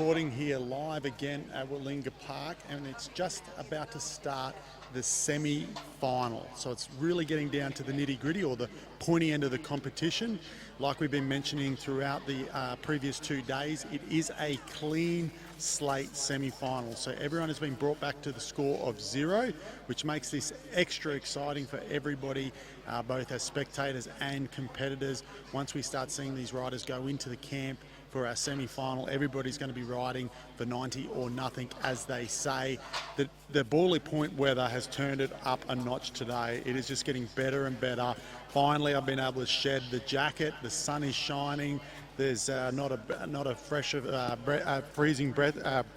recording here live again at Willinga Park, and it's just about to start the semi-final. So it's really getting down to the nitty-gritty, or the pointy end of the competition. Like we've been mentioning throughout the previous 2 days, it is a clean slate semi-final. So everyone has been brought back to the score of 0, which makes this extra exciting for everybody, both as spectators and competitors. Once we start seeing these riders go into the camp for our semi-final, everybody's going to be riding for 90 or nothing, as they say. The Borley Point weather has turned it up a notch today. It is just getting better and better. Finally, I've been able to shed the jacket. The sun is shining. There's not a fresh freezing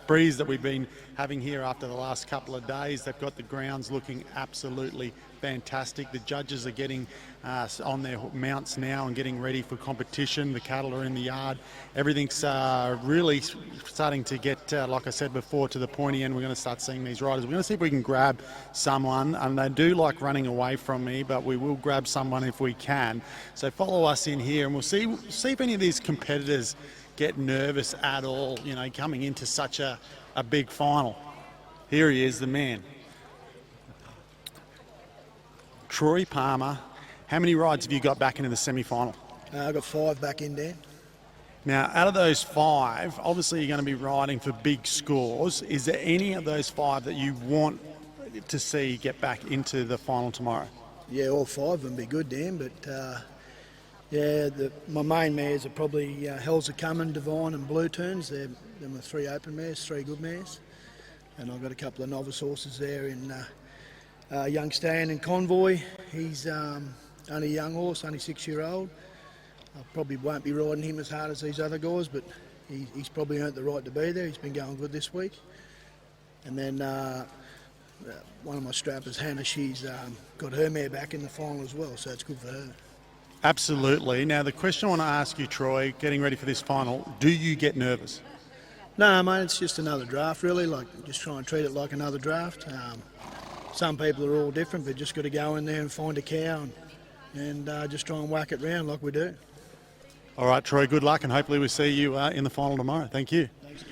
breeze that we've been having here after the last couple of days. They've got the grounds looking absolutely fantastic. The judges are getting on their mounts now and getting ready for competition. The cattle are in the yard. Everything's really starting to get, like I said before, to the pointy end. We're going to start seeing these riders. We're going to see if we can grab someone, and they do like running away from me, but we will grab someone if we can. So follow us in here, and we'll see if any of these competitors get nervous at all, you know, coming into such a big final. Here he is, the man. Troy Palmer, how many rides have you got back into the semi-final? I've got 5 back in there. Now, out of those 5, obviously you're going to be riding for big scores. Is there any of those 5 that you want to see get back into the final tomorrow? Yeah, all 5 of them be good, Dan, but yeah, my main mares are probably Hells Are Coming, Divine and Blue Turns. They're my 3 open mares, 3 good mares. And I've got a couple of novice horses there in Young Stan and Convoy. He's only a young horse, only 6-year-old. I probably won't be riding him as hard as these other guys, but he's probably earned the right to be there. He's been going good this week. And then one of my strappers, Hannah, she's got her mare back in the final as well, so it's good for her. Absolutely. Now, the question I want to ask you, Troy, getting ready for this final, do you get nervous? No, mate, it's just another draft, really. Like, just try and treat it like another draft. Some people are all different, but just got to go in there and find a cow and just try and whack it round like we do. All right, Troy, good luck, and hopefully we see you in the final tomorrow. Thank you. Thanks.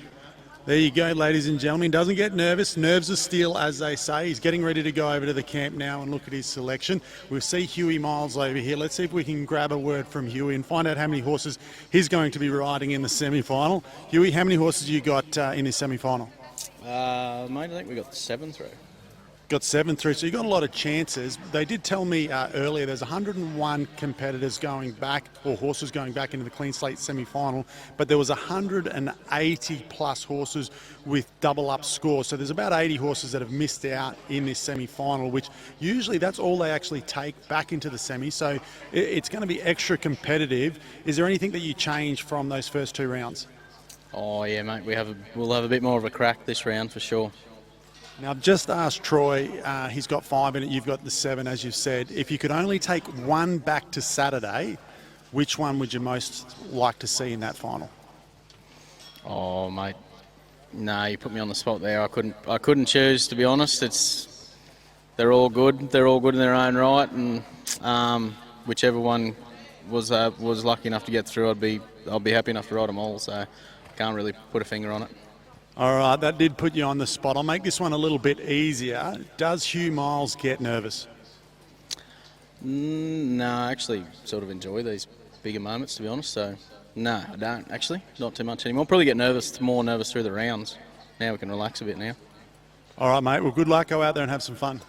There you go, ladies and gentlemen. Doesn't get nervous. Nerves are steel, as they say. He's getting ready to go over to the camp now and look at his selection. We'll see Huey Miles over here. Let's see if we can grab a word from Huey and find out how many horses he's going to be riding in the semi-final. Huey, how many horses you got in this semi-final? Mate, I think we got 7 through. Got 7 through, so you got a lot of chances. They did tell me earlier there's 101 competitors going back, or horses going back into the clean slate semi-final, but there was 180 plus horses with double up scores. So there's about 80 horses that have missed out in this semi-final, which usually that's all they actually take back into the semi. So it's going to be extra competitive. Is there anything that you changed from those first 2 rounds? Oh yeah, mate, we'll have a bit more of a crack this round for sure. Now, I've just asked Troy, he's got 5 in it, you've got the 7, as you've said. If you could only take one back to Saturday, which one would you most like to see in that final? Oh, mate, no, you put me on the spot there. I couldn't choose, to be honest. They're all good. They're all good in their own right, and whichever one was lucky enough to get through, I'll be happy enough to ride them all. So, can't really put a finger on it. All right, that did put you on the spot. I'll make this one a little bit easier. Does Hugh Miles get nervous? No, I actually sort of enjoy these bigger moments, to be honest. So, no, I don't actually. Not too much anymore. Probably get more nervous through the rounds. Now we can relax a bit now. All right, mate. Well, good luck. Go out there and have some fun.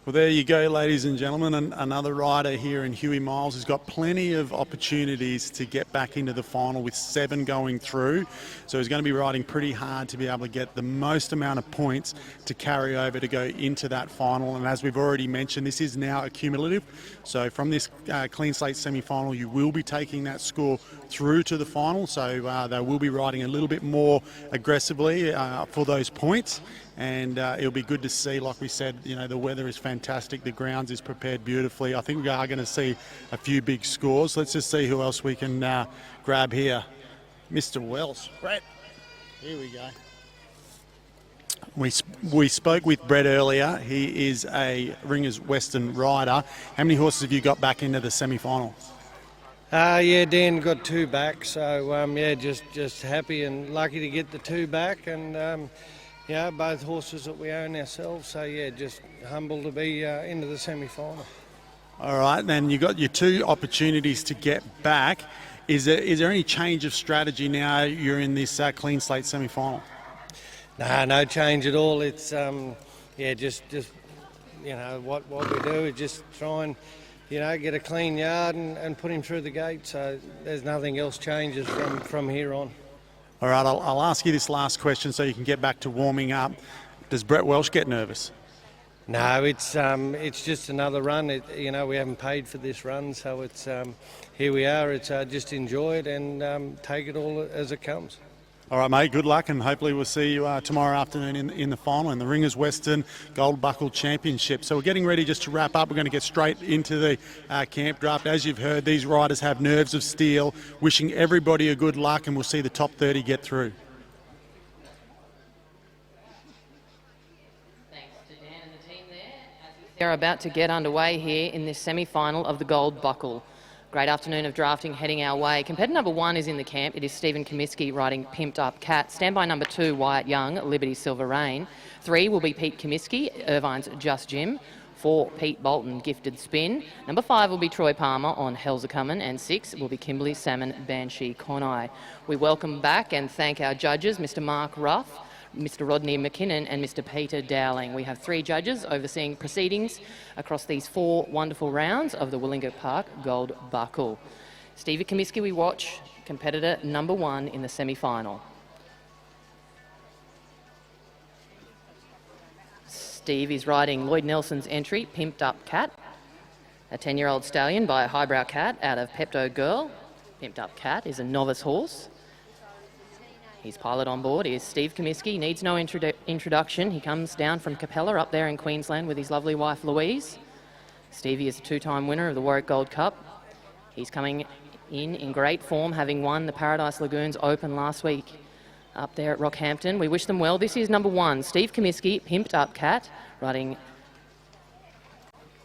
Well, there you go, ladies and gentlemen. Another rider here in Huey Miles who's got plenty of opportunities to get back into the final with 7 going through. So he's going to be riding pretty hard to be able to get the most amount of points to carry over to go into that final. And as we've already mentioned, this is now accumulative. So from this clean slate semi-final, you will be taking that score through to the final. So they will be riding a little bit more aggressively for those points. And it'll be good to see, like we said, you know, the weather is fantastic. The grounds is prepared beautifully. I think we are going to see a few big scores. Let's just see who else we can grab here. Mr. Welsh. Brett. Here we go. We spoke with Brett earlier. He is a Ringers Western rider. How many horses have you got back into the semi-final? Yeah, Dan got 2 back, so yeah, just happy and lucky to get the 2 back, and yeah, both horses that we own ourselves. So yeah, just humble to be into the semi-final. All right, then you got your 2 opportunities to get back. Is there any change of strategy now you're in this clean slate semi-final? Nah, no change at all. It's yeah, just you know what we do is just try and get a clean yard and put him through the gate. So there's nothing else changes from here on. All right, I'll ask you this last question so you can get back to warming up. Does Brett Welsh get nervous? No, it's just another run. We haven't paid for this run, so it's here we are. It's just enjoy it and take it all as it comes. All right, mate, good luck, and hopefully we'll see you tomorrow afternoon in the final in the Ringers Western Gold Buckle Championship. So we're getting ready just to wrap up. We're going to get straight into the camp draft. As you've heard, these riders have nerves of steel. Wishing everybody a good luck, and we'll see the top 30 get through. Thanks to Dan and the team there. They're about to get underway here in this semi-final of the Gold Buckle. Great afternoon of drafting heading our way. Competitor number 1 is in the camp. It is Stephen Comiskey riding Pimped Up Cat. Standby number 2, Wyatt Young, Liberty Silver Rain. 3 will be Pete Comiskey, Irvine's Just Jim. 4, Pete Bolton, Gifted Spin. Number 5 will be Troy Palmer on Hell's A-Comin', and 6 will be Kimberley Salmon, Banshee Conai. We welcome back and thank our judges, Mr. Mark Ruff, Mr. Rodney McKinnon and Mr. Peter Dowling. We have 3 judges overseeing proceedings across these 4 wonderful rounds of the Willinga Park Gold Buckle. Stevie Comiskey we watch, competitor number 1 in the semi-final. Steve is riding Lloyd Nelson's entry, Pimped Up Cat, a 10-year-old stallion by a highbrow cat out of Pepto Girl. Pimped Up Cat is a novice horse. His pilot on board is Steve Comiskey. Needs no introduction. He comes down from Capella up there in Queensland with his lovely wife Louise. Stevie is a 2-time winner of the Warwick Gold Cup. He's coming in great form, having won the Paradise Lagoons Open last week up there at Rockhampton. We wish them well. This is number 1, Steve Comiskey, Pimped Up Cat, riding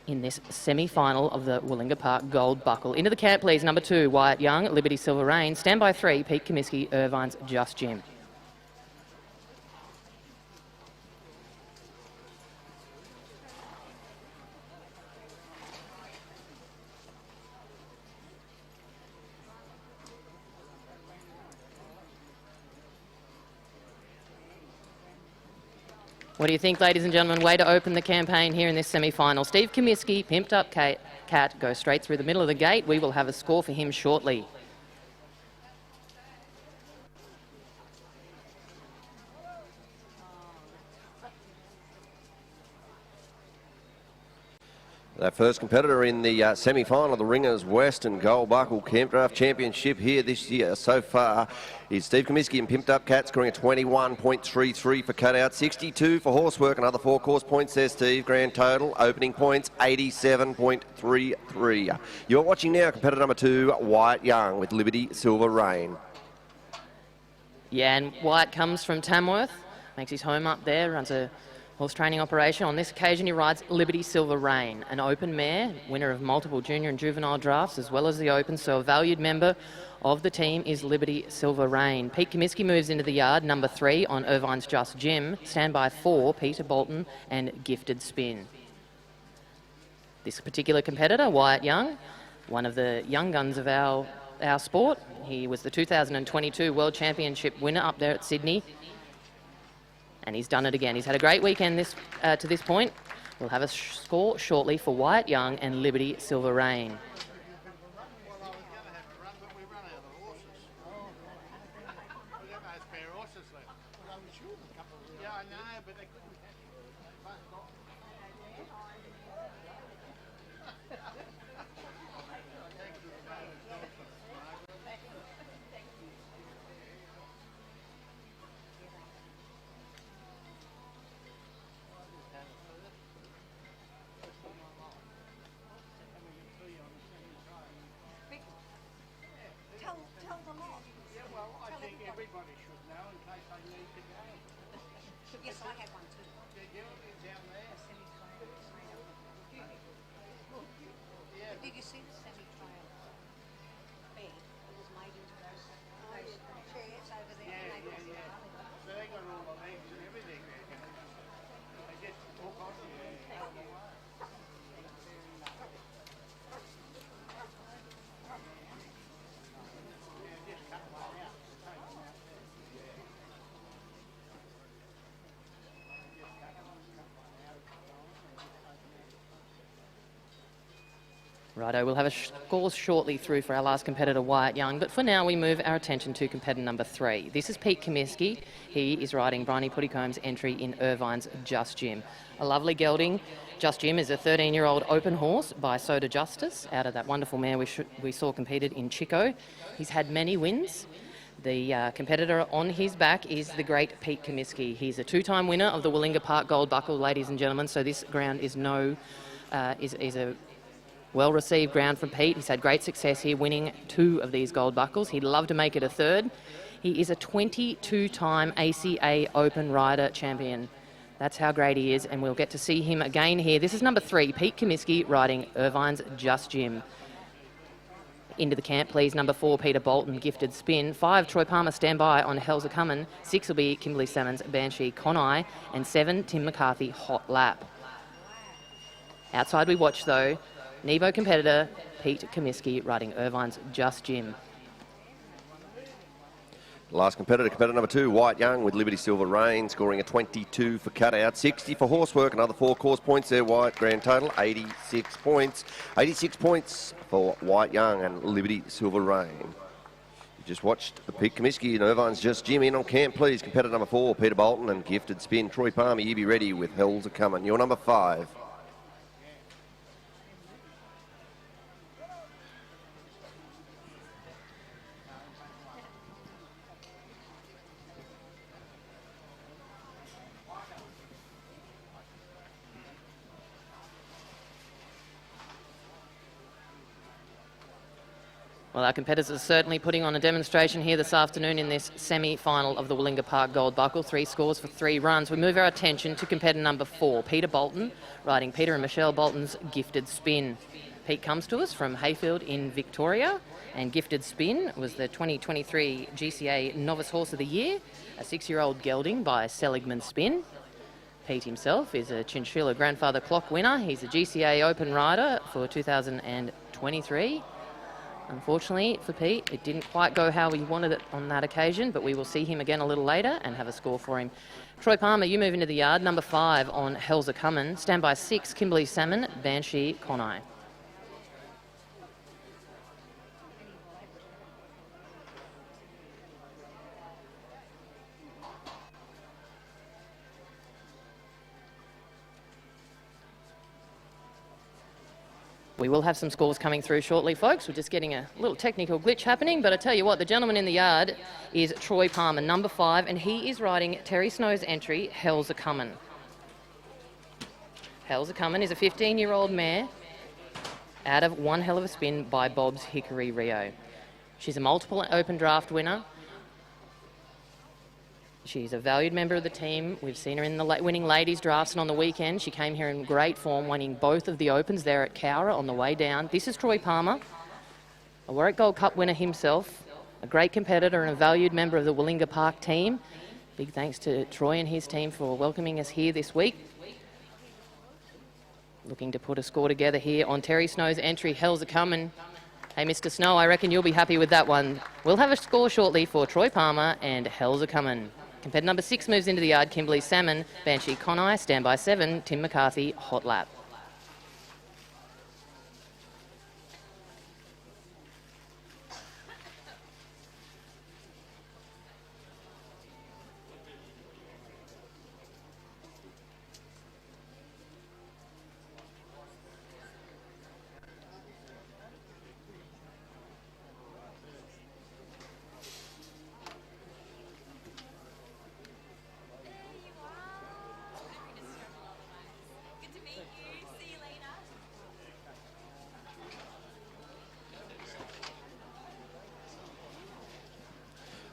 in this semi-final of the Willinga Park Gold Buckle. Into the camp, please. Number 2, Wyatt Young, Liberty Silver Rain. Standby 3, Pete Comiskey, Irvine's Just Jim. What do you think, ladies and gentlemen? Way to open the campaign here in this semi-final. Steve Comiskey, Pimped Up Cat, goes straight through the middle of the gate. We will have a score for him shortly. Our first competitor in the semi-final of the Ringers Western Gold Buckle Camp Draft Championship here this year so far is Steve Comiskey and Pimped Up Cat, scoring a 21.33 for cutout, 62 for horsework, another 4 course points there, Steve. Grand total, opening points, 87.33. You're watching now competitor number 2, Wyatt Young with Liberty Silver Rain. Yeah, and Wyatt comes from Tamworth, makes his home up there, runs a horse training operation. On this occasion, he rides Liberty Silver Rain, an open mare, winner of multiple junior and juvenile drafts, as well as the Open, so a valued member of the team is Liberty Silver Rain. Pete Comiskey moves into the yard, number 3 on Irvine's Just Jim. Standby 4, Peter Bolton and Gifted Spin. This particular competitor, Wyatt Young, one of the young guns of our sport. He was the 2022 World Championship winner up there at Sydney. And he's done it again. He's had a great weekend to this point. We'll have a score shortly for Wyatt Young and Liberty Silver Rain. Yes, I had one too. Did you see the semi-trial? Righto, we'll have a score shortly through for our last competitor, Wyatt Young, but for now we move our attention to competitor number 3. This is Pete Comiskey. He is riding Bryony Puttycomb's entry in Irvine's Just Jim. A lovely gelding. Just Jim is a 13-year-old open horse by Soda Justice out of that wonderful mare we saw competed in Chico. He's had many wins. The competitor on his back is the great Pete Comiskey. He's a 2-time winner of the Willinga Park Gold Buckle, ladies and gentlemen, so this ground is is a well-received ground from Pete. He's had great success here, winning 2 of these gold buckles. He'd love to make it a 3rd. He is a 22-time ACA Open Rider champion. That's how great he is, and we'll get to see him again here. This is number 3, Pete Comiskey, riding Irvine's Just Jim. Into the camp, please. Number 4, Peter Bolton, Gifted Spin. 5, Troy Palmer, Stand By on Hell's A-Comin'. 6 will be Kimberley Salmon's Banshee, Conai. And 7, Tim McCarthy, Hot Lap. Outside we watch, though, Nevo competitor Pete Comiskey riding Irvine's Just Jim. Last competitor number 2, Wyatt Young with Liberty Silver Rain, scoring a 22 for cutout, 60 for horsework, another 4 course points there, Wyatt. Grand total, 86 points. 86 points for Wyatt Young and Liberty Silver Rain. You just watched the Pete Comiskey and Irvine's Just Jim. In on camp, please. Competitor number 4, Peter Bolton and Gifted Spin. Troy Palmer, you be ready with Hell's A-Comin'. You're number 5. Well, our competitors are certainly putting on a demonstration here this afternoon in this semi-final of the Willinga Park Gold Buckle. 3 scores for 3 runs. We move our attention to competitor number 4, Peter Bolton, riding Peter and Michelle Bolton's Gifted Spin. Pete comes to us from Hayfield in Victoria, and Gifted Spin was the 2023 GCA Novice Horse of the Year, a 6-year-old gelding by Seligman Spin. Pete himself is a Chinchilla Grandfather Clock winner. He's a GCA Open rider for 2023. Unfortunately for Pete, it didn't quite go how he wanted it on that occasion, but we will see him again a little later and have a score for him. Troy Palmer, you move into the yard. Number 5 on Hell's A-Comin'. Stand by 6, Kimberley Salmon, Banshee, Conai. We will have some scores coming through shortly, folks. We're just getting a little technical glitch happening, but I tell you what, the gentleman in the yard is Troy Palmer, number 5, and he is riding Terry Snow's entry, Hell's A-Comin'. Hell's A-Comin' is a 15-year-old mare out of One Hell of a Spin by Bob's Hickory Rio. She's a multiple open draft winner. She's a valued member of the team. We've seen her in the winning ladies drafts, and on the weekend she came here in great form, winning both of the opens there at Cowra on the way down. This is Troy Palmer, a Warwick Gold Cup winner himself, a great competitor and a valued member of the Willinga Park team. Big thanks to Troy and his team for welcoming us here this week. Looking to put a score together here on Terry Snow's entry, Hell's A-Comin'. Hey, Mr. Snow, I reckon you'll be happy with that one. We'll have a score shortly for Troy Palmer and Hell's A-Comin'. Competitor number 6 moves into the yard, Kimberley Salmon, Banshee Conai, stand by 7, Tim McCarthy, Hot Lap.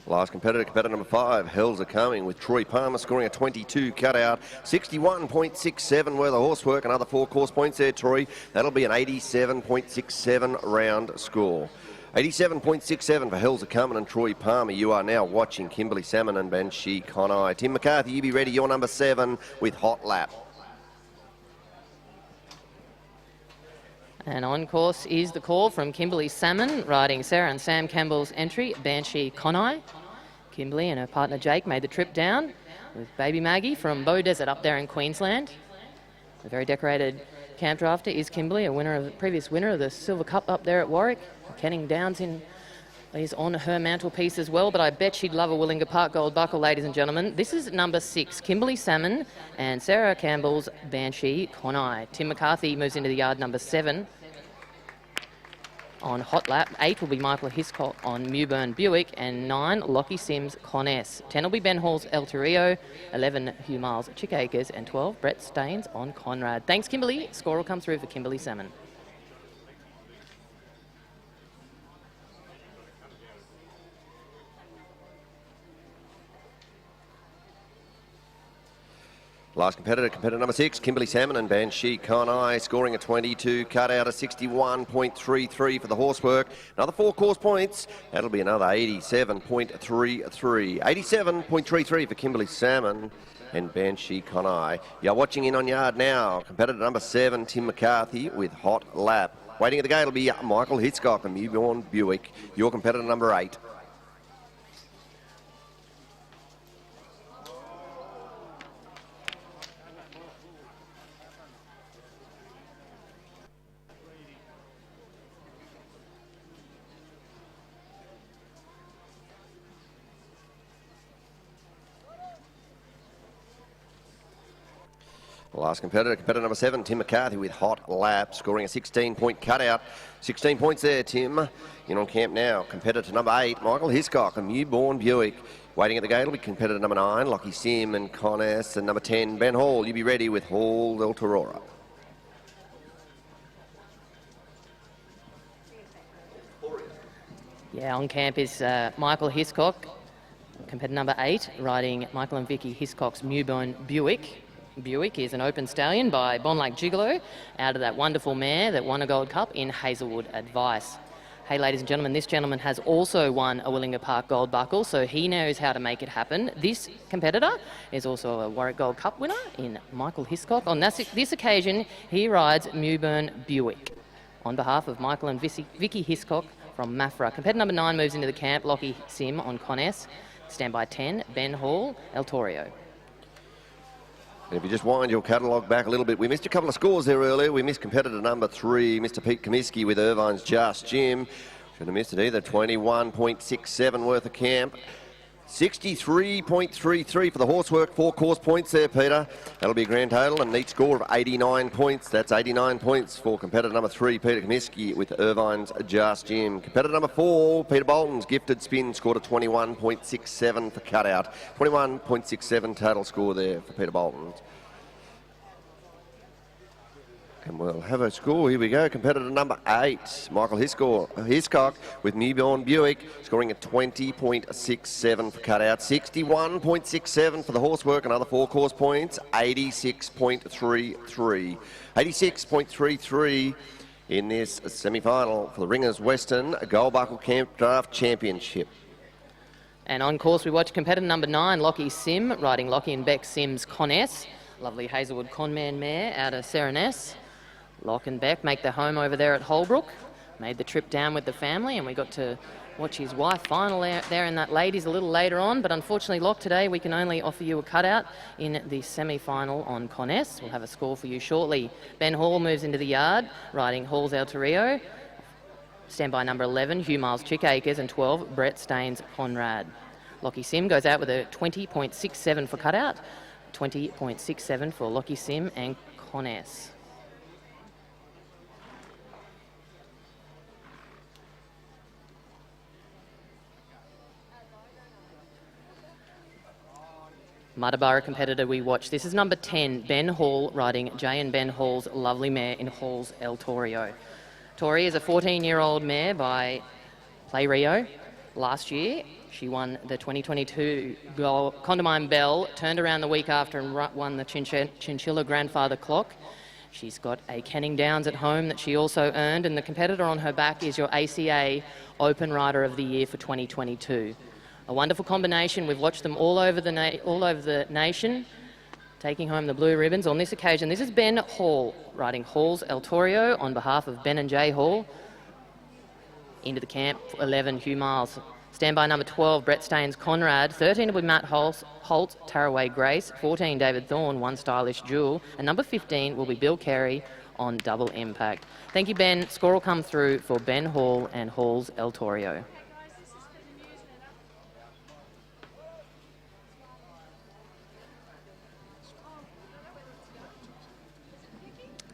Last competitor number 5, Hell's A-Comin' with Troy Palmer scoring a 22 cutout, 61.67 worth of horsework, another 4 course points there, Troy. That'll be an 87.67 round score. 87.67 for Hell's A-Comin' and Troy Palmer. You are now watching Kimberley Salmon and Banshee Conai. Tim McCarthy, you be ready. You're number 7 with Hot Lap. And on course is the call from Kimberley Salmon, riding Sarah and Sam Campbell's entry, Banshee Conai. Kimberley and her partner Jake made the trip down with baby Maggie from Bow Desert up there in Queensland. A very decorated camp drafter is Kimberley, previous winner of the Silver Cup up there at Warwick. Canning Downs is on her mantelpiece as well, but I bet she'd love a Willinga Park Gold Buckle, ladies and gentlemen. This is number 6, Kimberley Salmon, and Sarah Campbell's Banshee Conai. Tim McCarthy moves into the yard, number 7. On Hot Lap, 8 will be Michael Hiscock on Mewburn Buick, and 9, Lockie Sims Con S. 10 will be Ben Hall's El Torrio, 11, Hugh Miles Chick Acres, and 12, Brett Staines on Conrad. Thanks, Kimberley. Score will come through for Kimberley Salmon. Last competitor number 6, Kimberley Salmon and Banshee Conai, scoring a 22, cut out a 61.33 for the horsework. Another 4 course points, that'll be another 87.33. 87.33 for Kimberley Salmon and Banshee Conai. You're watching in on yard now. Competitor number 7, Tim McCarthy with Hot Lap. Waiting at the gate will be Michael Hitchcock and Mewburn Buick. Your competitor number 8. Last competitor number 7, Tim McCarthy with Hot Lap, scoring a 16-point cutout. 16 points there, Tim. In on camp now. Competitor number 8, Michael Hiscock and Mewburn Buick. Waiting at the gate will be competitor number 9, Lockie Sim and Con S, and number 10, Ben Hall. You be ready with Hall del Torora. Yeah, on camp is Michael Hiscock, competitor number 8, riding Michael and Vicky Hiscock's Mewburn Buick. Buick is an open stallion by Bond Lake Gigolo, out of that wonderful mare that won a Gold Cup in Hazelwood Advice. Hey, ladies and gentlemen, this gentleman has also won a Willinga Park Gold Buckle, so he knows how to make it happen. This competitor is also a Warwick Gold Cup winner in Michael Hiscock. On this occasion, he rides Mewburn Buick on behalf of Michael and Vicky Hiscock from Maffra. Competitor number 9 moves into the camp, Lockie Sim on Con S. Standby 10, Ben Hall, El Torrio. And if you just wind your catalogue back a little bit, we missed a couple of scores there earlier. We missed competitor number 3, Mr. Pete Comiskey with Irvine's Just Jim. Shouldn't have missed it either. 21.67 worth of camp. 63.33 for the horsework. 4 course points there, Peter. That'll be a grand total and neat score of 89 points. That's 89 points for competitor number 3, Peter Comiskey with Irvine's Just Jim. Competitor number 4, Peter Bolton's Gifted Spin, scored a 21.67 for cutout. 21.67 total score there for Peter Bolton. And we'll have a score. Here we go. Competitor number 8, Michael Hiscock with Mewburn Buick, scoring a 20.67 for cutout. 61.67 for the horsework. Another 4 course points. 86.33. 86.33 in this semi-final for the Ringers Western Gold Buckle Camp Draft Championship. And on course, we watch competitor number 9, Lockie Sim, riding Lockie and Beck Sims Con S. Lovely Hazelwood Conman mare out of Sereness. Lock and Beck make their home over there at Holbrook. Made the trip down with the family, and we got to watch his wife final there in that ladies a little later on. But unfortunately, Lock, today we can only offer you a cutout in the semi-final on Con S. We'll have a score for you shortly. Ben Hall moves into the yard, riding Hall's El Torrio. Standby number 11, Hugh Miles Chick Acres, and 12, Brett Staines Conrad. Lockie Sim goes out with a 20.67 for cutout. 20.67 for Lockie Sim and Con S. Muddabara competitor we watch. This is number 10, Ben Hall, riding Jay and Ben Hall's lovely mare in Hall's El Torrio. Tori is a 14-year-old mare by Play Rio. Last year, she won the 2022 Condamine Bell, turned around the week after and won the Chinchilla Grandfather Clock. She's got a Canning Downs at home that she also earned, and the competitor on her back is your ACA Open Rider of the Year for 2022. A wonderful combination. We've watched them all over the nation, taking home the blue ribbons. On this occasion, this is Ben Hall, riding Hall's El Torrio on behalf of Ben and Jay Hall. Into the camp, 11, Hugh Miles Stand by number 12, Brett Staines Conrad. 13 will be Matt Holt, Taraway Grace. 14, David Thorne, One Stylish Jewel. And number 15 will be Bill Carey on Double Impact. Thank you, Ben. Score will come through for Ben Hall and Hall's El Torio.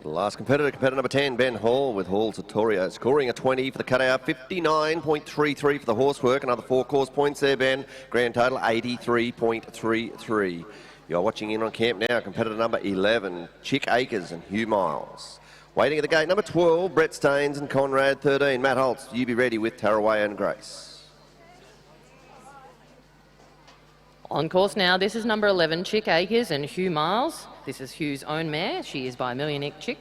Last competitor, competitor number 10, Ben Hall with Hall Tutorio, scoring a 20 for the cutout, 59.33 for the horsework, another 4 course points there, Ben. Grand total 83.33. You're watching in on camp now, competitor number 11, Chick Akers and Hugh Miles. Waiting at the gate, number 12, Brett Staines and Conrad. 13, Matt Holtz. You be ready with Taraway and Grace. On course now, this is number 11, Chick Akers and Hugh Miles. This is Hugh's own mare. She is by Millionaire Chick.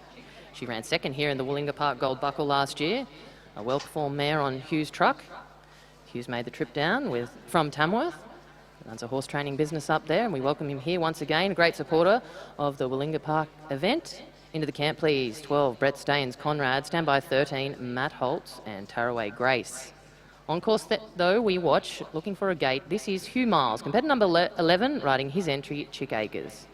She ran second here in the Wollonga Park Gold Buckle last year. A well-performed mare on Hugh's truck. Hugh's made the trip down from Tamworth. Runs a horse training business up there, and we welcome him here once again. A great supporter of the Wollonga Park event. Into the camp, please. 12, Brett Staines Conrad. Stand by 13, Matt Holtz and Taraway Grace. On course, though, we watch, looking for a gate. This is Hugh Miles, competitor number 11, riding his entry, Chick Akers.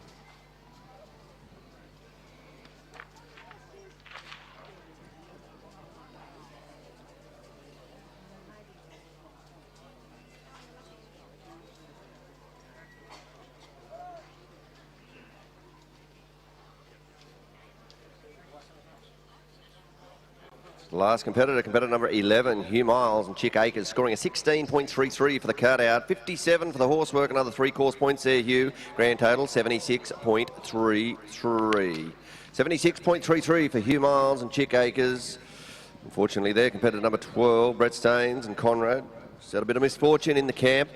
Last competitor, competitor number 11, Hugh Miles and Chick Akers, scoring a 16.33 for the cutout, 57 for the horsework, another 3 course points there, Hugh. Grand total 76.33. 76.33 for Hugh Miles and Chick Akers. Unfortunately there, competitor number 12, Brett Staines and Conrad. Just had a bit of misfortune in the camp.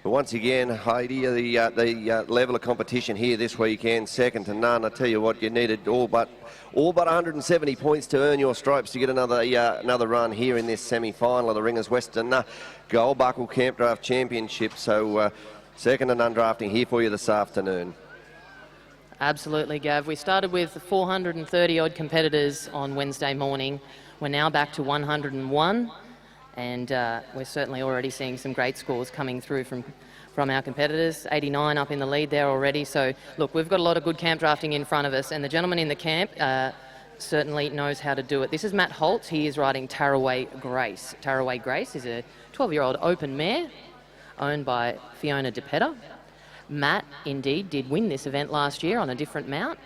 But once again, Heidi, the level of competition here this weekend, second to none. I tell you what, you needed all but 170 points to earn your stripes to get another run here in this semi-final of the Ringers Western Gold Buckle Camp Draft Championship. So second to none drafting here for you this afternoon. Absolutely, Gav. We started with 430-odd competitors on Wednesday morning. We're now back to 101. And we're certainly already seeing some great scores coming through from our competitors. 89 up in the lead there already. So, look, we've got a lot of good camp drafting in front of us, and the gentleman in the camp certainly knows how to do it. This is Matt Holt. He is riding Taraway Grace. Taraway Grace is a 12-year-old open mare owned by Fiona DePetta. Matt, indeed, did win this event last year on a different mount.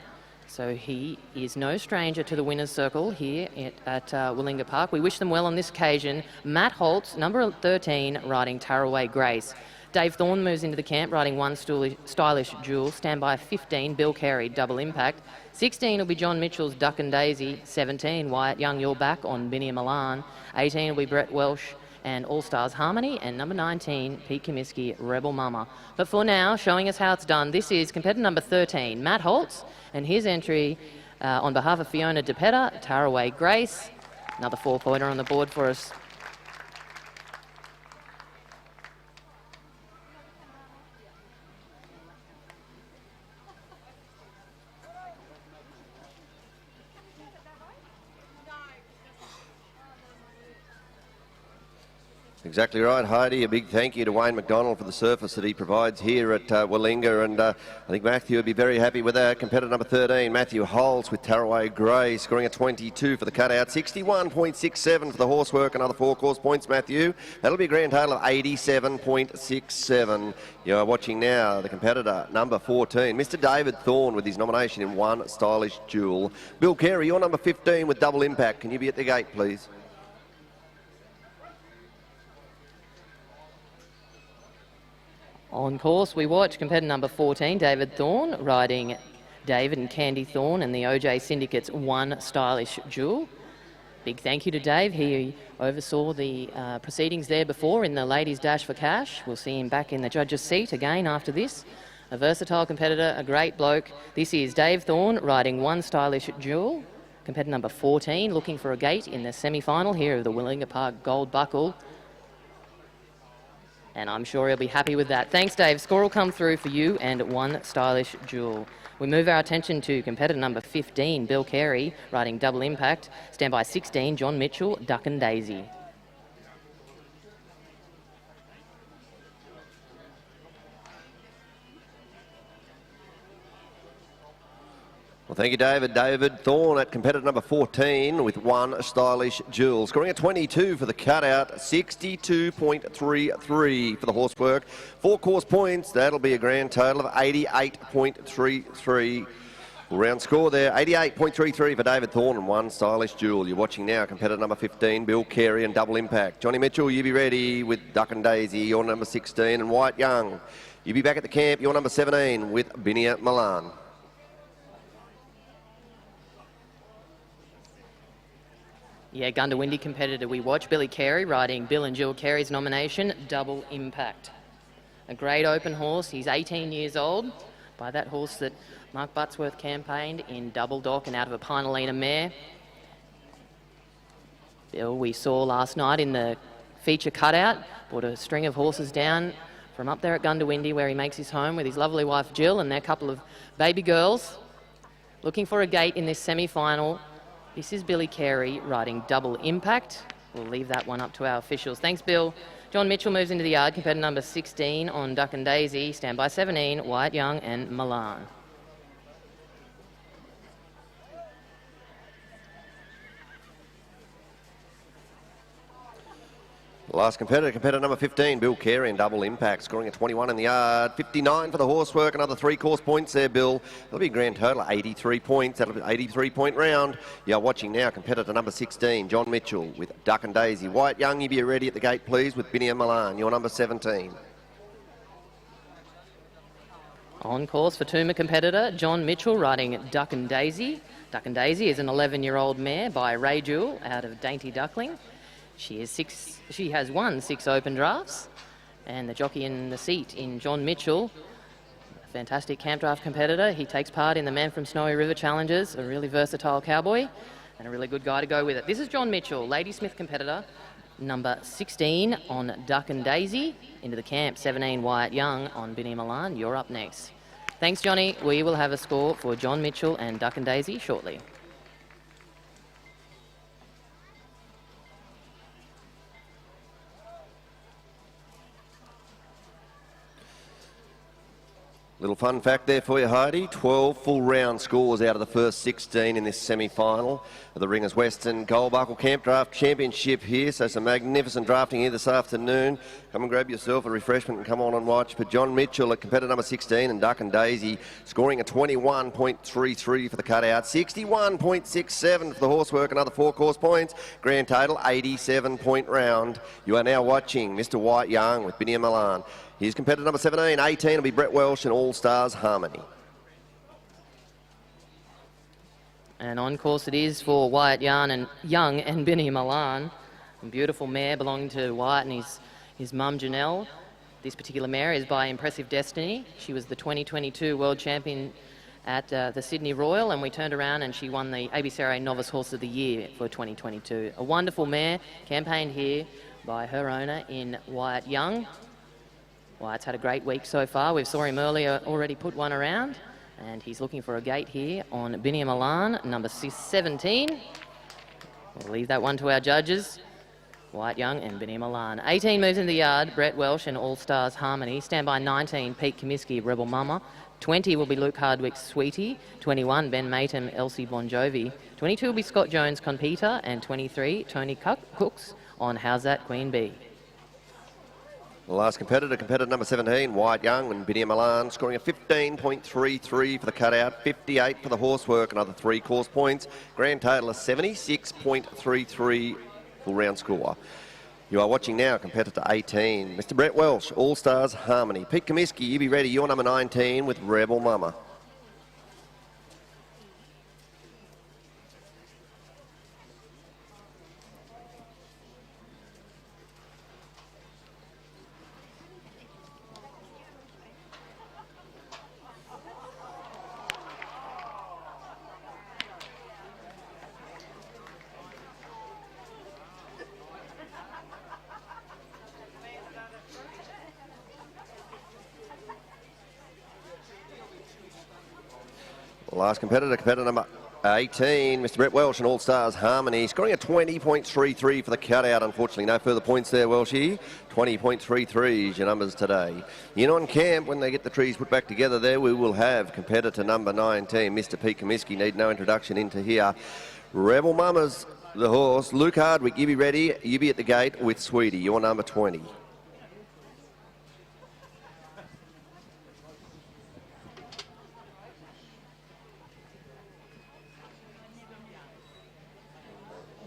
So he is no stranger to the winner's circle here at Wollonga Park. We wish them well on this occasion. Matt Holtz, number 13, riding Taraway Grace. Dave Thorne moves into the camp, riding One Stylish Jewel. Stand by 15, Bill Carey, Double Impact. 16 will be John Mitchell's Duck and Daisy. 17, Wyatt Young, You're Back on Binny Milan. 18 will be Brett Welsh and All Stars Harmony, and number 19, Pete Comiskey, Rebel Mama. But for now, showing us how it's done, this is competitor number 13, Matt Holtz, and his entry on behalf of Fiona DePetta, Taraway Grace. Another 4-pointer on the board for us. Exactly right, Heidi. A big thank you to Wayne McDonald for the surface that he provides here at Wollonga, and I think Matthew would be very happy with our competitor number 13, Matthew Holtz with Taraway Grey, scoring a 22 for the cutout, 61.67 for the horsework, another 4 course points, Matthew. That'll be a grand total of 87.67. You're watching now the competitor number 14, Mr. David Thorne with his nomination in One Stylish Jewel. Bill Carey, you're number 15 with Double Impact. Can you be at the gate, please? On course, we watch competitor number 14, David Thorne, riding David and Candy Thorne and the OJ Syndicate's One Stylish Jewel. Big thank you to Dave. He oversaw the proceedings there before in the Ladies Dash for Cash. We'll see him back in the judge's seat again after this. A versatile competitor, a great bloke. This is Dave Thorne riding One Stylish Jewel. Competitor number 14, looking for a gate in the semi-final here of the Wollonga Park Gold Buckle. And I'm sure he'll be happy with that. Thanks, Dave. Score will come through for you and One Stylish Jewel. We move our attention to competitor number 15, Bill Carey, riding Double Impact. Stand by 16, John Mitchell, Duck and Daisy. Well, thank you, David. David Thorne at competitor number 14 with one Stylish Jewel. Scoring a 22 for the cutout, 62.33 for the horsework. 4 course points, that'll be a grand total of 88.33. Round score there, 88.33 for David Thorne and one Stylish Jewel. You're watching now competitor number 15, Bill Carey and Double Impact. Johnny Mitchell, you be ready with Duck and Daisy, your number 16, and White Young. You be back at the camp, your number 17 with Binia Milan. Yeah, Gundawindi competitor we watch, Billy Carey, riding Bill and Jill Carey's nomination, Double Impact. A great open horse. He's 18 years old, by that horse that Mark Buttsworth campaigned in Double Dock and out of a Pinalina mare. Bill, we saw last night in the feature cutout, brought a string of horses down from up there at Gundawindi where he makes his home with his lovely wife Jill and their couple of baby girls. Looking for a gate in this semi-final. This is Billy Carey riding Double Impact. We'll leave that one up to our officials. Thanks, Bill. John Mitchell moves into the yard, competitor number 16 on Duck and Daisy. Stand by 17, White Young and Milan. Last competitor, competitor number 15, Bill Carey and Double Impact, scoring a 21 in the yard, 59 for the horsework, another 3 course points there, Bill. That'll be a grand total of 83 points. That'll be an 83-point round. You're watching now competitor number 16, John Mitchell with Duck and Daisy. White Young, you be ready at the gate, please, with Binia Milan, your number 17. On course for Tooma competitor, John Mitchell riding Duck and Daisy. Duck and Daisy is an 11-year-old mare by Ray Jewell out of Dainty Duckling. She has won 6 open drafts, and the jockey in the seat in John Mitchell, a fantastic camp draft competitor. He takes part in the Man from Snowy River Challenges, a really versatile cowboy, and a really good guy to go with it. This is John Mitchell, Ladysmith competitor, number 16 on Duck and Daisy. Into the camp, 17 Wyatt Young on Binia Milan. You're up next. Thanks, Johnny. We will have a score for John Mitchell and Duck and Daisy shortly. Little fun fact there for you, Heidi. 12 full round scores out of the first 16 in this semi-final of the Ringers Western Goldbuckle Camp Draft Championship here. So some magnificent drafting here this afternoon. Come and grab yourself a refreshment and come on and watch. But John Mitchell at competitor number 16 and Duck and Daisy scoring a 21.33 for the cutout, 61.67 for the horsework, another 4 course points. Grand total, 87-point round. You are now watching Mr. White Young with Binia Milan. Here's competitor number 17, 18 will be Brett Welsh and All Stars Harmony. And on course it is for Wyatt Young and Binia Milan. A beautiful mare belonging to Wyatt and his mum Janelle. This particular mare is by Impressive Destiny. She was the 2022 World Champion at the Sydney Royal, and we turned around and she won the ABCRA Novice Horse of the Year for 2022. A wonderful mare, campaigned here by her owner in Wyatt Young. Wyatt's had a great week so far. We saw him earlier already put one around, and he's looking for a gate here on Binia Milan, number 17. We'll leave that one to our judges, Wyatt Young and Binia Milan. 18 moves in the yard, Brett Welsh and All Stars Harmony. Stand by 19, Pete Comiskey, Rebel Mama. 20 will be Luke Hardwick's Sweetie. 21, Ben Matum, Elsie Bon Jovi. 22 will be Scott Jones, Conpeter. And 23, Tony Cooks on How's That Queen Bee. The last competitor, competitor number 17, White Young and Binia Milan, scoring a 15.33 for the cutout, 58 for the horsework, another 3 course points. Grand total of 76.33 full round score. You are watching now competitor 18, Mr. Brett Welsh, All Stars Harmony. Pete Comiskey, you be ready, you're number 19 with Rebel Mama. Last competitor, competitor number 18, Mr. Brett Welsh and All Stars Harmony, scoring a 20.33 for the cutout. Unfortunately, no further points there, Welshie. 20.33 is your numbers today. In on camp, when they get the trees put back together there, we will have competitor number 19, Mr. Pete Comiskey. Need no introduction into here. Rebel Mamas, the horse. Luke Hardwick, you be ready. You be at the gate with Sweetie, your number 20.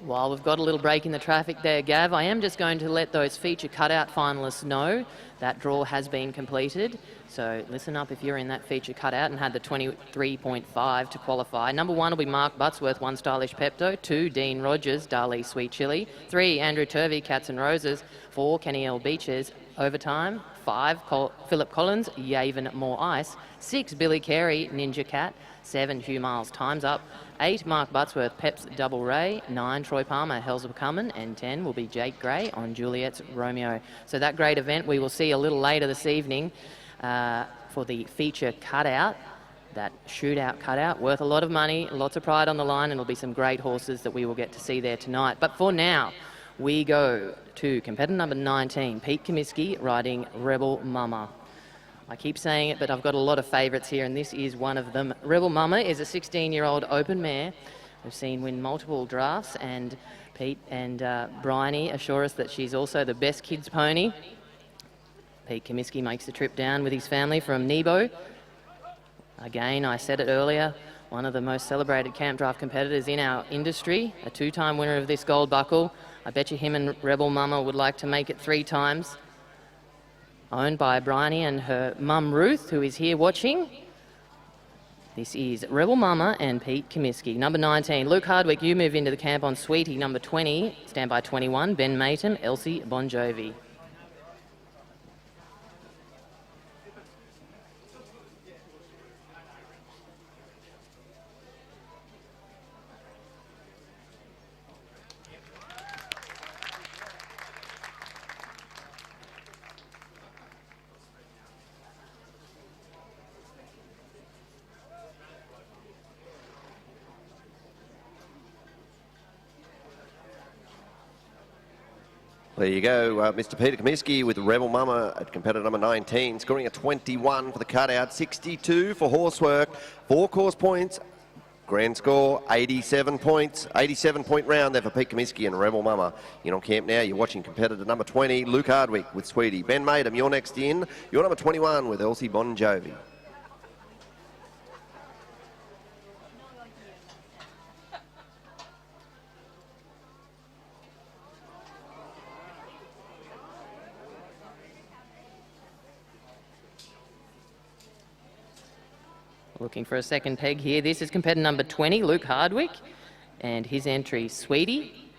While we've got a little break in the traffic there, Gav, I am just going to let those feature cutout finalists know that draw has been completed. So listen up if you're in that feature cutout and had the 23.5 to qualify. Number 1 will be Mark Buttsworth, One Stylish Pepto. 2, Dean Rogers, Dali Sweet Chili. 3, Andrew Turvey, Cats and Roses. 4, Kenny L. Beaches, Overtime. 5, Philip Collins, Yavin More Ice. 6, Billy Carey, Ninja Cat. 7, Hugh Miles, Time's Up. 8, Mark Buttsworth, Peps Double Ray. 9, Troy Palmer, Hells of Common. And 10 will be Jake Gray on Juliet's Romeo. So that great event we will see a little later this evening for the feature cutout. That shootout cutout, worth a lot of money, lots of pride on the line, and it'll be some great horses that we will get to see there tonight. But for now, we go to competitor number 19, Pete Comiskey, riding Rebel Mama. I keep saying it, but I've got a lot of favourites here, and this is one of them. Rebel Mama is a 16-year-old open mare we've seen win multiple drafts, and Pete and Bryony assure us that she's also the best kids pony. Pete Comiskey makes the trip down with his family from Nebo. Again, I said it earlier, one of the most celebrated camp draft competitors in our industry, a 2-time winner of this gold buckle. I bet you him and Rebel Mama would like to make it 3 times. Owned by Bryony and her mum Ruth, who is here watching. This is Rebel Mama and Pete Comiskey. Number 19, Luke Hardwick, you move into the camp on Sweetie. Number 20, standby 21, Ben Maton, Elsie Bon Jovi. There you go, Mr. Peter Comiskey with Rebel Mama at competitor number 19, scoring a 21 for the cutout, 62 for horsework, 4 course points, grand score 87 points, 87-point round there for Pete Comiskey and Rebel Mama. In on camp now, you're watching competitor number 20, Luke Hardwick with Sweetie. Ben Matum, you're next in, you're number 21 with Elsie Bon Jovi. Looking for a second peg here. This is competitor number 20, Luke Hardwick, and his entry, Sweetie.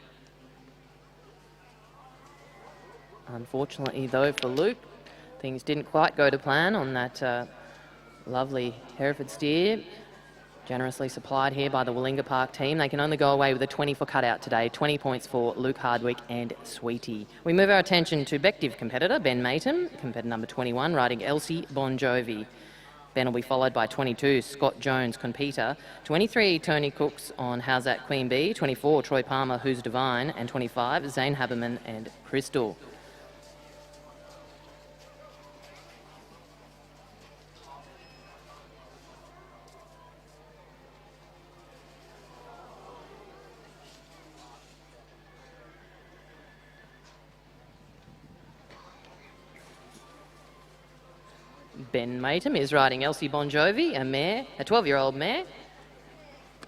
Unfortunately, though, for Luke, things didn't quite go to plan on that lovely Hereford steer, generously supplied here by the Willinga Park team. They can only go away with a 20 for cutout today. 20 points for Luke Hardwick and Sweetie. We move our attention to Bective competitor, Ben Maton, competitor number 21, riding Elsie Bon Jovi. Ben will be followed by 22, Scott Jones, Competa. 23, Tony Cooks on How's That Queen Bee. 24, Troy Palmer, Who's Divine. And 25, Zane Haberman and Crystal. Ben Matum is riding Elsie Bon Jovi, a mare, a 12-year-old mare.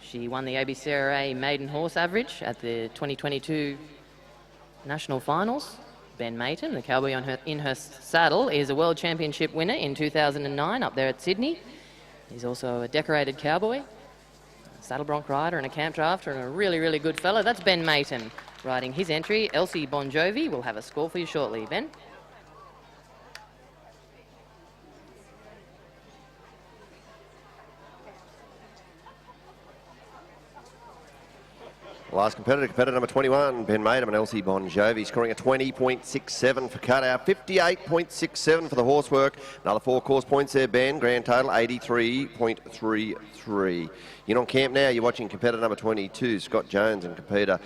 She won the ABCRA maiden horse average at the 2022 national finals. Ben Matum, the cowboy in her saddle, is a world championship winner in 2009 up there at Sydney. He's also a decorated cowboy, a saddle bronc rider and a camp drafter and a really, really good fella. That's Ben Matum riding his entry. Elsie Bon Jovi will have a score for you shortly. Ben? Last competitor number 21, Ben Madam and Elsie Bon Jovi, scoring a 20.67 for cutout, 58.67 for the horsework. Another 4 course points there, Ben. Grand total 83.33. You're on camp now. You're watching competitor number 22, Scott Jones, and competitor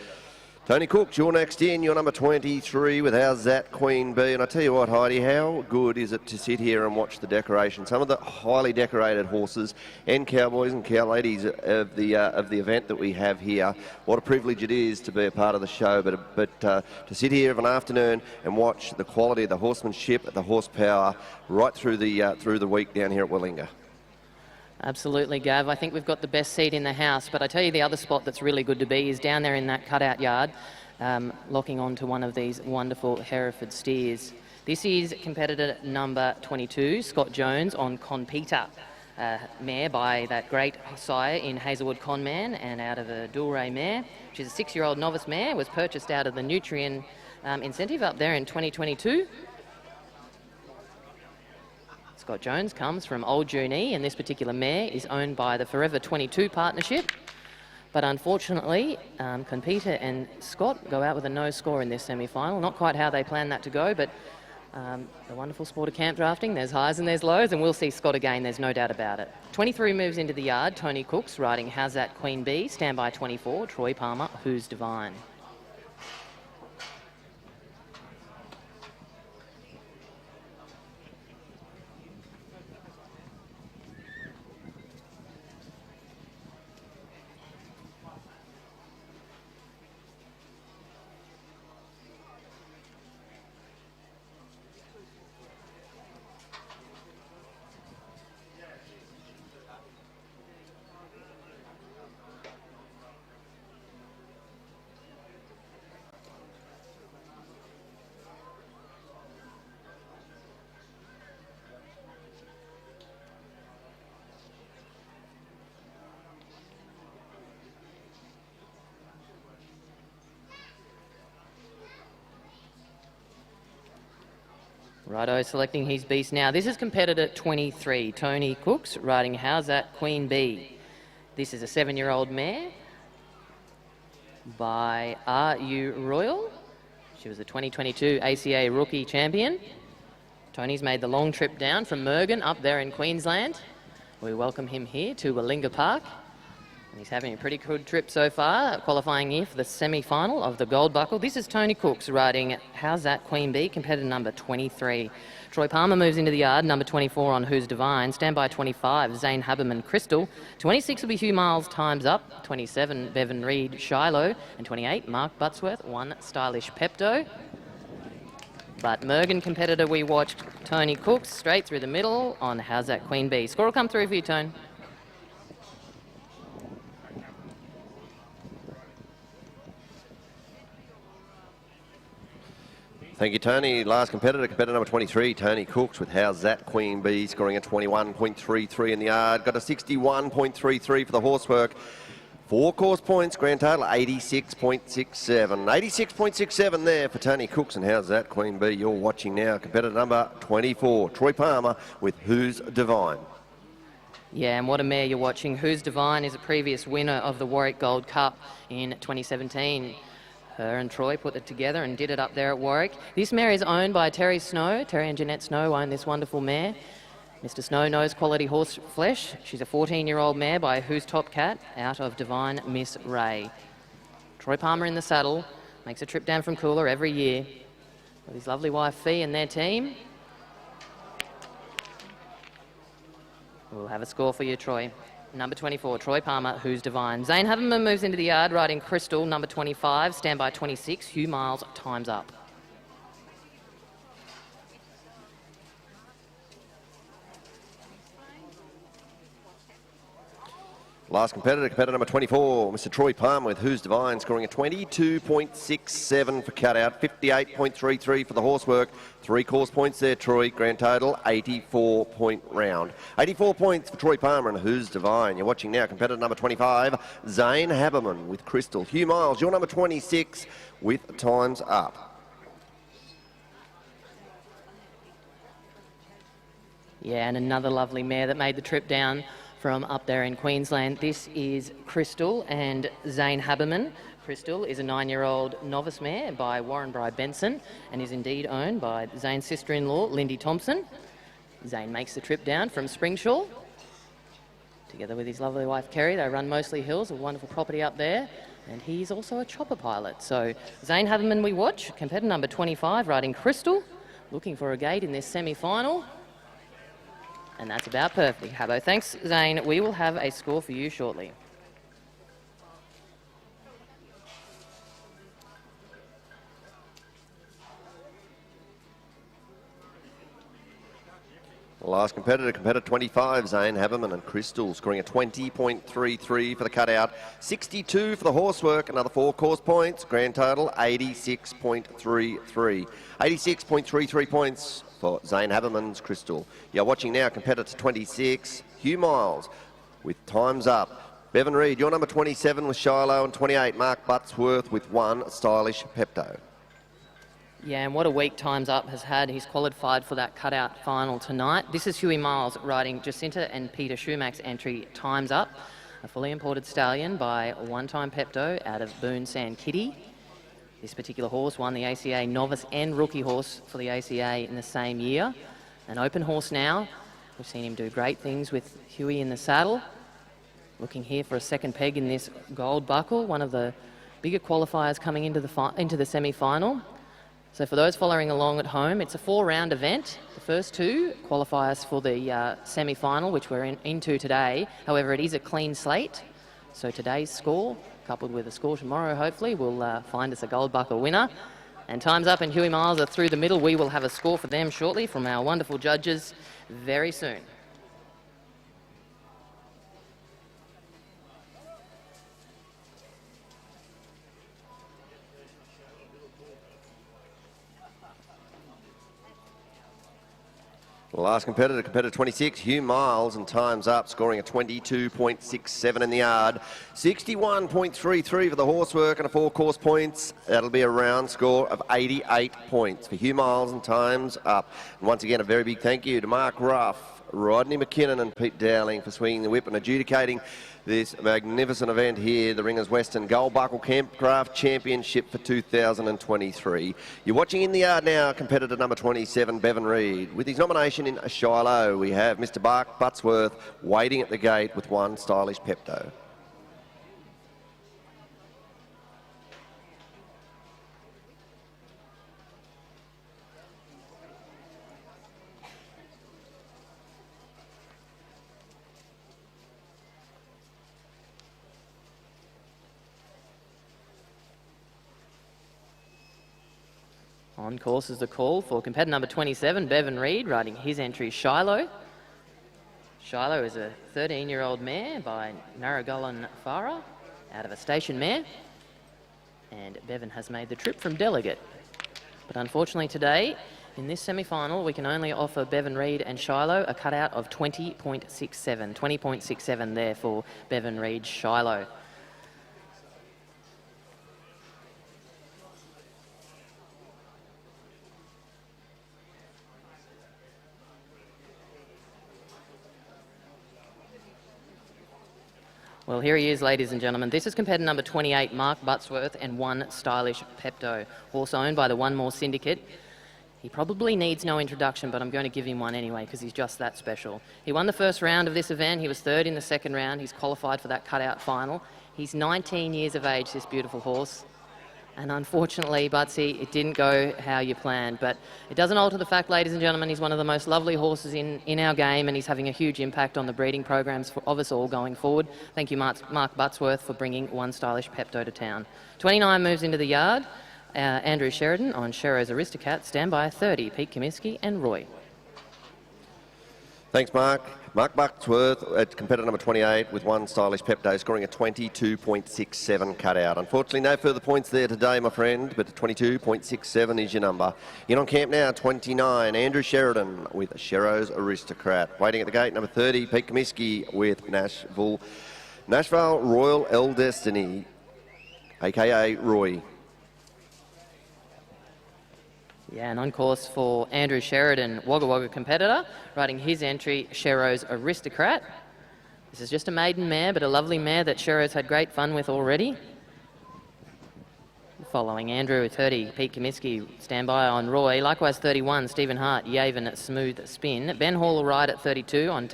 Tony Cooks. You're next in. You're number 23 with How's That Queen Bee. And I tell you what, Heidi, how good is it to sit here and watch the decoration? Some of the highly decorated horses and cowboys and cow ladies of the event that we have here. What a privilege it is to be a part of the show, but to sit here of an afternoon and watch the quality of the horsemanship, the horsepower, right through the week down here at Willinga. Absolutely, Gav. I think we've got the best seat in the house, but I tell you the other spot that's really good to be is down there in that cutout yard, locking on to one of these wonderful Hereford steers. This is competitor number 22, Scott Jones, on Conpeter, mare by that great sire in Hazelwood Conman and out of a Dual-Ray mare. She's a 6-year-old novice mare, was purchased out of the Nutrien incentive up there in 2022. Scott Jones comes from Old Junee, and this particular mare is owned by the Forever 22 partnership. But unfortunately, Conpeter and Scott go out with a no score in this semi-final. Not quite how they planned that to go, but the wonderful sport of camp drafting, there's highs and there's lows, and we'll see Scott again, there's no doubt about it. 23 moves into the yard, Tony Cooks riding How's That Queen Bee, standby 24, Troy Palmer, Who's Divine. Righto, selecting his beast now. This is competitor 23, Tony Cooks, riding How's That Queen Bee. This is a 7-year-old mare by R.U. Royal. She was a 2022 ACA Rookie Champion. Tony's made the long trip down from Mergen up there in Queensland. We welcome him here to Willinga Park. And he's having a pretty good trip so far, qualifying here for the semi-final of the Gold Buckle. This is Tony Cooks riding How's That Queen Bee, competitor number 23. Troy Palmer moves into the yard, number 24 on Who's Divine. Standby 25, Zane Haberman Crystal. 26 will be Hugh Miles, Time's Up. 27, Bevan Reid Shiloh. And 28, Mark Buttsworth, One Stylish Pepto. But Mergen competitor we watched, Tony Cooks, straight through the middle on How's That Queen Bee. Score will come through for you, Tone. Thank you, Tony. Last competitor number 23, Tony Cooks with How's That Queen Bee, scoring a 21.33 in the yard. Got a 61.33 for the horsework. 4 course points, grand total 86.67. 86.67 there for Tony Cooks and How's That Queen Bee. You're watching now competitor number 24, Troy Palmer with Who's Divine. Yeah, and what a mare you're watching. Who's Divine is a previous winner of the Warwick Gold Cup in 2017. Her and Troy put it together and did it up there at Warwick. This mare is owned by Terry Snow. Terry and Jeanette Snow own this wonderful mare. Mr. Snow knows quality horse flesh. She's a 14-year-old mare by Who's Top Cat out of Divine Miss Ray. Troy Palmer in the saddle, makes a trip down from Cooler every year with his lovely wife Fee and their team. We'll have a score for you, Troy. Number 24, Troy Palmer, Who's Divine. Zane Haberman moves into the yard, riding Crystal, number 25, standby 26, Hugh Miles, Time's Up. Last competitor number 24, Mr. Troy Palmer with Who's Divine, scoring a 22.67 for cutout, 58.33 for the horsework. 3 course points there, Troy. Grand total, 84-point round. 84 points for Troy Palmer and Who's Divine. You're watching now competitor number 25, Zane Haberman with Crystal. Hugh Miles, you're number 26 with Time's Up. Yeah, and another lovely mare that made the trip down from up there in Queensland. This is Crystal and Zane Haberman. Crystal is a 9-year-old novice mare by Warren Bry Benson and is indeed owned by Zane's sister-in-law, Lindy Thompson. Zane makes the trip down from Springshaw. Together with his lovely wife, Kerry, they run Mostly Hills, a wonderful property up there. And he's also a chopper pilot. So Zane Haverman we watch, competitor number 25, riding Crystal, looking for a gate in this semi-final. And that's about perfect. Habbo, thanks, Zane. We will have a score for you shortly. The last competitor, competitor 25, Zane Haverman and Crystal, scoring a 20.33 for the cutout, 62 for the horsework, another 4 course points, grand total 86.33. 86.33 points for Zane Haverman's Crystal. You're watching now competitor 26, Hugh Miles, with times up. Bevan Reid, your number 27 with Shiloh, and 28, Mark Buttsworth with 1 Stylish Pepto. Yeah, and what a week Time's Up has had. He's qualified for that cutout final tonight. This is Huey Miles riding Jacinta and Peter Schumach's entry Time's Up, a fully imported stallion by One Time Pepto out of Boone San Kitty. This particular horse won the ACA novice and rookie horse for the ACA in the same year. An open horse now. We've seen him do great things with Huey in the saddle. Looking here for a second peg in this gold buckle, one of the bigger qualifiers coming into the semi-final. So for those following along at home, it's a 4-round event. The first 2 qualify us for the semi-final, which we're into today. However, it is a clean slate. So today's score, coupled with a score tomorrow, hopefully, will find us a gold buckle winner. And Time's Up and Huey Miles are through the middle. We will have a score for them shortly from our wonderful judges very soon. The last competitor, competitor 26, Hugh Miles, and Time's Up, scoring a 22.67 in the yard. 61.33 for the horsework and a 4 course points. That'll be a round score of 88 points for Hugh Miles and Time's Up. And once again, a very big thank you to Mark Ruff, Rodney McKinnon and Pete Dowling for swinging the whip and adjudicating this magnificent event here, the Ringers Western Gold Buckle Campcraft Championship for 2023. You're watching in the yard now, competitor number 27, Bevan Reid. With his nomination in Shiloh, we have Mr. Mark Buttsworth waiting at the gate with 1 Stylish Pepto. On course is the call for competitor number 27, Bevan Reid, riding his entry Shiloh. Shiloh is a 13-year-old mare by Narragullen Farah, out of a station mare. And Bevan has made the trip from Delegate. But unfortunately today, in this semi-final, we can only offer Bevan Reid and Shiloh a cutout of 20.67. 20.67 there for Bevan Reid Shiloh. Well, here he is, ladies and gentlemen. This is competitor number 28, Mark Buttsworth, and 1 Stylish Pepto, horse owned by the One More Syndicate. He probably needs no introduction, but I'm going to give him one anyway because he's just that special. He won the first round of this event. He was 3rd in the second round. He's qualified for that cutout final. He's 19 years of age, this beautiful horse. And unfortunately, Butsy, it didn't go how you planned. But it doesn't alter the fact, ladies and gentlemen, he's one of the most lovely horses in our game, and he's having a huge impact on the breeding programs of us all going forward. Thank you, Mark Buttsworth, for bringing 1 Stylish Pepto to town. 29 moves into the yard. Andrew Sheridan on Shero's Aristocat. Stand by 30, Pete Comiskey and Roy. Thanks, Mark. Mark Buttsworth at competitor number 28 with 1 Stylish Pepto, scoring a 22.67 cutout. Unfortunately, no further points there today, my friend, but 22.67 is your number. In on camp now, 29, Andrew Sheridan with Shero's Aristocrat. Waiting at the gate, number 30, Pete Comiskey with Nashville Royal El Destiny, a.k.a. Roy. Yeah, and on course for Andrew Sheridan, Wagga Wagga competitor, riding his entry, Shero's Aristocrat. This is just a maiden mare, but a lovely mare that Shero's had great fun with already. following. Andrew 30, Pete Comiskey, stand by on Roy. Likewise 31, Stephen Hart, Yavin Smooth Spin. Ben Hall will ride at 32 on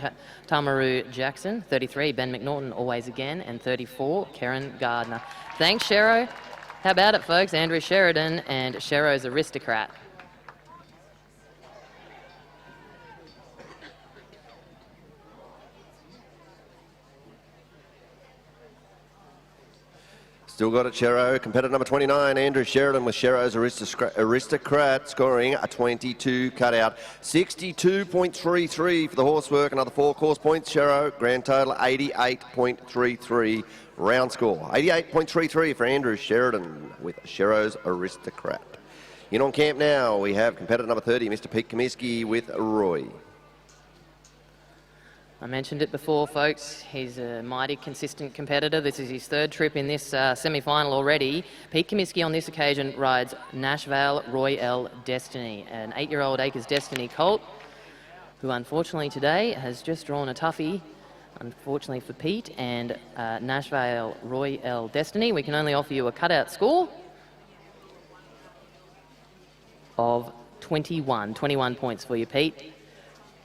Tamaru Jackson. 33, Ben McNaughton, Always Again. And 34, Karen Gardner. Thanks, Shero. How about it, folks? Andrew Sheridan and Shero's Aristocrat. Still got it, Shero. Competitor number 29, Andrew Sheridan with Shero's Aristocrat, scoring a 22 cutout. 62.33 for the horsework, another 4 course points, Shero. Grand total 88.33 round score. 88.33 for Andrew Sheridan with Shero's Aristocrat. In on camp now, we have competitor number 30, Mr. Pete Comiskey with Roy. I mentioned it before, folks. He's a mighty consistent competitor. This is his 3rd trip in this semi-final already. Pete Comiskey on this occasion rides Nashvale Royale Destiny, an 8-year-old Acres Destiny colt, who unfortunately today has just drawn a toughie, unfortunately for Pete, and Nashvale Royale Destiny. We can only offer you a cutout score of 21 points for you, Pete.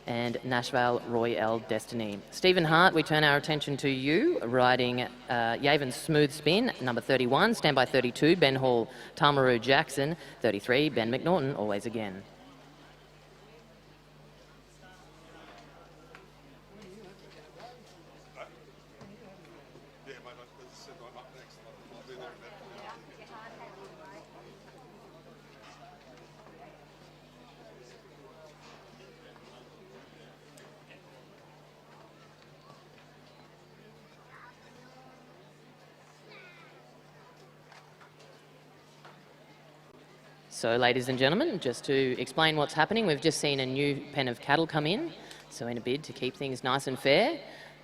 And Nashvale Royale Destiny. Stephen Hart, we turn our attention to you, riding Yavin Smooth Spin, number 31, standby 32, Ben Hall, Tamaru Jackson, 33, Ben McNaughton, Always Again. So, ladies and gentlemen, just to explain what's happening, we've just seen a new pen of cattle come in. So in a bid to keep things nice and fair,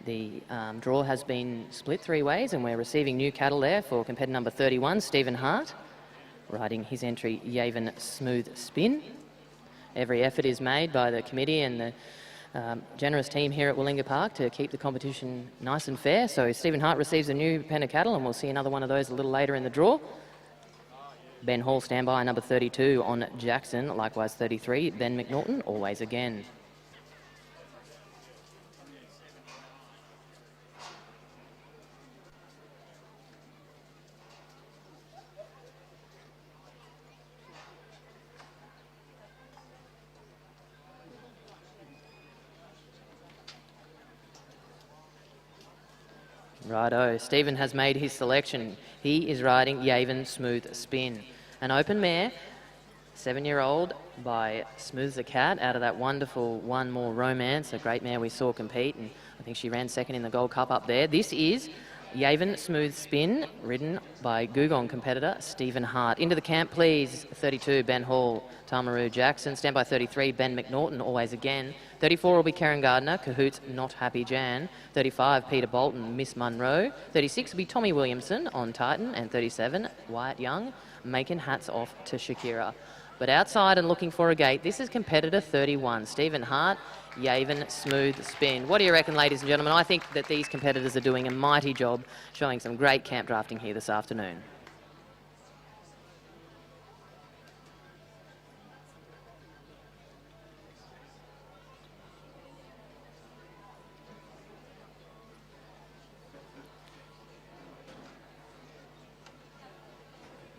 the draw has been split 3 ways, and we're receiving new cattle there for competitor number 31, Stephen Hart, riding his entry Yavin Smooth Spin. Every effort is made by the committee and the generous team here at Willinga Park to keep the competition nice and fair. So Stephen Hart receives a new pen of cattle, and we'll see another one of those a little later in the draw. Ben Hall standby, number 32 on Jackson, likewise 33, Ben McNaughton, Always Again. Righto, Stephen has made his selection. He is riding Yavin Smooth Spin, an open mare, 7-year-old by Smooth the Cat, out of that wonderful One More Romance, a great mare we saw compete, and I think she ran 2nd in the Gold Cup up there. This is Yavin Smooth Spin, ridden by Gugong competitor Stephen Hart. Into the camp, please. 32, Ben Hall, Tamaru Jackson. Standby 33, Ben McNaughton, Always Again. 34 will be Karen Gardner, Cahoots, Not Happy Jan. 35, Peter Bolton, Miss Munro. 36 will be Tommy Williamson on Titan. And 37, Wyatt Young, Making Hats Off to Shakira. But outside and looking for a gate, this is competitor 31, Stephen Hart, Yavin Smooth Spin. What do you reckon, ladies and gentlemen? I think that these competitors are doing a mighty job, showing some great camp drafting here this afternoon.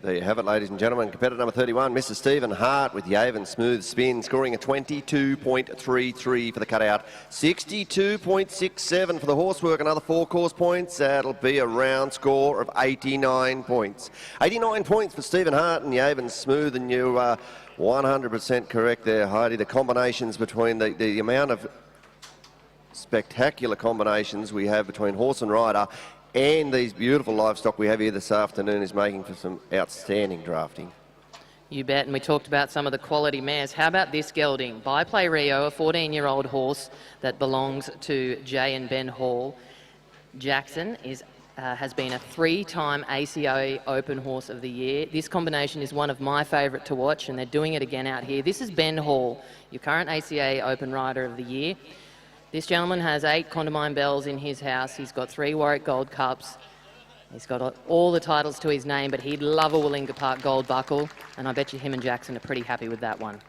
There you have it, ladies and gentlemen. Competitor number 31, Mr. Stephen Hart with Yavin Smooth Spin, scoring a 22.33 for the cutout. 62.67 for the horsework, another 4 course points. That'll be a round score of 89 points. 89 points for Stephen Hart and Yavin Smooth, and you are 100% correct there, Heidi. The combinations between the amount of spectacular combinations we have between horse and rider and these beautiful livestock we have here this afternoon is making for some outstanding drafting. You bet, and we talked about some of the quality mares. How about this gelding? By Play Rio, a 14-year-old horse that belongs to Jay and Ben Hall. Jackson has been a 3-time ACA Open Horse of the Year. This combination is one of my favourite to watch, and they're doing it again out here. This is Ben Hall, your current ACA Open Rider of the Year. This gentleman has 8 Condamine Bells in his house. He's got 3 Warwick Gold Cups. He's got all the titles to his name, but he'd love a Willinga Park gold buckle, and I bet you him and Jackson are pretty happy with that one.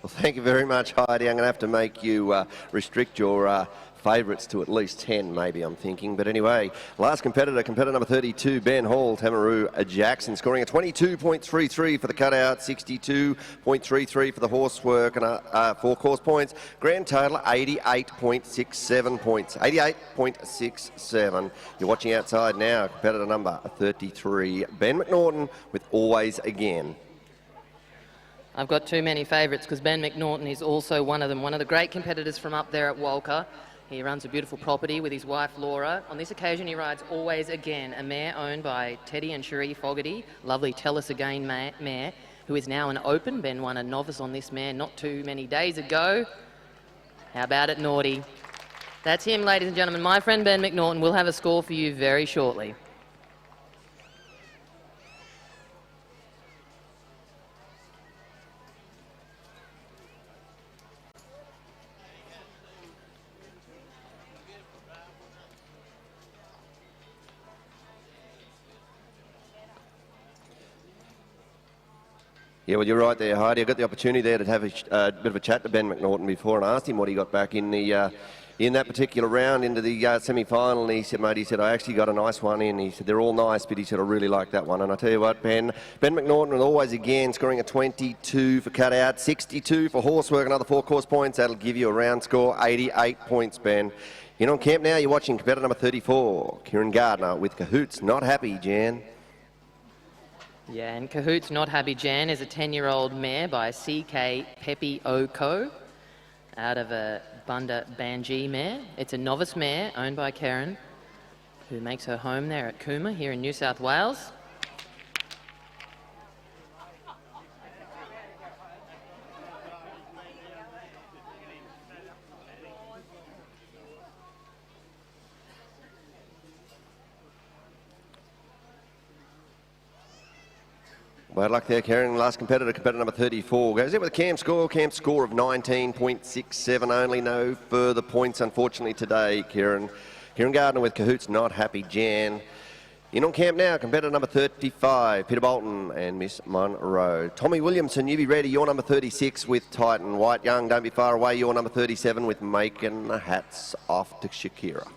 Well, thank you very much, Heidi. I'm going to have to make you restrict your favourites to at least 10, maybe, I'm thinking. But anyway, last competitor, competitor number 32, Ben Hall, Tamaroo Jackson, scoring a 22.33 for the cutout, 62.33 for the horsework, and 4 course points. Grand total, 88.67 points. 88.67. You're watching outside now, competitor number 33, Ben McNaughton with Always Again. I've got too many favourites because Ben McNaughton is also one of them, one of the great competitors from up there at Walker. He runs a beautiful property with his wife Laura. On this occasion he rides Always Again, a mare owned by Teddy and Cherie Fogarty, lovely Tell Us Again mare, who is now an open. Ben won a novice on this mare not too many days ago. How about it, Naughty? That's him, ladies and gentlemen. My friend Ben McNaughton will have a score for you very shortly. Yeah, well, you're right there, Heidi. I got the opportunity there to have a bit of a chat to Ben McNaughton before and asked him what he got back in the in that particular round into the semi-final. And he said, mate, he said, I actually got a nice one in. He said, they're all nice, but he said, I really like that one. And I tell you what, Ben McNaughton, Always Again, scoring a 22 for cutout, 62 for horsework, another 4 course points. That'll give you a round score, 88 points, Ben. In on camp now, you're watching competitor number 34, Kieran Gardner with Cahoots, Not Happy, Jan. Yeah, and Cahoots Not Happy Jan is a 10-year-old mare by CK Pepe Oko out of a Bunda Banji mare. It's a novice mare owned by Karen, who makes her home there at Cooma here in New South Wales. Bad luck there, Karen. Last competitor, competitor number 34. Goes in with a camp score of 19.67 only. No further points, unfortunately, today, Kieran. Kieran Gardner with Cahoots, Not Happy, Jan. In on camp now, competitor number 35, Peter Bolton and Miss Monroe. Tommy Williamson, you be ready. You're number 36 with Titan. White Young, don't be far away. You're number 37 with Making the Hats Off to Shakira.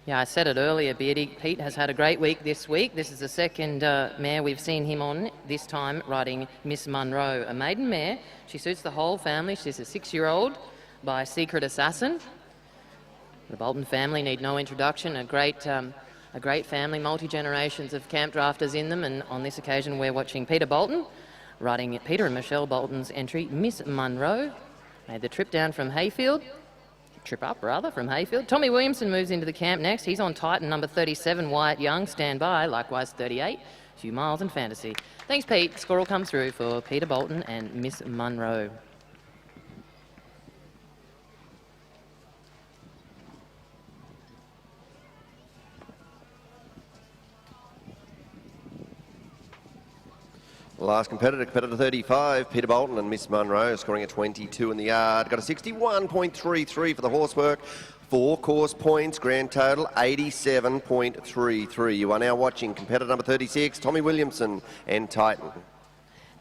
Yeah, I said it earlier, Beardy. Pete has had a great week this week. This is the second mare we've seen him on, this time riding Miss Monroe, a maiden mare. She suits the whole family. She's a 6-year-old by Secret Assassin. The Bolton family need no introduction, a great family, multi-generations of camp drafters in them, and on this occasion we're watching Peter Bolton, riding Peter and Michelle Bolton's entry, Miss Monroe. Made the trip down from Hayfield. From Hayfield. Tommy Williamson moves into the camp next. He's on Titan, number 37, Wyatt Young, standby, likewise 38, Few Miles and Fantasy. Thanks, Pete. Score will come through for Peter Bolton and Miss Monroe. Last competitor, competitor 35, Peter Bolton and Miss Monroe, scoring a 22 in the yard. Got a 61.33 for the horsework. 4 course points, grand total 87.33. You are now watching competitor number 36, Tommy Williamson and Titan.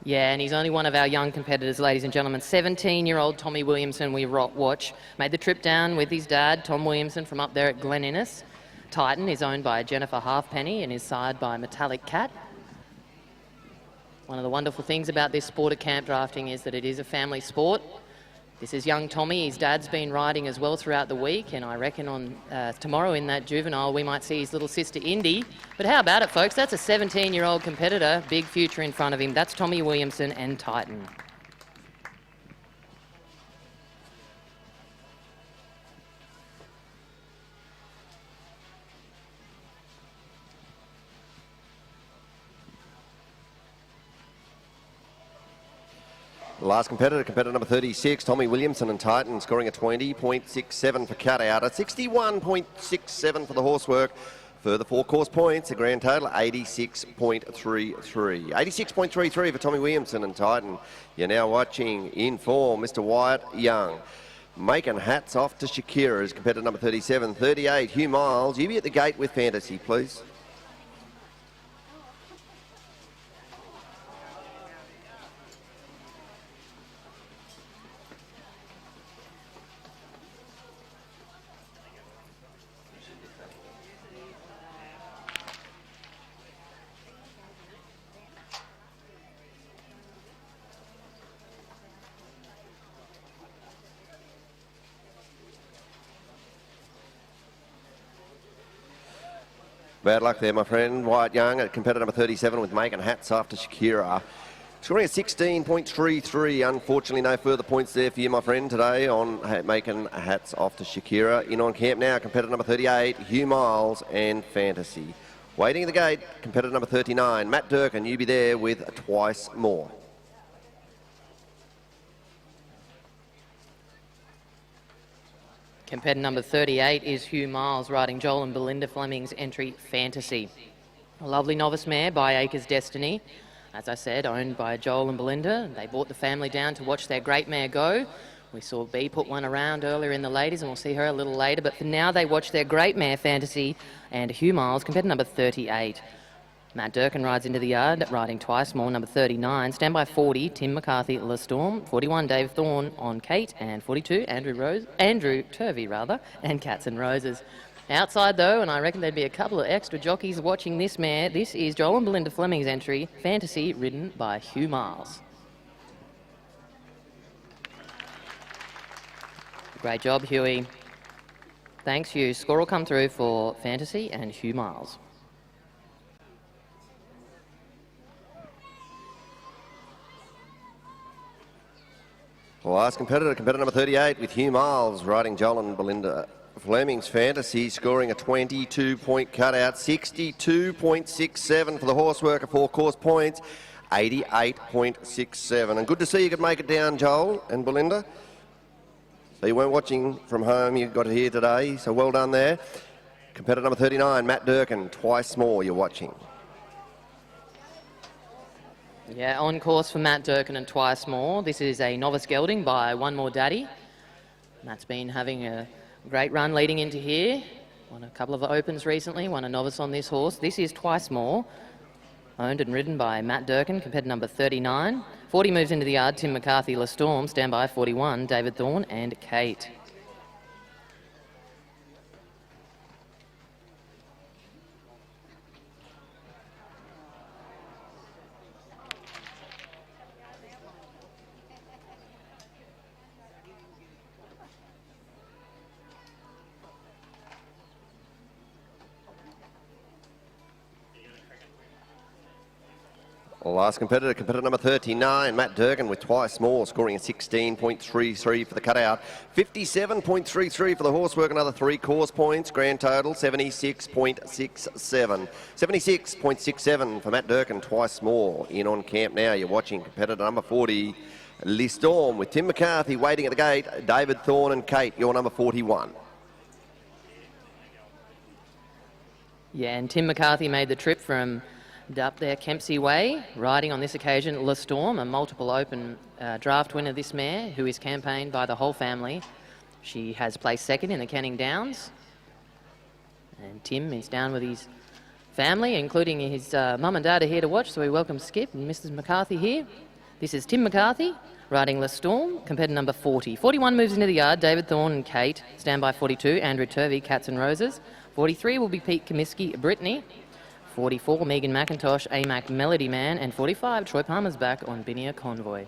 Yeah, and he's only one of our young competitors, ladies and gentlemen. 17-year-old Tommy Williamson, we watch. Made the trip down with his dad, Tom Williamson, from up there at Glen Innes. Titan is owned by Jennifer Halfpenny and is sired by Metallic Cat. One of the wonderful things about this sport of camp drafting is that it is a family sport. This is young Tommy. His dad's been riding as well throughout the week, and I reckon on tomorrow in that juvenile we might see his little sister Indy. But how about it, folks? That's a 17-year-old competitor, big future in front of him. That's Tommy Williamson and Titan. Last competitor number 36, Tommy Williamson and Titan, scoring a 20.67 for cutout, a 61.67 for the horsework. Further 4 course points, a grand total 86.33. 86.33 for Tommy Williamson and Titan. You're now watching in form, Mr. Wyatt Young. Making hats off to Shakira as competitor number 37. 38, Hugh Miles. You be at the gate with Fantasy, please. Bad luck there, my friend. Wyatt Young at competitor number 37 with making hats after Shakira. Scoring a 16.33. Unfortunately, no further points there for you, my friend, today on making hats off to Shakira. In on camp now, competitor number 38, Hugh Miles and Fantasy. Waiting at the gate, competitor number 39, Matt Durkin. You be there with twice more. Competitor number 38 is Hugh Miles, riding Joel and Belinda Fleming's entry, Fantasy. A lovely novice mare by Acres Destiny. As I said, owned by Joel and Belinda. They brought the family down to watch their great mare go. We saw B put one around earlier in the ladies, and we'll see her a little later. But for now, they watch their great mare, Fantasy, and Hugh Miles, competitor number 38. Matt Durkin rides into the yard, riding twice more, number 39. Standby 40, Tim McCarthy, La Storm. 41, Dave Thorne on Kate. And 42, Andrew Turvey, and Cats and Roses. Outside, though, and I reckon there'd be a couple of extra jockeys watching this mare. This is Joel and Belinda Fleming's entry, Fantasy, ridden by Hugh Miles. Great job, Huey. Thanks, Hugh. Score will come through for Fantasy and Hugh Miles. Last competitor number 38 with Hugh Miles, riding Joel and Belinda Fleming's Fantasy, scoring a 22-point cutout, 62.67 for the horsework, 4 course points, 88.67. And good to see you could make it down, Joel and Belinda. So you weren't watching from home, you got here today, so well done there. Competitor number 39, Matt Durkin, twice more you're watching. Yeah, on course for Matt Durkin and twice more. This is a novice gelding by One More Daddy. Matt's been having a great run leading into here. Won a couple of opens recently, won a novice on this horse. This is twice more. Owned and ridden by Matt Durkin, competitor number 39. 40 moves into the yard, Tim McCarthy, La Storm. Standby 41, David Thorne and Kate. Last competitor number 39, Matt Durkin with twice more, scoring a 16.33 for the cutout, 57.33 for the horsework, another 3 course points, grand total 76.67. 76.67 for Matt Durkin, twice more. In on camp now, you're watching competitor number 40, Le Storm, with Tim McCarthy waiting at the gate, David Thorne and Kate, your number 41. Yeah, and Tim McCarthy made the trip from up there Kempsey Way, riding on this occasion La Storm, a multiple open draft winner, this mare, who is campaigned by the whole family. She has placed second in the Canning Downs. And Tim is down with his family, including his mum and dad are here to watch, so we welcome Skip and Mrs. McCarthy here. This is Tim McCarthy, riding La Storm, competitor number 40. 41 moves into the yard, David Thorne and Kate. Standby 42, Andrew Turvey, Cats and Roses. 43 will be Pete Comiskey, Brittany. 44, Megan McIntosh, AMAC Melody Man, and 45, Troy Palmer's back on Binia Convoy.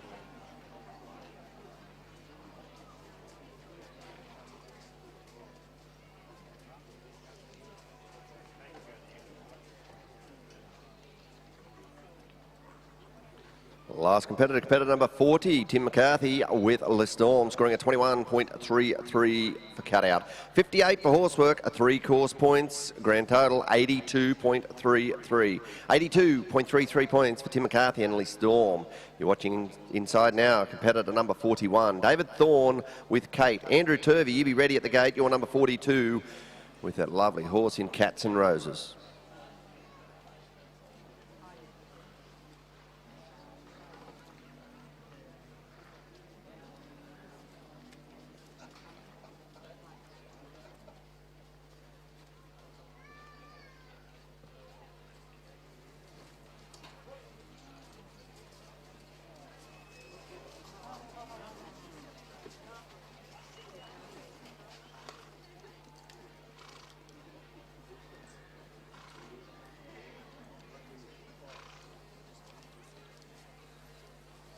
Last competitor number 40, Tim McCarthy with Le Storm, scoring a 21.33 for cutout. 58 for horsework, 3 course points, grand total 82.33. 82.33 points for Tim McCarthy and Le Storm. You're watching inside now, competitor number 41, David Thorne with Kate. Andrew Turvey, you be ready at the gate, you're number 42 with that lovely horse in Cats and Roses.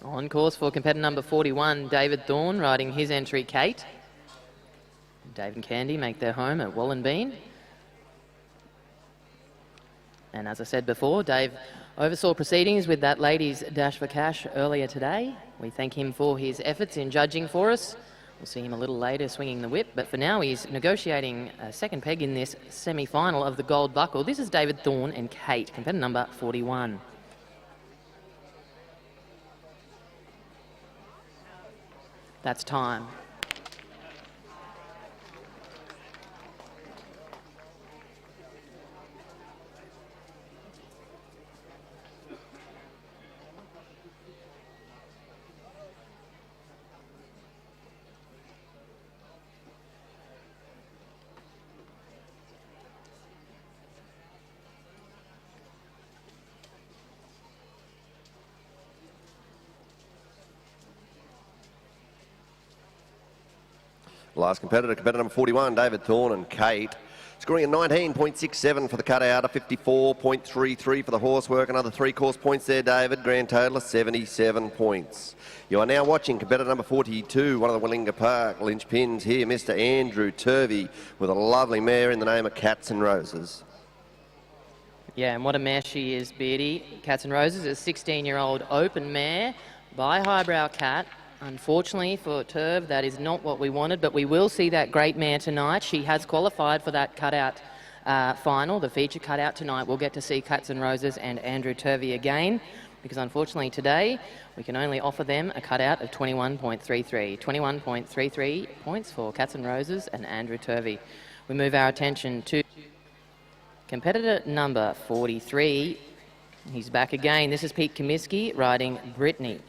On course for competitor number 41, David Thorne, riding his entry, Kate. Dave and Candy make their home at Wallenbean. And as I said before, Dave oversaw proceedings with that ladies' Dash for Cash earlier today. We thank him for his efforts in judging for us. We'll see him a little later swinging the whip, but for now he's negotiating a second peg in this semi-final of the Gold Buckle. This is David Thorne and Kate, competitor number 41. That's time. Last competitor number 41, David Thorne and Kate. Scoring a 19.67 for the cutout, a 54.33 for the horsework. Another 3 course points there, David. Grand total of 77 points. You are now watching competitor number 42, one of the Willinga Park linchpins here, Mr. Andrew Turvey, with a lovely mare in the name of Cats and Roses. Yeah, and what a mare she is, Beardy. Cats and Roses is a 16-year-old open mare by Highbrow Cat. Unfortunately for Turv, that is not what we wanted, but we will see that great mare tonight. She has qualified for that cutout final, the feature cutout tonight. We'll get to see Cats and Roses and Andrew Turvey again, because unfortunately today we can only offer them a cutout of 21.33. 21.33 points for Cats and Roses and Andrew Turvey. We move our attention to competitor number 43. He's back again. This is Pete Comiskey riding Brittany.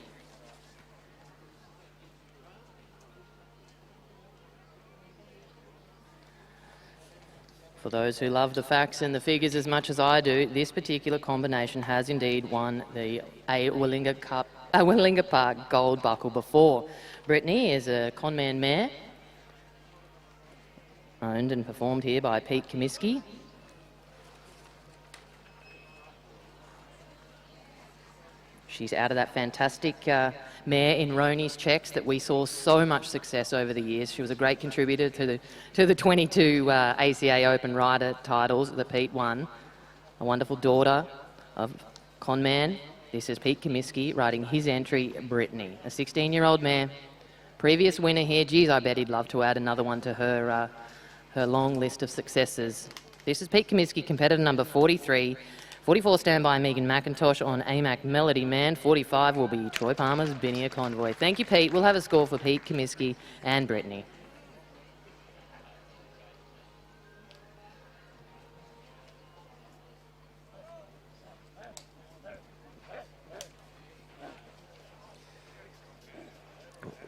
For those who love the facts and the figures as much as I do, this particular combination has indeed won the Willinga Park Gold Buckle before. Brittany is a conman mare, owned and performed here by Pete Comiskey. She's out of that fantastic mare in Roney's Checks that we saw so much success over the years. She was a great contributor to the 22 ACA Open Rider titles that Pete won. A wonderful daughter of Conman. This is Pete Comiskey riding his entry, Brittany. A 16-year-old mare. Previous winner here. Geez, I bet he'd love to add another one to her, her long list of successes. This is Pete Comiskey, competitor number 43. 44 standby Megan McIntosh on AMAC Melody Man. 45 will be Troy Palmer's Binia Convoy. Thank you, Pete. We'll have a score for Pete Comiskey and Brittany.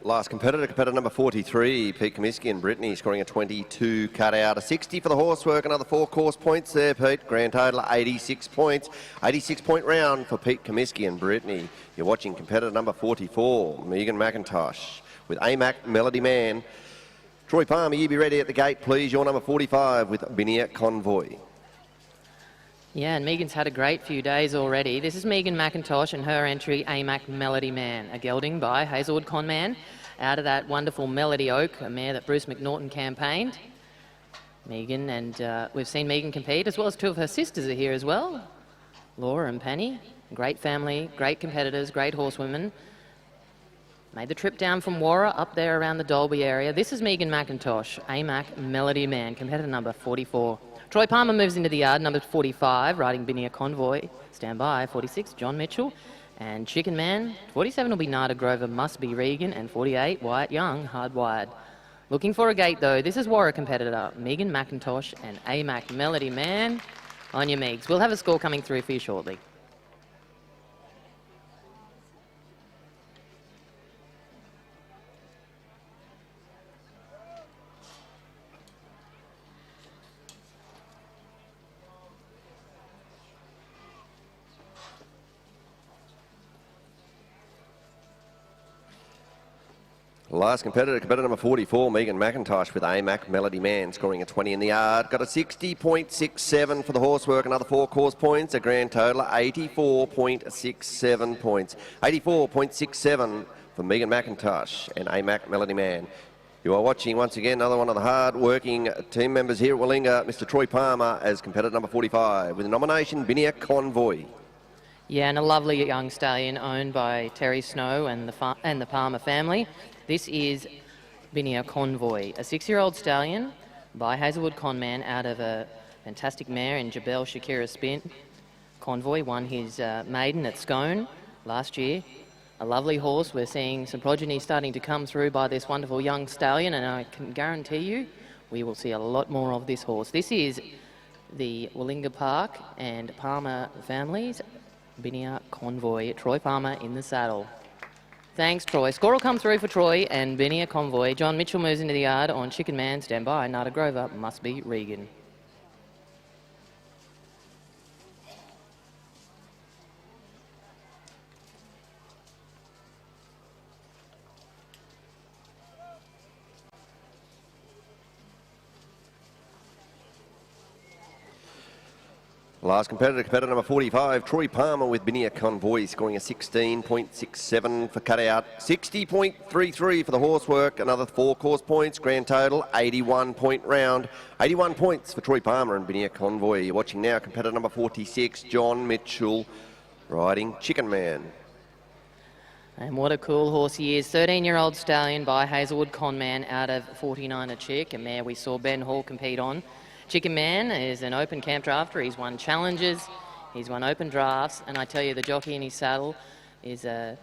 Last competitor number 43, Pete Comiskey and Brittany, scoring a 22 cutout, a 60 for the horsework, another 4 course points there, Pete. Grand total 86 points. 86-point round for Pete Comiskey and Brittany. You're watching competitor number 44, Megan McIntosh, with AMAC Melody Man. Troy Palmer, you be ready at the gate, please. You're number 45 with Binia Convoy. Yeah, and Megan's had a great few days already. This is Megan McIntosh and her entry, AMAC Melody Man, a gelding by Hazelwood Conman, out of that wonderful Melody Oak, a mare that Bruce McNaughton campaigned. Megan, and we've seen Megan compete, as well as 2 of her sisters are here as well, Laura and Penny. Great family, great competitors, great horsewomen. Made the trip down from Warra up there around the Dolby area. This is Megan McIntosh, AMAC Melody Man, competitor number 44. Troy Palmer moves into the yard, number 45, riding Binia Convoy. Stand by, 46, John Mitchell. And Chicken Man, 47 will be Nada Grover, Must Be Regan, and 48, Wyatt Young, Hardwired. Looking for a gate though, this is Warra competitor, Megan McIntosh and AMAC Melody Man. On your Megs. We'll have a score coming through for you shortly. Last competitor, competitor number 44, Megan McIntosh with AMAC Melody Man, scoring a 20 in the yard. Got a 60.67 for the horsework, another 4 course points, a grand total of 84.67 points. 84.67 for Megan McIntosh and AMAC Melody Man. You are watching once again another one of the hard-working team members here at Willinga, Mr. Troy Palmer as competitor number 45, with a nomination, Binia Convoy. Yeah, and a lovely young stallion owned by Terry Snow and the Palmer family. This is Binia Convoy, a 6-year-old stallion by Hazelwood Conman out of a fantastic mare in Jabel Shakira Spin. Convoy won his maiden at Scone last year. A lovely horse. We're seeing some progeny starting to come through by this wonderful young stallion, and I can guarantee you we will see a lot more of this horse. This is the Willinga Park and Palmer families, Binia Convoy. Troy Palmer in the saddle. Thanks, Troy. Score will come through for Troy and Binia Convoy. John Mitchell moves into the yard on Chicken Man. Stand by. Nada Grover, Must Be Regan. Last competitor, competitor number 45, Troy Palmer with Binia Convoy, scoring a 16.67 for cutout, 60.33 for the horsework, another 4 course points, grand total, 81 point round, 81 points for Troy Palmer and Binia Convoy. You're watching now competitor number 46, John Mitchell, riding Chicken Man. And what a cool horse he is. 13-year-old stallion by Hazelwood Conman out of 49er Chick, a mare we saw Ben Hall compete on. Chicken Man is an open camp drafter. He's won challenges, he's won open drafts, and I tell you, the jockey in his saddle is a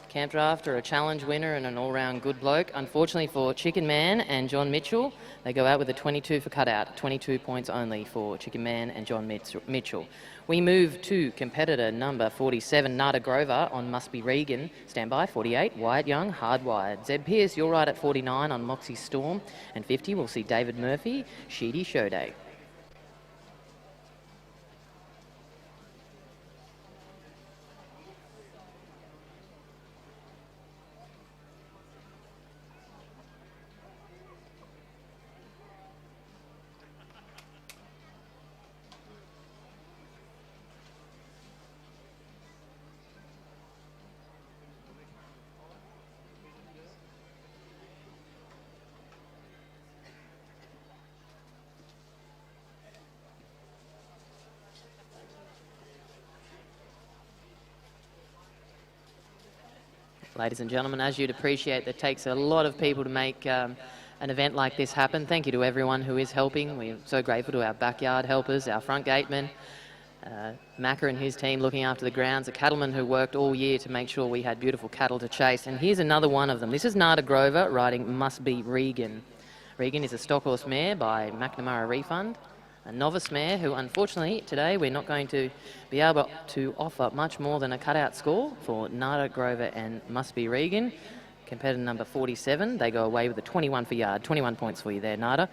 camp drafter, a challenge winner, and an all-round good bloke. Unfortunately for Chicken Man and John Mitchell, they go out with a 22 for cutout, 22 points only for Chicken Man and John Mitchell. We move to competitor number 47, Nada Grover on Must Be Regan. Stand by, 48, Wyatt Young, Hardwired. Zeb Pearce, you're right at 49 on Moxie Storm. And 50, we'll see David Murphy, Sheedy Showday. Ladies and gentlemen, as you'd appreciate, it takes a lot of people to make an event like this happen. Thank you to everyone who is helping. We're so grateful to our backyard helpers, our front gatemen, Macca and his team looking after the grounds, the cattlemen who worked all year to make sure we had beautiful cattle to chase. And here's another one of them. This is Nada Grover riding Must Be Regan. Regan is a stock horse mare by McNamara Refund, a novice mare who, unfortunately, today we're not going to be able to offer much more than a cutout score for Nada Grover and Must Be Regan. Competitor number 47, they go away with a 21 for yard, 21 points for you there, Nada.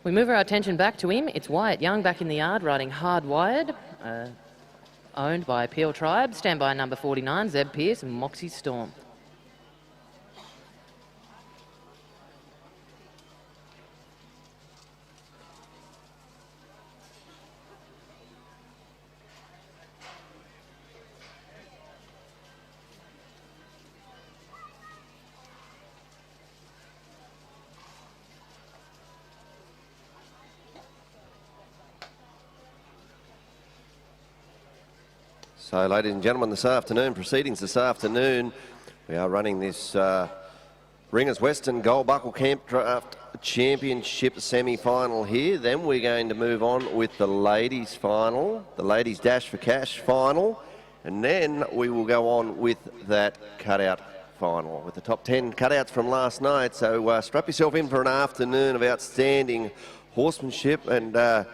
We move our attention back to him. It's Wyatt Young back in the yard riding Hardwired, owned by Peel Tribe. Stand by number 49, Zeb Pearce and Moxie Storm. So, ladies and gentlemen, proceedings this afternoon, we are running this Ringers Western Gold Buckle Camp Draft Championship semi-final here. Then we're going to move on with the ladies' final, the ladies' Dash for Cash final, and then we will go on with that cutout final with the top 10 cutouts from last night. So strap yourself in for an afternoon of outstanding horsemanship and a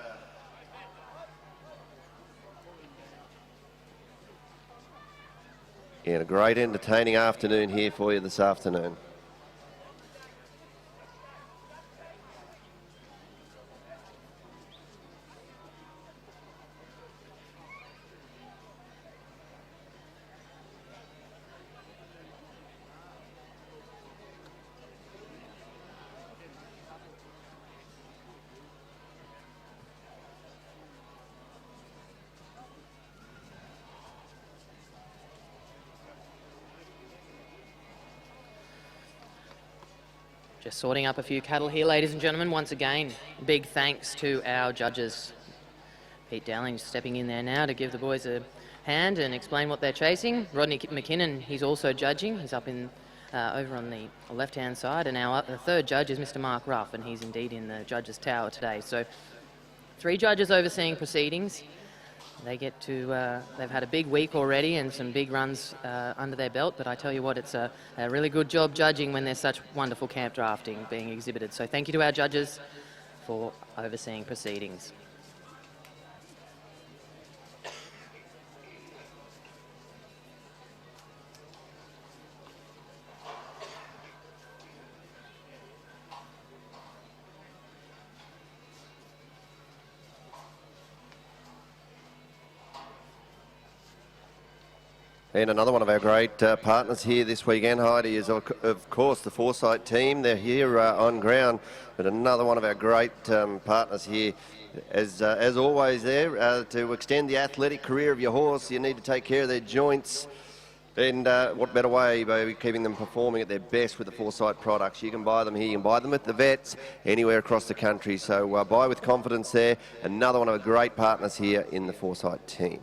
great entertaining afternoon here for you this afternoon. Just sorting up a few cattle here, ladies and gentlemen. Once again, big thanks to our judges. Pete Dowling stepping in there now to give the boys a hand and explain what they're chasing. Rodney McKinnon, he's also judging. He's up in over on the left-hand side. And our third judge is Mr. Mark Ruff, and he's indeed in the judges' tower today. So 3 judges overseeing proceedings. They get to, they've had a big week already and some big runs under their belt, but I tell you what, it's a really good job judging when there's such wonderful camp drafting being exhibited. So thank you to our judges for overseeing proceedings. And another one of our great partners here this weekend, Heidi, is of course the Foresight team. They're here on ground, but another one of our great partners here. As always there, to extend the athletic career of your horse, you need to take care of their joints. And what better way by keeping them performing at their best with the Foresight products. You can buy them here, you can buy them at the vets anywhere across the country. So buy with confidence there. Another one of our great partners here in the Foresight team.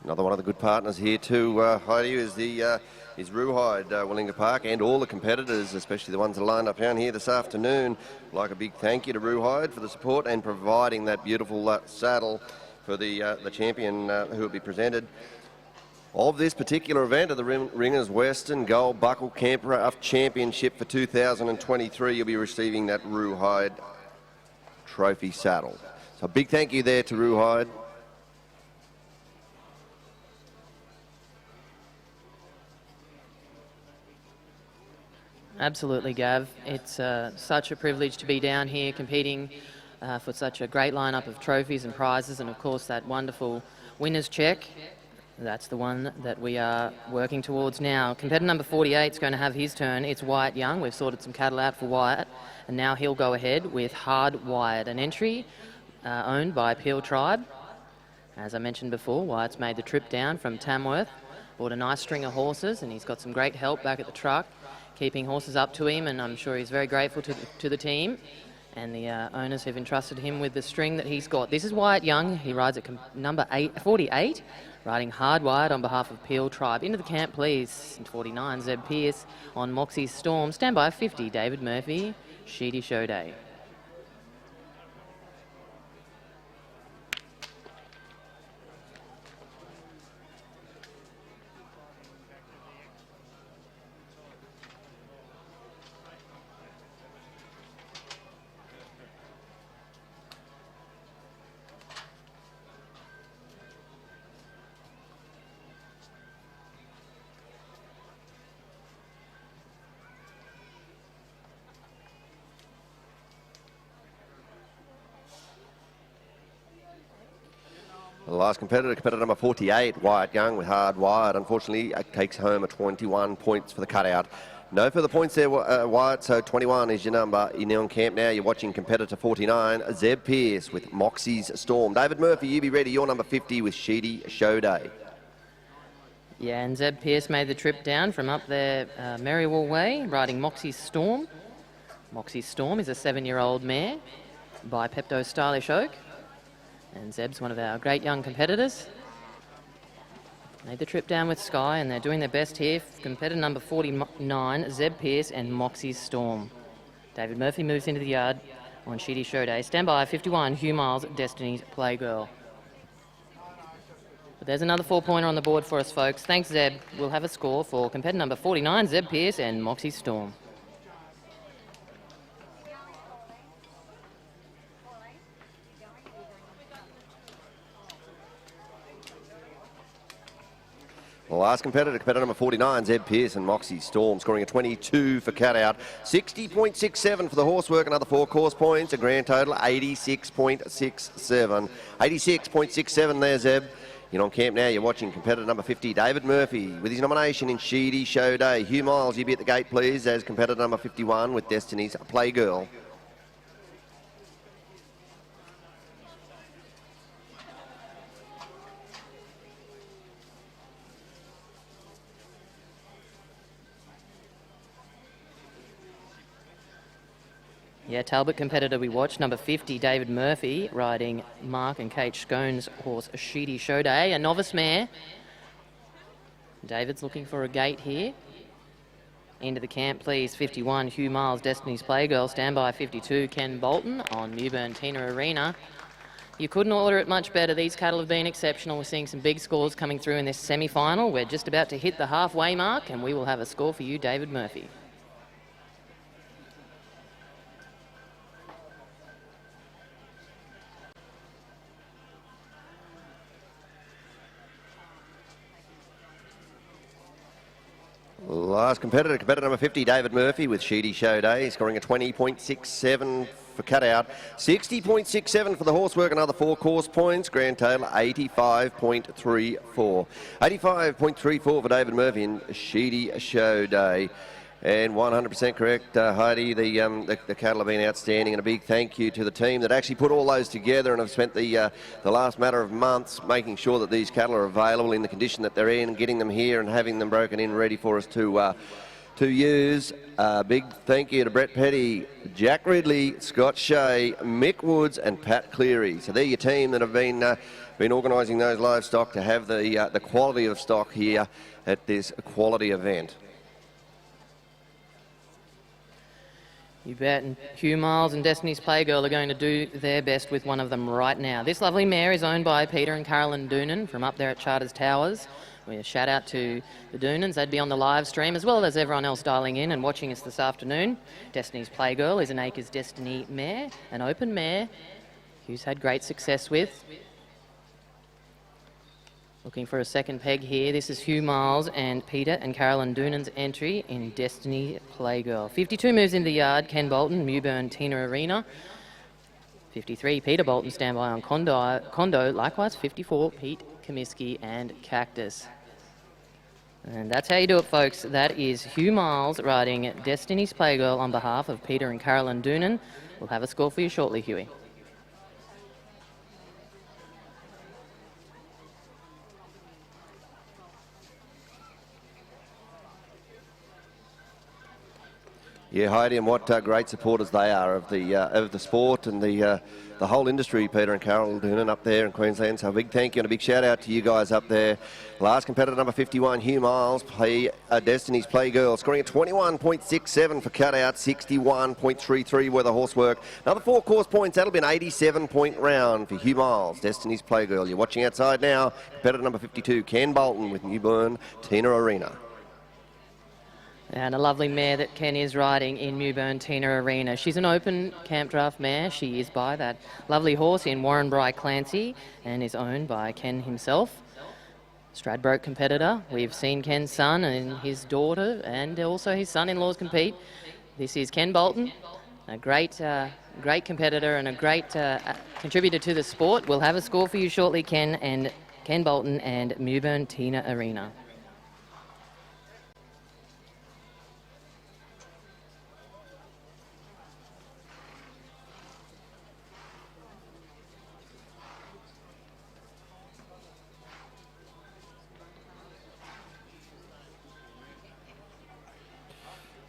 Another one of the good partners here too, Heidi, is Ruhide, Willinga Park, and all the competitors, especially the ones that are lined up down here this afternoon. I'd like a big thank you to Ruhide for the support and providing that beautiful saddle for the champion who will be presented of this particular event of the Ringers Western Gold Buckle Camp Draft Championship for 2023. You'll be receiving that Ruhide trophy saddle. So a big thank you there to Ruhide. Absolutely, Gav. It's such a privilege to be down here competing for such a great lineup of trophies and prizes, and of course that wonderful winner's check. That's the one that we are working towards now. Competitor number 48 is going to have his turn. It's Wyatt Young. We've sorted some cattle out for Wyatt, and now he'll go ahead with Hardwired, an entry owned by Peel Tribe. As I mentioned before, Wyatt's made the trip down from Tamworth, bought a nice string of horses, and he's got some great help back at the truck, keeping horses up to him, and I'm sure he's very grateful to the team. And the owners have entrusted him with the string that he's got. This is Wyatt Young. He rides at number 48, riding Hardwired on behalf of Peel Tribe. Into the camp, please. 49, Zeb Pearce on Moxie's Storm. Stand by 50, David Murphy, Sheedy Showday. The last competitor number 48, Wyatt Young with Hard Wired. Unfortunately, takes home a 21 points for the cutout. No further points there, Wyatt, so 21 is your number. You're on camp now. You're watching competitor 49, Zeb Pearce with Moxie's Storm. David Murphy, you be ready. You're number 50 with Sheedy Show Day. Yeah, and Zeb Pearce made the trip down from up there Merriwell Way, riding Moxie's Storm. Moxie's Storm is a 7-year-old mare by Pepto Stylish Oak. And Zeb's one of our great young competitors. Made the trip down with Sky, and they're doing their best here. Competitor number 49, Zeb Pearce and Moxie's Storm. David Murphy moves into the yard on Sheedy Show Day. Stand by, 51, Hugh Miles, Destiny's Playgirl. But there's another 4-pointer on the board for us, folks. Thanks, Zeb. We'll have a score for competitor number 49, Zeb Pearce and Moxie's Storm. The last competitor number 49, Zeb Pearce and Moxie Storm, scoring a 22 for cutout. 60.67 for the horsework, another 4 course points, a grand total 86.67. 86.67 there, Zeb. You're on camp now. You're watching competitor number 50, David Murphy, with his nomination in Sheedy Show Day. Hugh Miles, you be at the gate, please, as competitor number 51 with Destiny's Playgirl. Yeah, Talbot competitor we watched, number 50, David Murphy, riding Mark and Kate Scone's horse, Sheedy Show Day, a novice mare. David's looking for a gate here. Into the camp, please, 51, Hugh Miles, Destiny's Playgirl. Stand by, 52, Ken Bolton on Newburn Tina Arena. You couldn't order it much better. These cattle have been exceptional. We're seeing some big scores coming through in this semi-final. We're just about to hit the halfway mark, and we will have a score for you, David Murphy. Last competitor number 50, David Murphy with Sheedy Show Day, scoring a 20.67 for cutout. 60.67 for the horsework, another 4 course points, grand total 85.34. 85.34 for David Murphy in Sheedy Show Day. And 100% correct, Heidi. The cattle have been outstanding, and a big thank you to the team that actually put all those together and have spent the last matter of months making sure that these cattle are available in the condition that they're in, getting them here and having them broken in ready for us to use. Big thank you to Brett Petty, Jack Ridley, Scott Shea, Mick Woods, and Pat Cleary. So they're your team that have been organising those livestock to have the quality of stock here at this quality event. You bet, and Hugh Miles and Destiny's Playgirl are going to do their best with one of them right now. This lovely mare is owned by Peter and Carolyn Doonan from up there at Charters Towers. We shout out to the Doonans. They'd be on the live stream, as well as everyone else dialing in and watching us this afternoon. Destiny's Playgirl is an Acres Destiny mare, an open mare Hugh's had great success with. Looking for a second peg here. This is Hugh Miles and Peter and Carolyn Doonan's entry in Destiny Playgirl. 52 moves in the yard, Ken Bolton, Newburn Tina Arena. 53, Peter Bolton, standby on Condo. Likewise, 54, Pete Comiskey and Cactus. And that's how you do it, folks. That is Hugh Miles riding Destiny's Playgirl on behalf of Peter and Carolyn Doonan. We'll have a score for you shortly, Hughie. Yeah, Heidi, and what great supporters they are of the sport and the whole industry, Peter and Carol Doonan up there in Queensland. So a big thank you and a big shout out to you guys up there. Last competitor number 51, Hugh Miles, Destiny's Playgirl, scoring a 21.67 for cutout, 61.33 were the horsework. Another 4 course points, that'll be an 87-point round for Hugh Miles, Destiny's Playgirl. You're watching outside now, competitor number 52, Ken Bolton with Newburn Tina Arena. And a lovely mare that Ken is riding in Newburn Tina Arena. She's an open camp draft mare. She is by that lovely horse in Warren Bry Clancy and is owned by Ken himself. Stradbroke competitor. We've seen Ken's son and his daughter and also his son-in-laws compete. This is Ken Bolton A great competitor and a great contributor to the sport. We'll have a score for you shortly, Ken Bolton and Mewburn Tina Arena.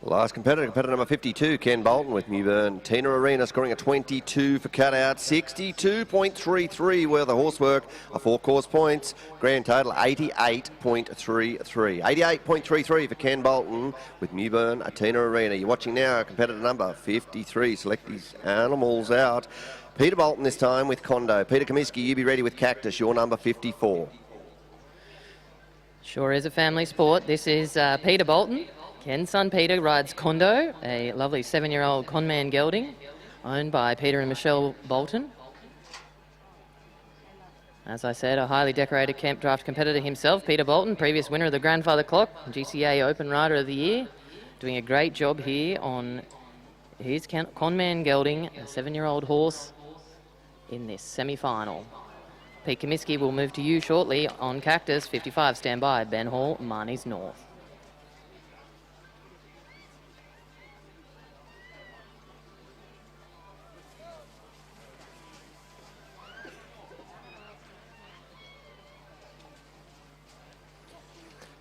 Last competitor number 52, Ken Bolton with Mewburn Tina Arena, scoring a 22 for cutout, 62.33 were the horsework, a 4-course points, grand total 88.33. 88.33 for Ken Bolton with Mewburn Tina Arena. You're watching now competitor number 53. Select these animals out. Peter Bolton this time with Condo. Peter Comiskey, you be ready with Cactus, your number 54. Sure is a family sport. This is Peter Bolton. Ken's son Peter rides Condo, a lovely 7-year-old conman gelding, owned by Peter and Michelle Bolton. As I said, a highly decorated camp draft competitor himself, Peter Bolton, previous winner of the Grandfather Clock, GCA Open Rider of the Year, doing a great job here on his conman gelding, a 7-year-old horse, in this semi-final. Pete Comiskey will move to you shortly on Cactus. 55, stand by, Ben Hall, Marnie's North.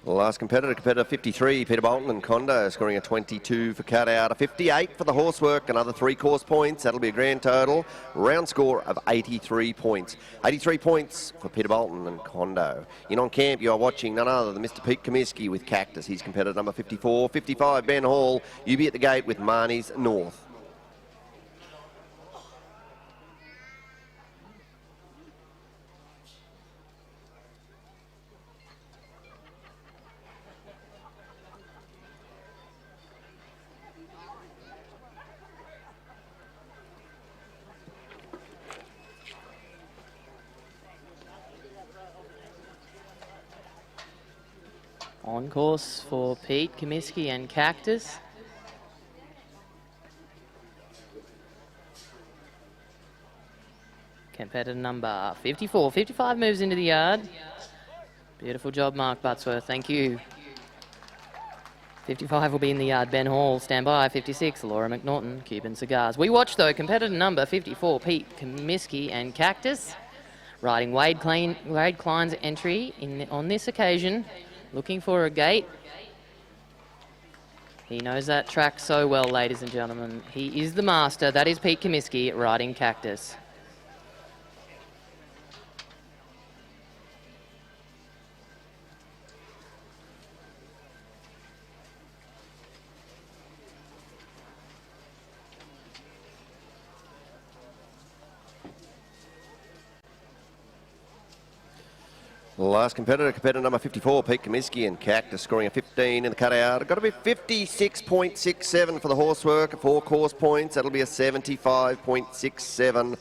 Last competitor 53, Peter Bolton and Condo, scoring a 22 for cutout, a 58 for the horsework, another 3-course points. That'll be a grand total, round score of 83 points. 83 points for Peter Bolton and Condo. In on camp, you are watching none other than Mr. Pete Comiskey with Cactus. He's competitor number 54. 55, Ben Hall, you be at the gate with Marnie's North. On course for Pete Comiskey and Cactus. Competitor number 54. 55 moves into the yard. Beautiful job, Mark Butsworth. Thank you. 55 will be in the yard. Ben Hall, stand by. 56, Laura McNaughton, Cuban Cigars. We watch, though, competitor number 54, Pete Comiskey and Cactus, riding Wade Klein's entry on this occasion, looking for a gate. He knows that track so well, ladies and gentlemen. He is the master. That is Pete Comiskey riding Cactus. Last competitor number 54, Pete Comiskey and Cactus, scoring a 15 in the cutout. It's got to be 56.67 for the horsework, 4-course points. That'll be a 75.67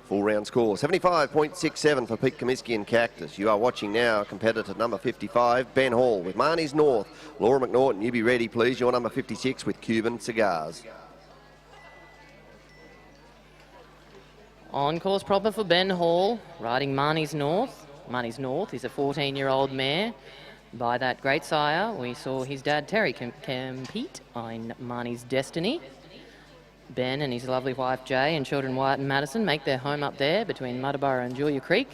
full round score. 75.67 for Pete Comiskey and Cactus. You are watching now competitor number 55, Ben Hall with Marnie's North. Laura McNaughton, you be ready, please. Your number 56 with Cuban Cigars. On course proper for Ben Hall, riding Marnie's North. Marnie's North is a 14-year-old mare by that great sire. We saw his dad Terry compete on Marnie's Destiny. Ben and his lovely wife Jay and children Wyatt and Madison make their home up there between Muddaborough and Julia Creek.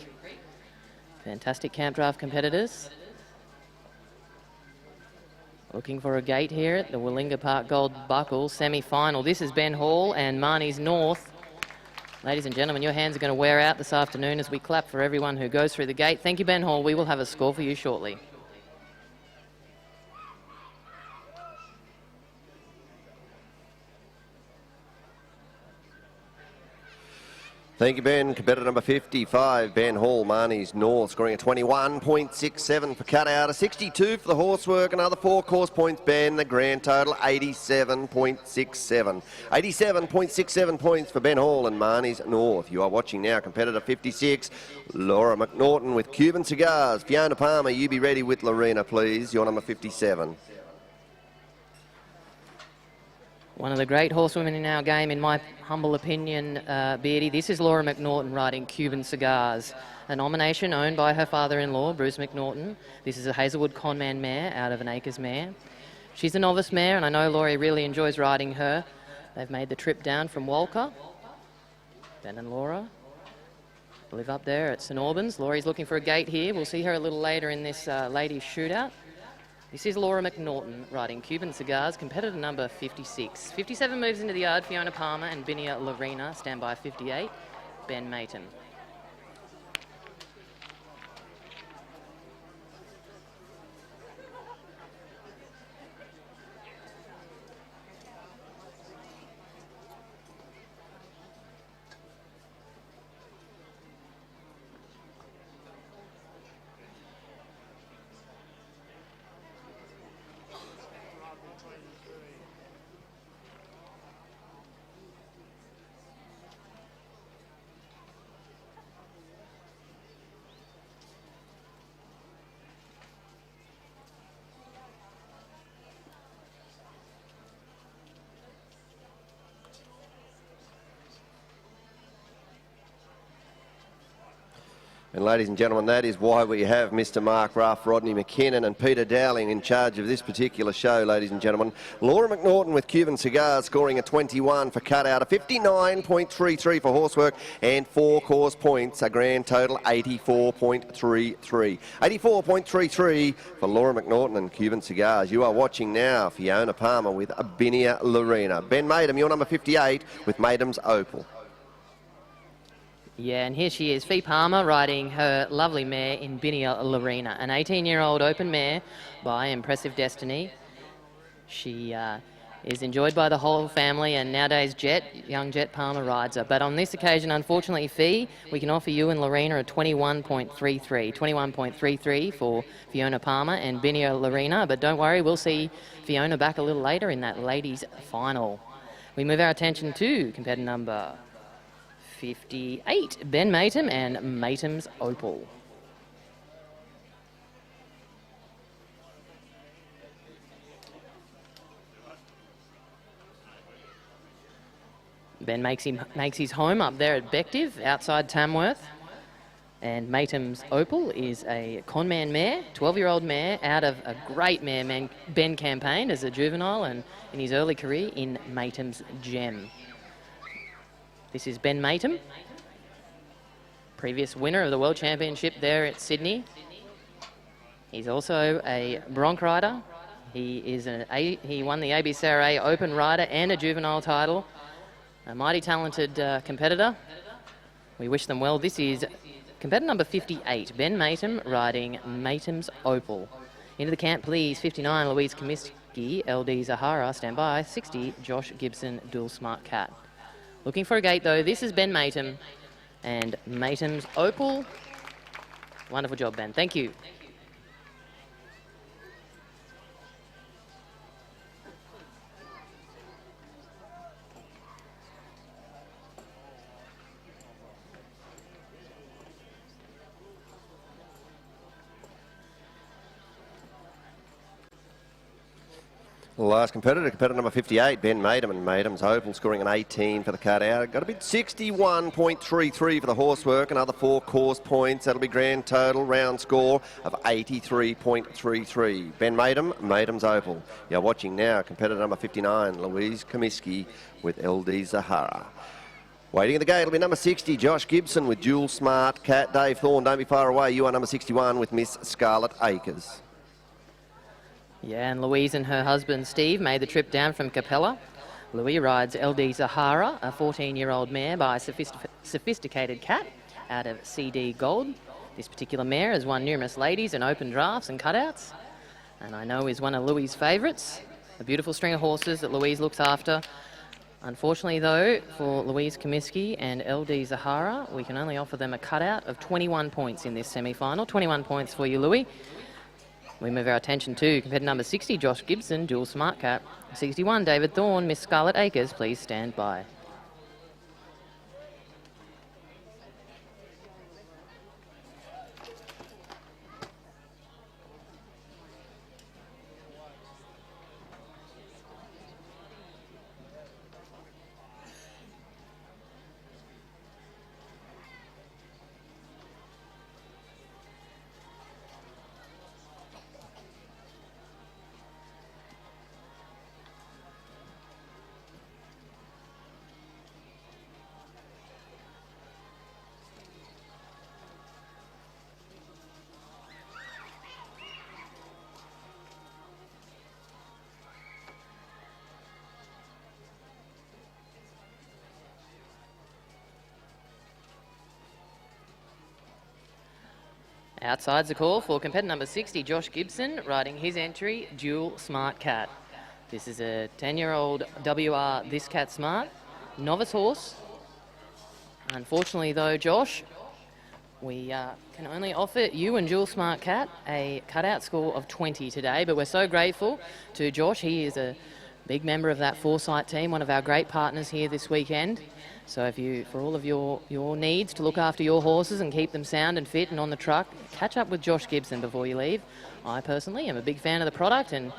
Fantastic camp draft competitors. Looking for a gate here at the Willinga Park Gold Buckle semi-final. This is Ben Hall and Marnie's North. Ladies and gentlemen, your hands are going to wear out this afternoon as we clap for everyone who goes through the gate. Thank you, Ben Hall. We will have a score for you shortly. Thank you, Ben. Competitor number 55, Ben Hall, Marnie's North, scoring a 21.67 for cutout, a 62 for the horsework, another 4-course points, Ben. The grand total, 87.67. 87.67 points for Ben Hall and Marnie's North. You are watching now competitor 56, Laura McNaughton with Cuban Cigars. Fiona Palmer, you be ready with Lorena, please. Your number 57. One of the great horsewomen in our game, in my humble opinion, Beardy. This is Laura McNaughton riding Cuban Cigars, a nomination owned by her father-in-law, Bruce McNaughton. This is a Hazelwood Conman mare out of an Acres mare. She's a novice mare, and I know Laurie really enjoys riding her. They've made the trip down from Walker. Ben and Laura live up there at St Albans. Laurie's looking for a gate here. We'll see her a little later in this ladies' shootout. This is Laura McNaughton riding Cuban Cigars, competitor number 56. 57 moves into the yard, Fiona Palmer and Binia Lorena stand by 58, Ben Mayton. And ladies and gentlemen, that is why we have Mr. Mark Ruff, Rodney McKinnon and Peter Dowling in charge of this particular show, ladies and gentlemen. Laura McNaughton with Cuban Cigars scoring a 21 for cutout, a 59.33 for horsework and 4 course points, a grand total 84.33. 84.33 for Laura McNaughton and Cuban Cigars. You are watching now Fiona Palmer with Binia Lorena. Ben Maidem, your number 58 with Maidem's Opal. Yeah, and here she is, Fee Palmer, riding her lovely mare in Binia Lorena, an 18-year-old open mare by Impressive Destiny. She is enjoyed by the whole family, and nowadays young Jet Palmer rides her. But on this occasion, unfortunately, Fee, we can offer you and Lorena a 21.33. 21.33 for Fiona Palmer and Binia Lorena. But don't worry, we'll see Fiona back a little later in that ladies' final. We move our attention to competitor number 58, Ben Maytem and Maytem's Opal. Ben makes his home up there at Bective, outside Tamworth. And Maytem's Opal is a Conman mare, 12-year-old mare, out of a great mare Ben campaigned as a juvenile and in his early career in Maytem's Gem. This is Ben Maytem, previous winner of the World Championship there at Sydney. He's also a bronc rider. He won the ABCRA Open Rider and a juvenile title. A mighty talented competitor. We wish them well. This is competitor number 58, Ben Maytem riding Maytem's Opal. Into the camp, please. 59, Louise Comiskey, LD Zahara, stand by. 60, Josh Gibson, Dual Smart Cat. Looking for a gate, though. This is Ben Maytem and Maytem's Opal. Wonderful job, Ben. Thank you. Last competitor number 58, Ben Maytem and Maidem's Opal, scoring an 18 for the cutout. Got a bid 61.33 for the horsework, another 4 course points. That'll be grand total, round score of 83.33. Ben Maytem, Maidem's Opal. You're watching now competitor number 59, Louise Comiskey with LD Zahara. Waiting at the gate will be number 60, Josh Gibson with Dual Smart Cat. Dave Thorne, don't be far away. You are number 61 with Miss Scarlet Acres. Yeah, and Louise and her husband Steve made the trip down from Capella. Louise rides LD Zahara, a 14-year-old mare by a sophisticated cat out of CD Gold. This particular mare has won numerous ladies and open drafts and cutouts, and I know is one of Louise' favourites. A beautiful string of horses that Louise looks after. Unfortunately, though, for Louise Comiskey and LD Zahara, we can only offer them a cutout of 21 points in this semi-final. 21 points for you, Louis. We move our attention to competitor number 60, Josh Gibson, Dual Smart Cat. 61, David Thorne, Miss Scarlet Acres, please stand by. Outside's the call for competitor number 60, Josh Gibson, riding his entry, Dual Smart Cat. This is a 10-year-old WR This Cat Smart, novice horse. Unfortunately though, Josh, we can only offer you and Dual Smart Cat a cutout score of 20 today, but we're so grateful to Josh. He is a big member of that Foresight team, one of our great partners here this weekend. So if you, for all of your needs to look after your horses and keep them sound and fit and on the truck, catch up with Josh Gibson before you leave. I personally am a big fan of the product and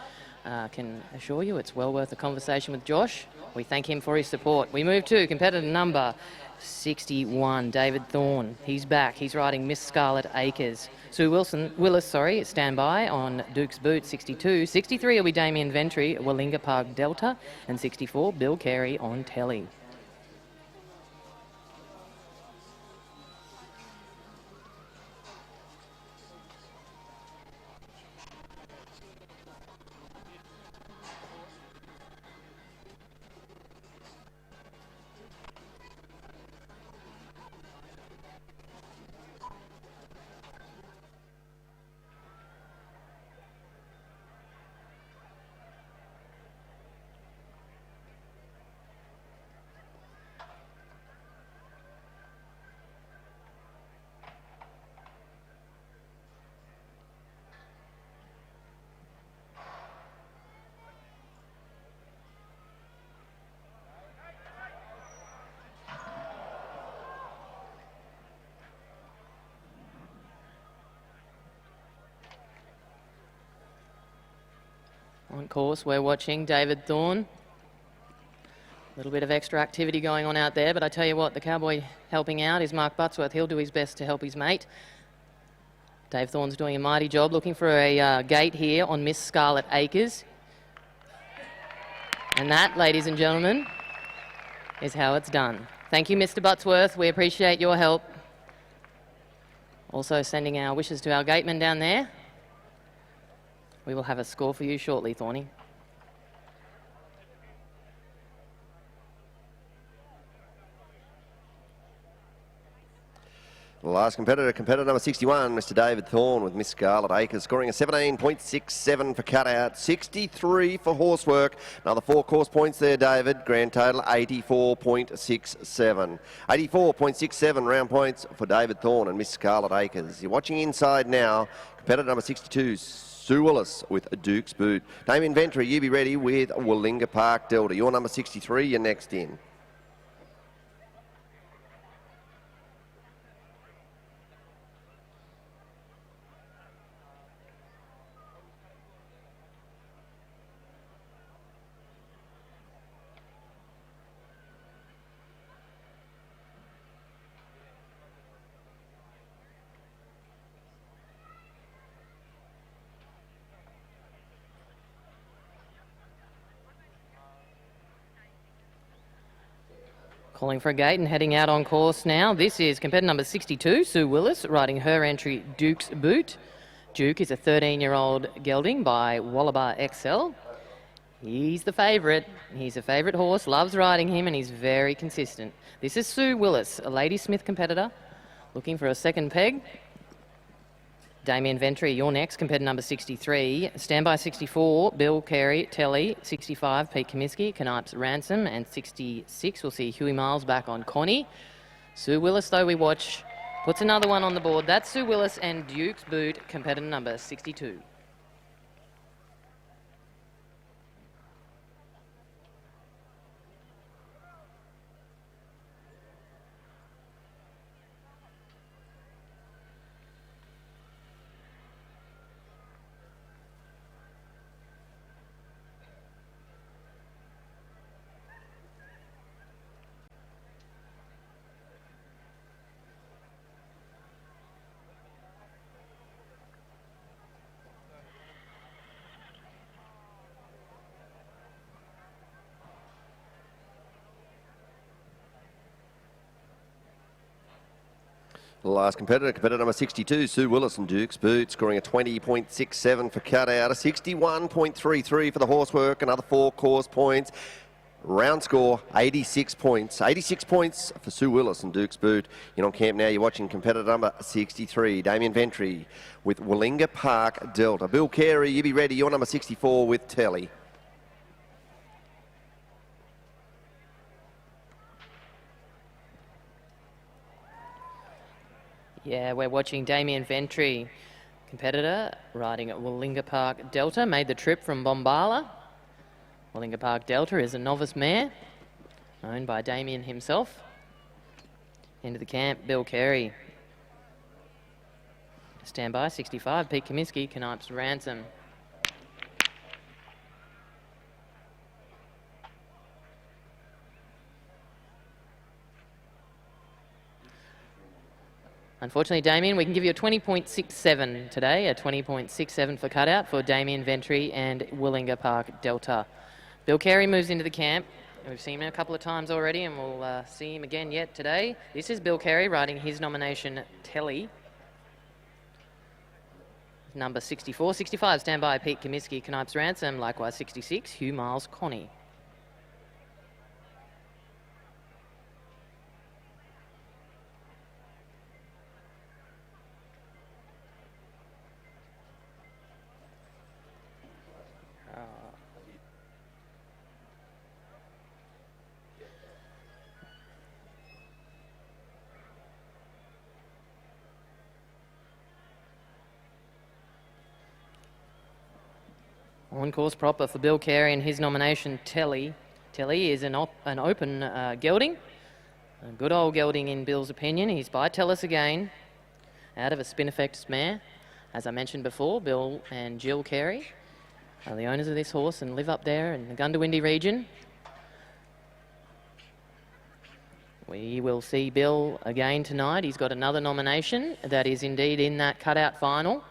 can assure you it's well worth a conversation with Josh. We thank him for his support. We move to competitor number 61, David Thorne. He's back. He's riding Miss Scarlet Acres. Sue Willis, stand by on Duke's Boot, 62. 63 will be Damien Ventry, Wallinga Park Delta, and 64, Bill Carey on telly. On course, we're watching David Thorne. A little bit of extra activity going on out there, but I tell you what, the cowboy helping out is Mark Buttsworth. He'll do his best to help his mate. Dave Thorne's doing a mighty job, looking for a gate here on Miss Scarlet Acres. And that, ladies and gentlemen, is how it's done. Thank you, Mr. Buttsworth. We appreciate your help. Also sending our wishes to our gateman down there. We will have a score for you shortly, Thorny. The last competitor number 61, Mr. David Thorne with Miss Scarlet Acres, scoring a 17.67 for cutout, 63 for horsework. Another 4 course points there, David. Grand total 84.67. 84.67 round points for David Thorne and Miss Scarlet Acres. You're watching inside now. Competitor number 62, Sue Willis with Duke's Boot. Damien Ventry, you be ready with Wallinga Park Delta. You're number 63, you're next in. Calling for a gate and heading out on course now. This is competitor number 62, Sue Willis, riding her entry, Duke's Boot. Duke is a 13-year-old gelding by Wallabar XL. He's the favourite. He's a favourite horse, loves riding him, and he's very consistent. This is Sue Willis, a Lady Smith competitor, looking for a second peg. Damien Ventry, you're next, competitor number 63. Standby 64, Bill Carey, Telly. 65, Pete Comiskey, Canipes Ransom. And 66, we'll see Huey Miles back on Connie. Sue Willis, though, we watch, puts another one on the board. That's Sue Willis and Duke's Boot, competitor number 62. The last competitor number 62, Sue Willis and Duke's Boot, scoring a 20.67 for cutout, a 61.33 for the horsework, another 4 course points. Round score, 86 points. 86 points for Sue Willis and Duke's Boot. In on camp now, you're watching competitor number 63, Damien Ventry with Willinga Park Delta. Bill Carey, you be ready. You're number 64 with Telly. Yeah, we're watching Damien Ventry, competitor riding at Willinga Park Delta, made the trip from Bombala. Willinga Park Delta is a novice mare, owned by Damien himself. Into the camp, Bill Carey. Stand by, 65, Pete Comiskey, Canipes Ransom. Unfortunately, Damien, we can give you a 20.67 today, a 20.67 for cutout for Damien Ventry and Willinga Park Delta. Bill Carey moves into the camp. We've seen him a couple of times already, and we'll see him again yet today. This is Bill Carey riding his nomination, Telly. Number 64. 65, stand by, Pete Comiskey, Canipes Ransom. Likewise, 66, Hugh Miles, Connie. On course proper for Bill Carey and his nomination, Telly. Telly is an open gelding. A good old gelding in Bill's opinion. He's by Tell Us Again, out of a Spin Effects mare. As I mentioned before, Bill and Jill Carey are the owners of this horse and live up there in the Gundawindi region. We will see Bill again tonight. He's got another nomination that is indeed in that cutout final.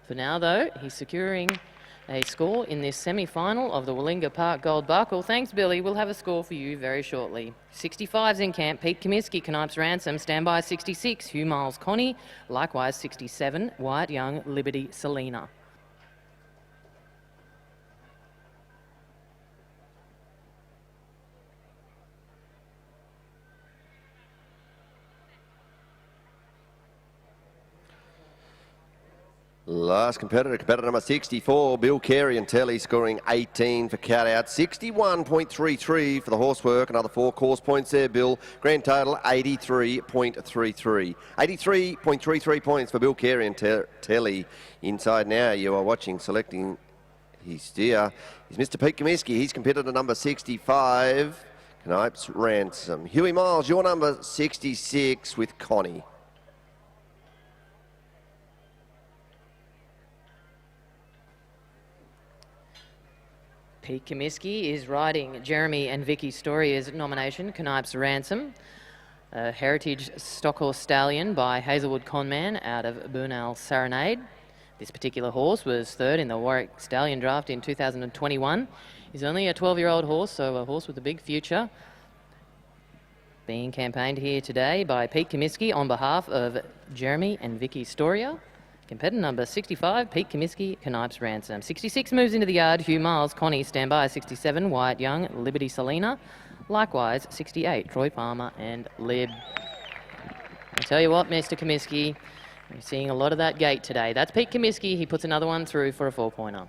For now, though, he's securing a score in this semi-final of the Willinga Park Gold Buckle. Thanks, Billy. We'll have a score for you very shortly. 65's in camp. Pete Comiskey, Canipes Ransom. Stand by, 66, Hugh Miles, Connie. Likewise, 67, Wyatt Young, Liberty, Selena. Last competitor, competitor number 64, Bill Carey and Telly, scoring 18 for cutout, 61.33 for the horsework, another 4 course points there, Bill. Grand total, 83.33. 83.33 points for Bill Carey and Telly. Inside now, you are watching, selecting his steer, is Mr. Pete Comiskey. He's competitor number 65, Canipes Ransom. Huey Miles, your number 66 with Connie. Pete Comiskey is riding Jeremy and Vicky Storia's nomination, Canipes Ransom, a heritage stock horse stallion by Hazelwood Conman out of Burnell Serenade. This particular horse was third in the Warwick Stallion Draft in 2021. He's only a 12-year-old horse, so a horse with a big future. Being campaigned here today by Pete Comiskey on behalf of Jeremy and Vicky Storia. Competitor number 65, Pete Comiskey, Canipes Ransom. 66 moves into the yard, Hugh Miles, Connie, stand by, 67, Wyatt Young, Liberty Selena. Likewise, 68, Troy Palmer and Lib. I tell you what, Mr. Comiskey, we're seeing a lot of that gate today. That's Pete Comiskey. He puts another one through for a 4-pointer.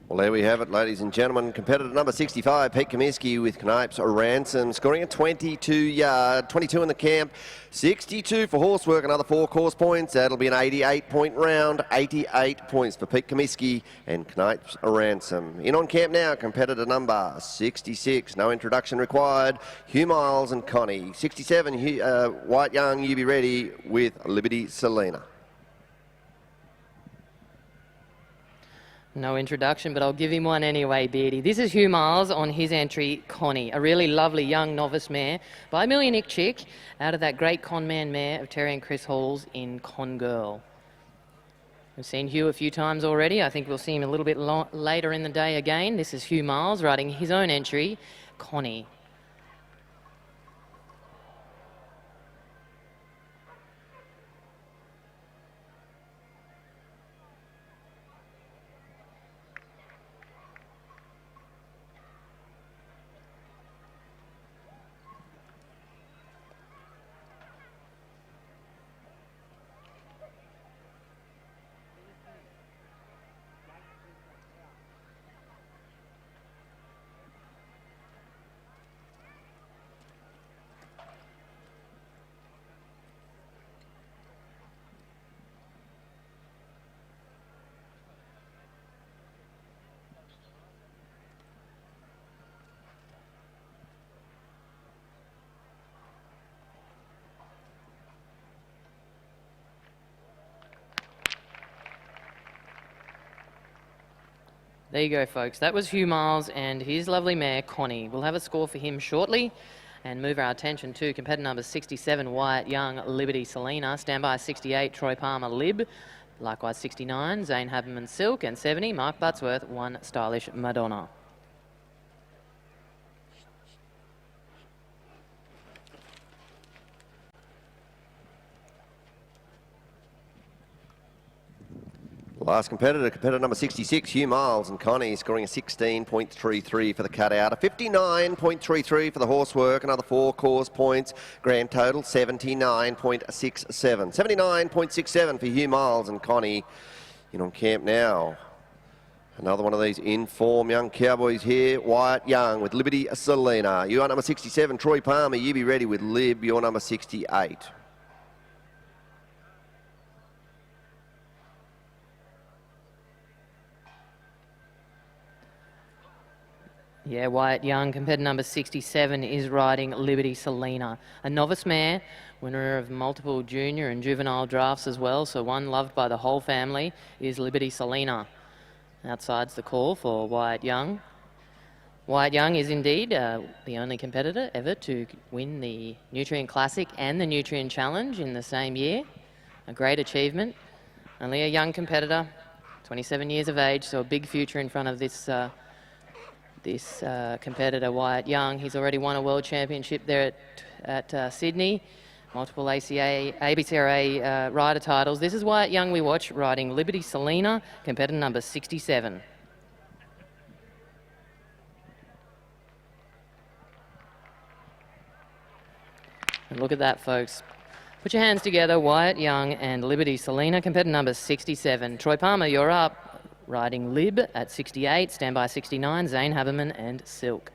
Well, there we have it, ladies and gentlemen. Competitor number 65, Pete Comiskey with Canipes Ransom, scoring a 22 in the camp, 62 for horsework, another 4 course points. That'll be an 88-point round, 88 points for Pete Comiskey and Canipes Ransom. In on camp now, competitor number 66, no introduction required, Hugh Miles and Connie. 67, Wyatt Young, you be ready with Liberty Selena. No introduction, but I'll give him one anyway, Beardy. This is Hugh Miles on his entry, Connie, a really lovely young novice mare by Millionaire Chick out of that great Conman mare of Terry and Chris Halls in Con Girl. We've seen Hugh a few times already. I think we'll see him a little bit later in the day again. This is Hugh Miles riding his own entry, Connie. There you go, folks. That was Hugh Miles and his lovely mare, Connie. We'll have a score for him shortly and move our attention to competitor number 67, Wyatt Young, Liberty Selena. Standby 68, Troy Palmer, Lib. Likewise 69, Zane Haberman, Silk. And 70, Mark Buttsworth, One Stylish Madonna. Last competitor, competitor number 66, Hugh Miles and Connie, scoring a 16.33 for the cutout, a 59.33 for the horsework, another 4 course points, grand total 79.67. 79.67 for Hugh Miles and Connie in on camp now. Another one of these in-form young cowboys here, Wyatt Young with Liberty Selena. You are number 67, Troy Palmer, you be ready with Lib, you're number 68. Yeah, Wyatt Young, competitor number 67, is riding Liberty Selena. A novice mare, winner of multiple junior and juvenile drafts as well, so one loved by the whole family is Liberty Selena. Outside's the call for Wyatt Young. Wyatt Young is indeed the only competitor ever to win the Nutrient Classic and the Nutrient Challenge in the same year. A great achievement. Only a young competitor, 27 years of age, so a big future in front of this competitor, Wyatt Young. He's already won a world championship there at Sydney, multiple ABCRA rider titles. This is Wyatt Young we watch riding Liberty Selena, competitor number 67. And look at that, folks. Put your hands together, Wyatt Young and Liberty Selena, competitor number 67. Troy Palmer, you're up. Riding Lib at 68, standby 69, Zane Haberman and Silk.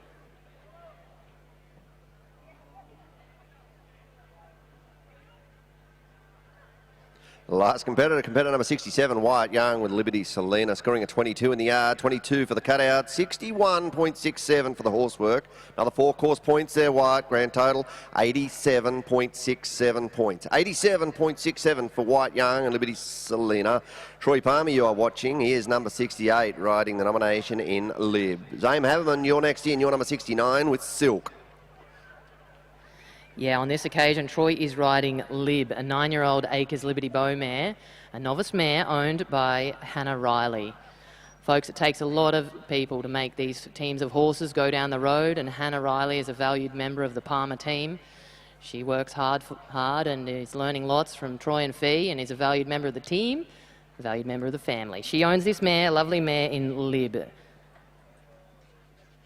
Last competitor, competitor number 67, Wyatt Young with Liberty Selena, scoring a 22 in the yard, 22 for the cutout, 61.67 for the horsework. Another 4 course points there, Wyatt, grand total 87.67 points. 87.67 for Wyatt Young and Liberty Selena. Troy Palmer, you are watching. He is number 68, riding the nomination in Lib. Zane Haberman, you're next in. You're number 69 with Silk. Yeah, on this occasion, Troy is riding Lib, a 9-year-old Acres Liberty Bow mare, a novice mare owned by Hannah Riley. Folks, it takes a lot of people to make these teams of horses go down the road, and Hannah Riley is a valued member of the Palmer team. She works hard and is learning lots from Troy and Fee, and is a valued member of the team, a valued member of the family. She owns this mare, a lovely mare in Lib.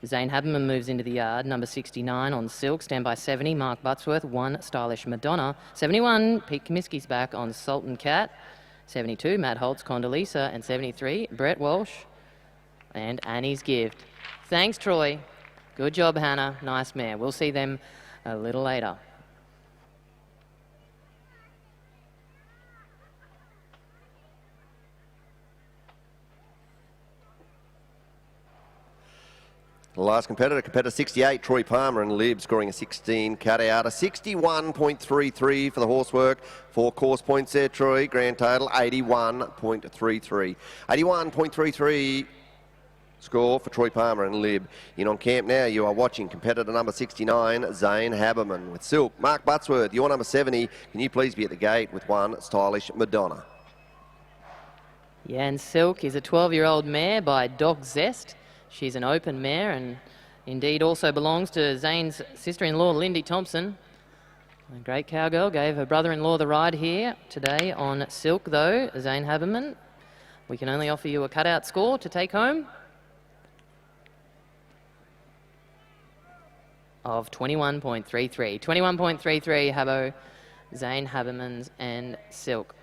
Zane Haberman moves into the yard, number 69 on Silk, standby 70, Mark Buttsworth, One Stylish Madonna. 71, Pete Comiskey's back on Sultan Cat. 72, Matt Holtz, Condoleezza, and 73, Brett Walsh and Annie's Gift. Thanks, Troy. Good job, Hannah. Nice mare. We'll see them a little later. The last competitor, competitor 68, Troy Palmer and Lib, scoring a 16 cutout, a 61.33 for the horsework. 4 course points there, Troy, grand total 81.33. 81.33 score for Troy Palmer and Lib. In on camp now, you are watching competitor number 69, Zane Haberman with Silk. Mark Buttsworth, you're number 70. Can you please be at the gate with One Stylish Madonna? Yeah, and Silk is a 12-year-old mare by Doc Zest. She's an open mare and indeed also belongs to Zane's sister-in-law, Lindy Thompson. A great cowgirl, gave her brother-in-law the ride here today on Silk, though, Zane Haberman. We can only offer you a cutout score to take home of 21.33. 21.33, Habbo, Zane Haberman's and Silk.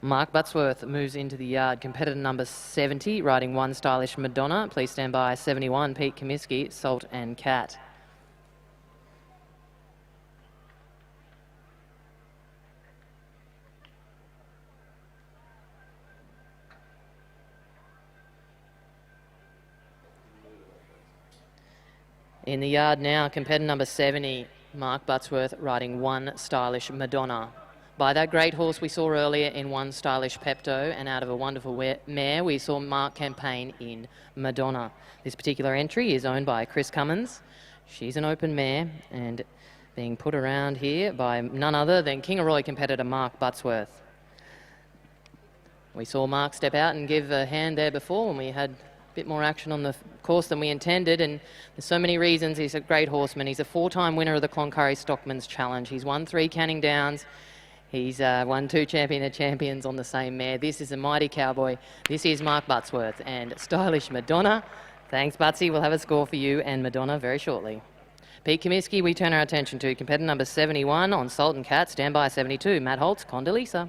Mark Buttsworth moves into the yard, competitor number 70, riding One Stylish Madonna. Please stand by 71, Pete Comiskey, Salt and Cat. In the yard now, competitor number 70, Mark Buttsworth, riding One Stylish Madonna. by that great horse we saw earlier in One Stylish Pepto, and out of a wonderful mare we saw Mark Campaign in Madonna. This particular entry is owned by Chris Cummins. She's an open mare and being put around here by none other than Kingaroy competitor Mark Buttsworth. We saw Mark step out and give a hand there before when we had a bit more action on the course than we intended, and there's so many reasons. He's a great horseman. He's a 4-time winner of the Cloncurry Stockman's Challenge. He's won 3 Canning Downs. He's won 2 Champion of Champions on the same mare. This is a mighty cowboy. This is Mark Buttsworth and Stylish Madonna. Thanks, Butsy. We'll have a score for you and Madonna very shortly. Pete Comiskey, we turn our attention to competitor number 71 on Sultan Cat, standby 72, Matt Holtz, Condoleezza.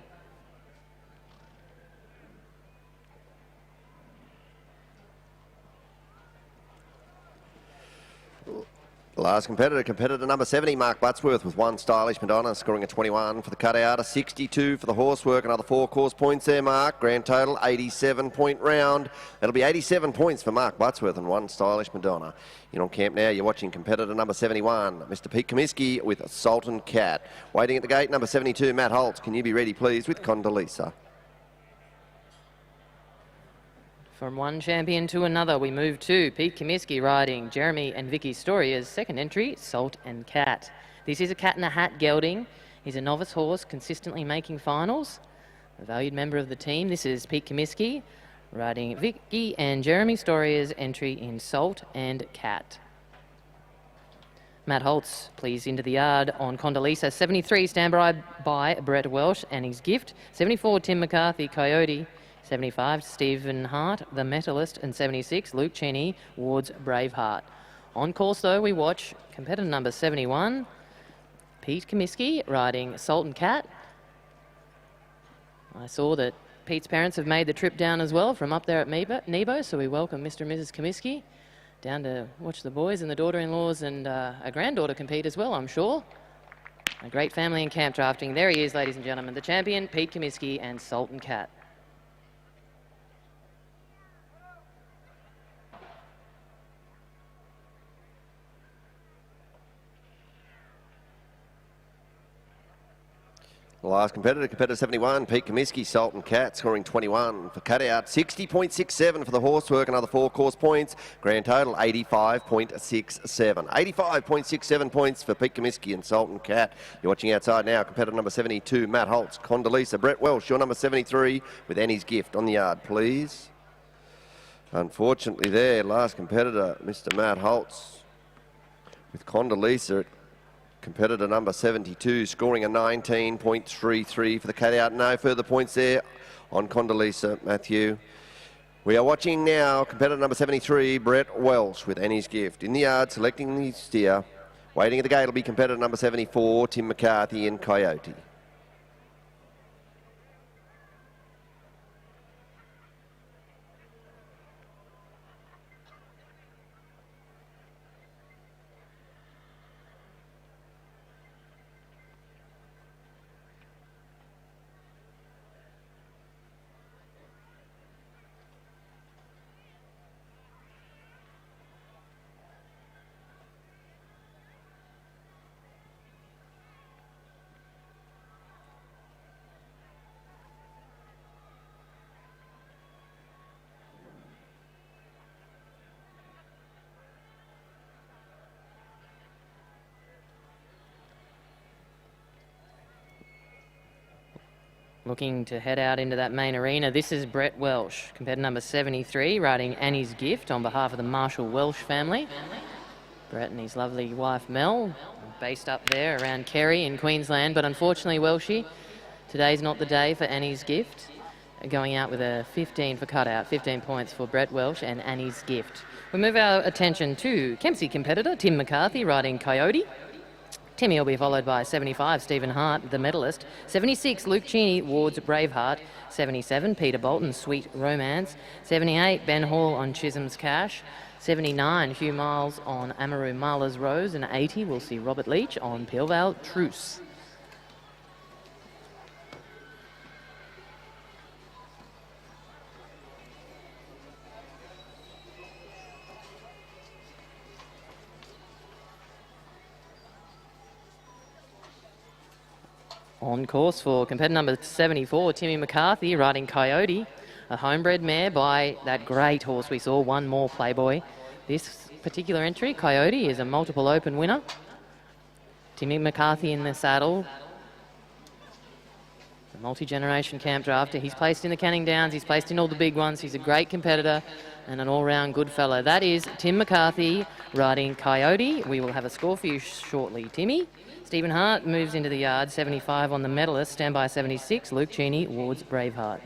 Last competitor number 70, Mark Buttsworth with 1 Stylish Madonna, scoring a 21 for the cutout, a 62 for the horsework, another 4 course points there, Mark. Grand total, 87-point round. That'll be 87 points for Mark Buttsworth and 1 Stylish Madonna. You're on camp now, you're watching competitor number 71, Mr. Pete Comiskey with Sultan Cat. Waiting at the gate, number 72, Matt Holtz. Can you be ready, please, with Condoleezza? From one champion to another, we move to Pete Comiskey riding Jeremy and Vicky Storia's second entry, Salt and Cat. This is a cat in a hat gelding. He's a novice horse, consistently making finals. A valued member of the team. This is Pete Comiskey riding Vicky and Jeremy Storia's entry in Salt and Cat. Matt Holtz, please, into the yard on Condoleezza. 73, standby by Brett Welsh and his gift. 74, Tim McCarthy, Coyote. 75, Stephen Hart, The Metalist, and 76, Luke Cheney, Ward's Braveheart. On course, though, we watch competitor number 71, Pete Comiskey, riding Sultan Cat. I saw that Pete's parents have made the trip down as well from up there at Nebo, so we welcome Mr. and Mrs. Comiskey down to watch the boys and the daughter-in-laws and a granddaughter compete as well, I'm sure. A great family in camp drafting. There he is, ladies and gentlemen, the champion, Pete Comiskey and Sultan Cat. The last competitor 71, Pete Comiskey, Sultan Cat, scoring 21 for cutout, 60.67 for the horsework, another 4 course points, grand total 85.67. 85.67 points for Pete Comiskey and Sultan Cat. You're watching outside now, competitor number 72, Matt Holtz, Condoleezza, Brett Welsh, your number 73 with Annie's gift on the yard, please. Unfortunately there, last competitor, Mr. Matt Holtz with Condoleezza, competitor number 72, scoring a 19.33 for the cutout. No further points there on Condoleezza, Matthew. We are watching now competitor number 73, Brett Welsh with Annie's gift. In the yard, selecting the steer. Waiting at the gate will be competitor number 74, Tim McCarthy and Coyote. Looking to head out into that main arena, this is Brett Welsh, competitor number 73, riding Annie's gift on behalf of the Marshall Welsh family. Brett and his lovely wife Mel, based up there around Kerry in Queensland, but unfortunately, Welshie, today's not the day for Annie's gift. Going out with a 15 for cutout, 15 points for Brett Welsh and Annie's gift. We move our attention to Kempsey competitor Tim McCarthy, riding Coyote. Timmy will be followed by 75, Stephen Hart, The Medalist. 76, Luke Cheney, Ward's Braveheart. 77, Peter Bolton, Sweet Romance. 78, Ben Hall on Chisholm's Cash. 79, Hugh Miles on Amaru Marla's Rose. And 80, we'll see Robert Leach on Peelvale Truce. On course for competitor number 74, Timmy McCarthy, riding Coyote, a homebred mare by that great horse we saw, One More Playboy. This particular entry, Coyote, is a multiple open winner. Timmy McCarthy in the saddle. A multi-generation camp drafter. He's placed in the Canning Downs, he's placed in all the big ones. He's a great competitor and an all-round good fellow. That is Tim McCarthy riding Coyote. We will have a score for you shortly, Timmy. Stephen Hart moves into the yard, 75 on the medalist, standby 76. Luke Cheney, Ward's Braveheart.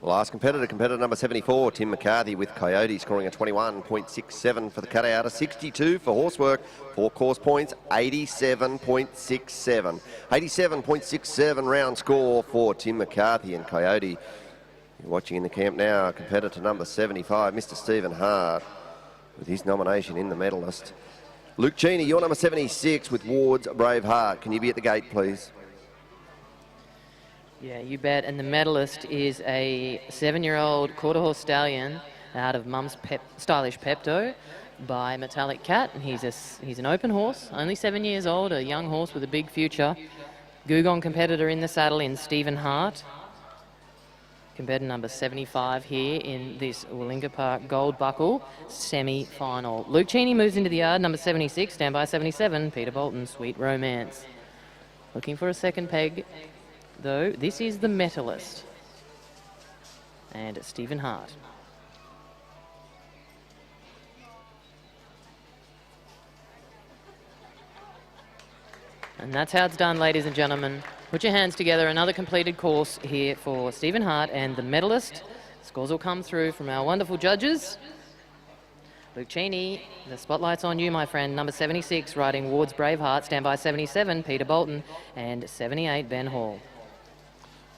Last competitor, competitor number 74, Tim McCarthy with Coyote, scoring a 21.67 for the cutout, a 62 for horsework, 4 course points, 87.67. 87.67 round score for Tim McCarthy and Coyote. You're watching in the camp now, competitor number 75, Mr. Stephen Hart, with his nomination in the medalist. Luke Cheney, your number 76 with Ward's Braveheart. Can you be at the gate, please? Yeah, you bet. And the medalist is a 7-year-old quarter horse stallion out of Mum's Stylish Pepto by Metallic Cat. And he's an open horse, only 7 years old, a young horse with a big future. Gugong competitor in the saddle in Stephen Hart. Competitor number 75 here in this Warringah Park Gold Buckle semi-final. Luke Cheney moves into the yard, number 76, standby 77, Peter Bolton, Sweet Romance. Looking for a second peg, though. This is the Metalist and Stephen Hart. And that's how it's done, ladies and gentlemen. Put your hands together. Another completed course here for Stephen Hart and the medalist. Scores will come through from our wonderful judges. Luke Cheney, the spotlight's on you, my friend. Number 76, riding Ward's Braveheart, standby 77, Peter Bolton, and 78, Ben Hall.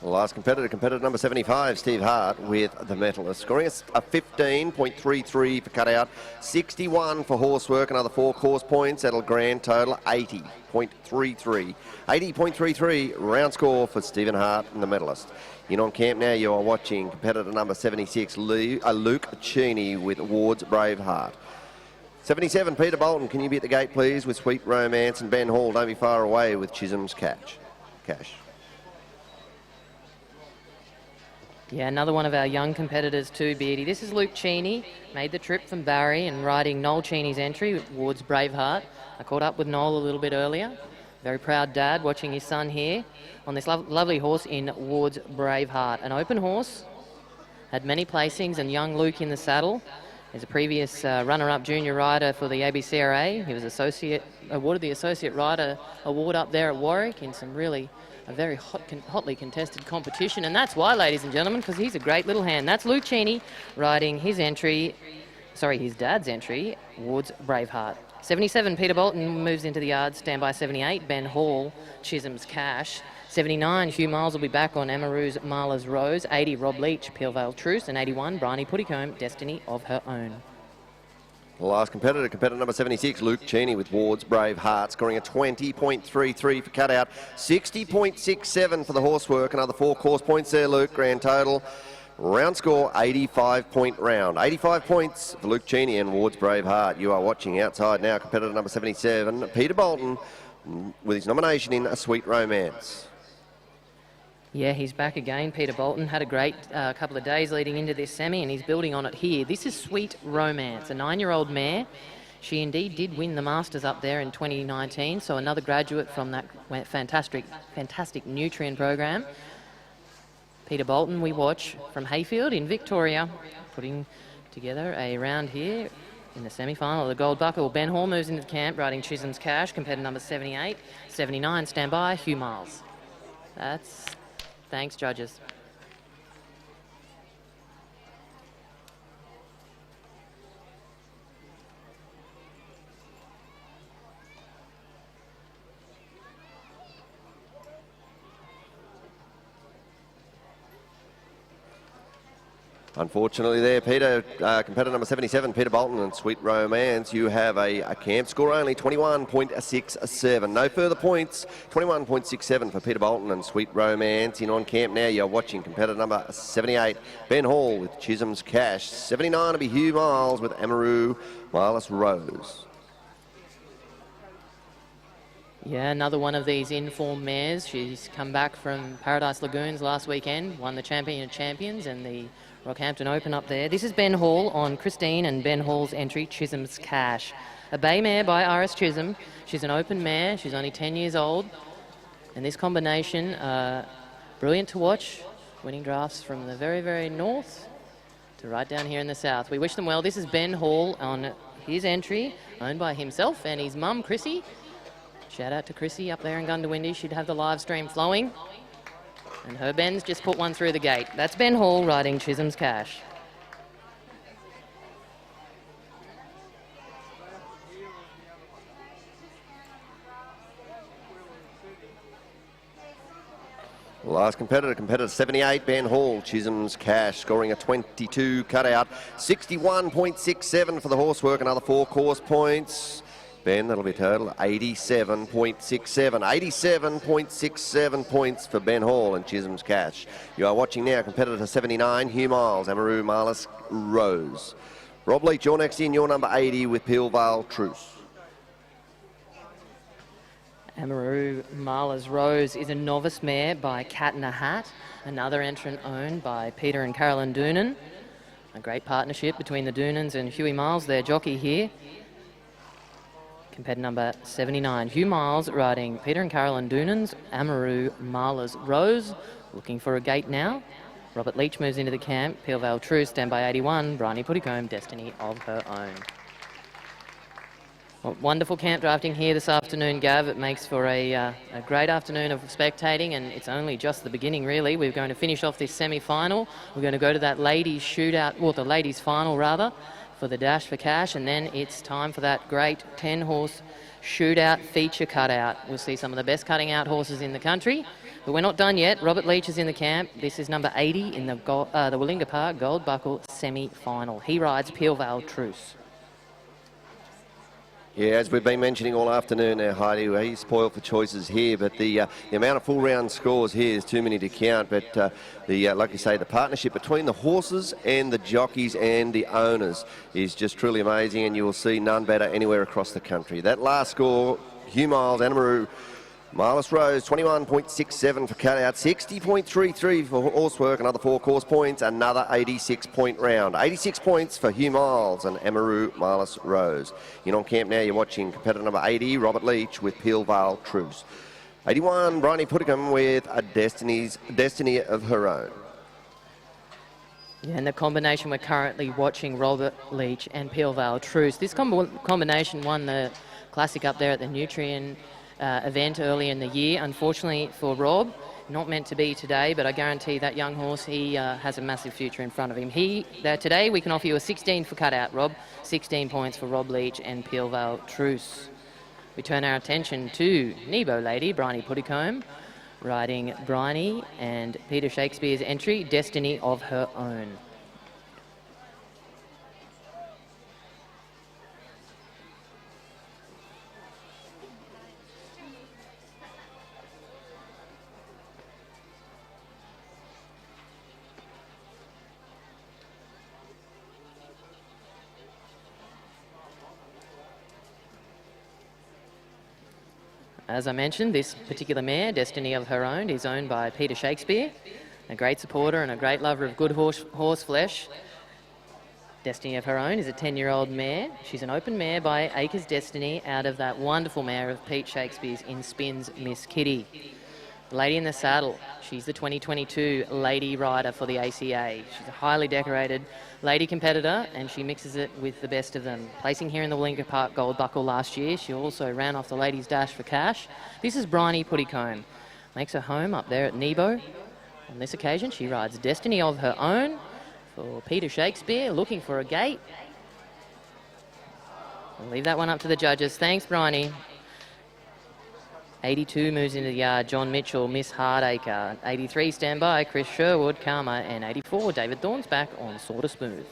Last competitor, competitor number 75, Steve Hart with the medalist, scoring a 15.33 for cutout, 61 for horsework, another 4 course points, that'll grand total 80.33. 80.33 round score for Stephen Hart and the medalist. In on camp now, you are watching competitor number 76, Luke Cheney with Ward's Braveheart. 77, Peter Bolton, can you be at the gate, please, with Sweet Romance, and Ben Hall, don't be far away with Chisholm's Cash. Yeah, another one of our young competitors too, Beardy. This is Luke Cheney, made the trip from Barry and riding Noel Cheney's entry towards Braveheart. I caught up with Noel a little bit earlier. Very proud dad watching his son here on this lovely horse in Ward's Braveheart. An open horse, had many placings, and young Luke in the saddle. He's a previous runner-up junior rider for the ABCRA. He was awarded the Associate Rider Award up there at Warwick in some really a very hotly contested competition, and that's why, ladies and gentlemen, because he's a great little hand. That's Luke Cheney riding his dad's entry, Ward's Braveheart. 77, Peter Bolton moves into the yard, standby 78, Ben Hall, Chisholm's Cash. 79, Hugh Miles will be back on Amaroo's Marla's Rose. 80, Rob Leach, Peelvale Truce, and 81, Bryony Puttycombe, Destiny of Her Own. Last competitor, competitor number 76, Luke Cheney with Ward's Braveheart, scoring a 20.33 for cutout, 60.67 for the horsework, another 4 course points there, Luke, grand total. Round score, 85 point round. 85 points for Luke Cheney and Ward's Braveheart. You are watching outside now, competitor number 77, Peter Bolton, with his nomination in A Sweet Romance. Yeah, he's back again. Peter Bolton had a great couple of days leading into this semi, and he's building on it here. This is Sweet Romance, a 9-year-old mare. She indeed did win the Masters up there in 2019, so another graduate from that fantastic Nutrien program. Peter Bolton, we watch from Hayfield in Victoria, putting together a round here in the semi-final of the Gold Buckle. Ben Hall moves into the camp, riding Chisholm's Cash, competitor number 78. 79, standby, Hugh Miles. Thanks, judges. Unfortunately there, Peter, competitor number 77, Peter Bolton and Sweet Romance, you have a camp score only, 21.67. No further points, 21.67 for Peter Bolton and Sweet Romance. In on camp now, you're watching competitor number 78, Ben Hall with Chisholm's Cash. 79 will be Hugh Miles with Amaru Marlis Rose. Yeah, another one of these informed mares. She's come back from Paradise Lagoons last weekend, won the Champion of Champions and the Rockhampton Open up there. This is Ben Hall on Christine and Ben Hall's entry, Chisholm's Cash. A bay mare by Iris Chisholm. She's an open mare. She's only 10 years old. And this combination, brilliant to watch. Winning drafts from the very, very north to right down here in the south. We wish them well. This is Ben Hall on his entry, owned by himself and his mum, Chrissy. Shout out to Chrissy up there in Gundawindi. She'd have the live stream flowing. And her Ben's just put one through the gate. That's Ben Hall riding Chisholm's Cash. Last competitor 78, Ben Hall, Chisholm's Cash, scoring a 22 cutout. 61.67 for the horsework, another 4 course points. Ben, that'll be total 87.67. 87.67 points for Ben Hall and Chisholm's Cash. You are watching now competitor 79, Hugh Miles, Amaru Marlis Rose. Rob Leach, you're next in, your number 80 with Peel Vale Truce. Amaru Marlis Rose is a novice mare by Cat in a Hat, another entrant owned by Peter and Carolyn Doonan. A great partnership between the Doonans and Hughie Miles, their jockey here. Competitor number 79, Hugh Miles riding Peter and Carolyn Doonan's Amaru Marlis Rose. Looking for a gate now. Robert Leach moves into the camp. Peel Vale Truce, stand by 81. Bryony Puttycombe, Destiny of Her Own. Well, wonderful camp drafting here this afternoon, Gav. It makes for a great afternoon of spectating, and it's only just the beginning, really. We're going to finish off this semi-final. We're going to go to that ladies' shootout, well, the ladies' final, rather, for the Dash for Cash, and then it's time for that great 10-horse shootout feature cutout. We'll see some of the best cutting out horses in the country, but we're not done yet. Robert Leach is in the camp. This is number 80 in the Willinga Park Gold Buckle semi-final. He rides Peel Vale Truce. Yeah, as we've been mentioning all afternoon now, Heidi, he's spoiled for choices here, but the amount of full round scores here is too many to count. But like you say, the partnership between the horses and the jockeys and the owners is just truly amazing, and you will see none better anywhere across the country. That last score, Hugh Miles, Amaru Marlis Rose, 21.67 for cutout, 60.33 for horsework, another 4 course points, another 86-point round. 86 points for Hugh Miles and Amaru Marlis Rose. In on camp now, you're watching competitor number 80, Robert Leach with Peel Vale Truce. 81, Bryony Puttycombe with a Destiny of Her Own. Yeah, and the combination we're currently watching, Robert Leach and Peel Vale Truce. This combination won the classic up there at the Nutrien event early in the year. Unfortunately for Rob, not meant to be today, but I guarantee that young horse, he has a massive future in front of him. Today we can offer you a 16 for cutout, Rob. 16 points for Rob Leach and Peel Vale Truce. We turn our attention to Nebo Lady, Bryony Puttycombe, riding Bryony and Peter Shakespeare's entry, Destiny of Her Own. As I mentioned, this particular mare, Destiny of Her Own, is owned by Peter Shakespeare, a great supporter and a great lover of good horse flesh. Destiny of Her Own is a 10-year-old mare. She's an open mare by Acres Destiny out of that wonderful mare of Pete Shakespeare's In Spins Miss Kitty. Lady in the Saddle. She's the 2022 lady rider for the ACA. She's a highly decorated lady competitor, and she mixes it with the best of them. Placing here in the Willinga Park Gold Buckle last year, she also ran off the ladies' Dash for Cash. This is Bryony Puttycombe. Makes her home up there at Nebo. On this occasion, she rides Destiny of Her Own for Peter Shakespeare, looking for a gate. We'll leave that one up to the judges. Thanks, Bryony. 82 moves into the yard, John Mitchell, Miss Hardacre. 83, stand by, Chris Sherwood, Karma. And 84, David Thorne's back on Sort of Smooth.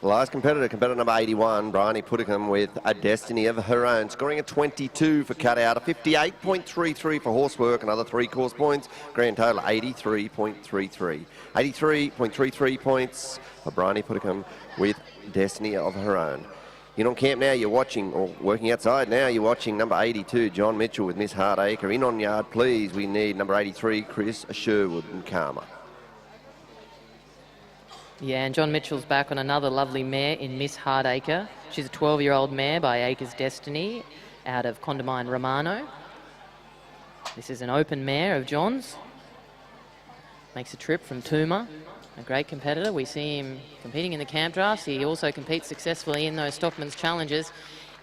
Last competitor, competitor number 81, Bryony Puddicombe with a destiny of her own, scoring a 22 for cutout, a 58.33 for horsework, another 3 course points, grand total 83.33. 83.33 points for Bryony Puddicombe with destiny of her own. In on camp now, you're watching, or working outside now, you're watching number 82, John Mitchell with Miss Hardacre. In on yard, please, we need number 83, Chris Sherwood and Karma. Yeah, and John Mitchell's back on another lovely mare in Miss Hardacre. She's a 12-year-old mare by Acres Destiny out of Condamine Romano. This is an open mare of John's. Makes a trip from Tooma, a great competitor. We see him competing in the camp drafts. He also competes successfully in those Stockman's Challenges.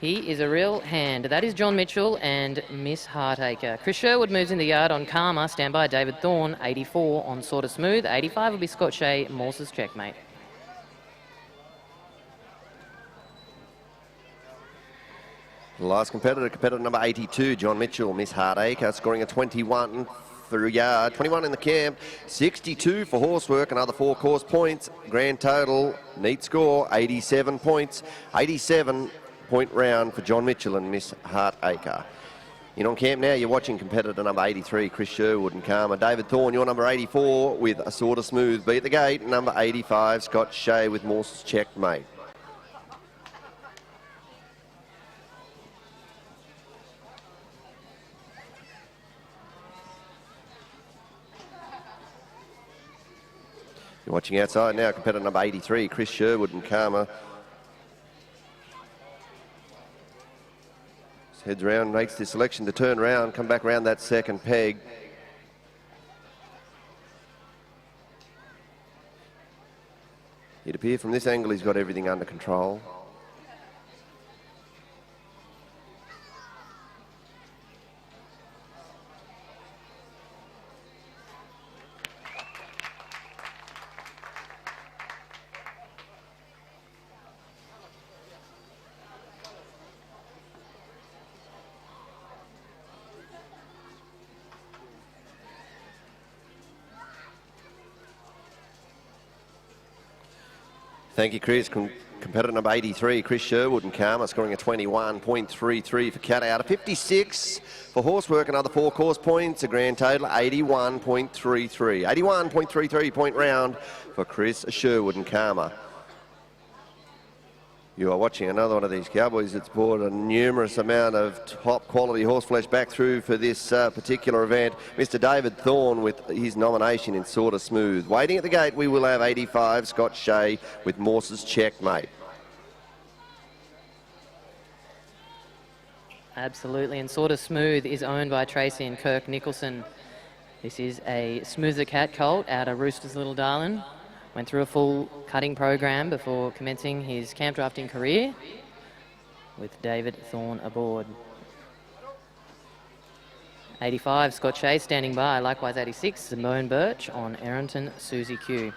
He is a real hand. That is John Mitchell and Miss Hardacre. Chris Sherwood moves in the yard on Karma. Stand by, David Thorne. 84 on Sort of Smooth. 85 will be Scott Shea, Morse's Checkmate. Last competitor, competitor number 82, John Mitchell, Miss Hardacre, scoring a 21 through yard, 21 in the camp, 62 for horsework, another 4 course points, grand total, neat score, 87 points, 87-point round for John Mitchell and Miss Hardacre. In on camp now, you're watching competitor number 83, Chris Sherwood and Karma. David Thorne, you're number 84 with a Sort of Smooth. Beat the gate, number 85, Scott Shea with Morse's Checkmate. You're watching outside now, competitor number 83, Chris Sherwood and Karma. Heads round, makes the selection to turn round, come back round that second peg. It appears from this angle he's got everything under control. Thank you, Chris. Competitor number 83, Chris Sherwood and Karma, scoring a 21.33 for cat out, a 56 for horsework, another 4 course points, a grand total 81.33. 81.33 point round for Chris Sherwood and Karma. You are watching another one of these cowboys that's brought a numerous amount of top quality horseflesh back through for this particular event. Mr. David Thorne with his nomination in Sort of Smooth. Waiting at the gate, we will have 85, Scott Shea with Morse's Checkmate. Absolutely, and Sort of Smooth is owned by Tracy and Kirk Nicholson. This is a smoother cat colt out of Rooster's Little Darling. Went through a full cutting program before commencing his camp drafting career with David Thorne aboard. 85, Scott Shea standing by. Likewise 86, Simone Birch on Errington Susie Q.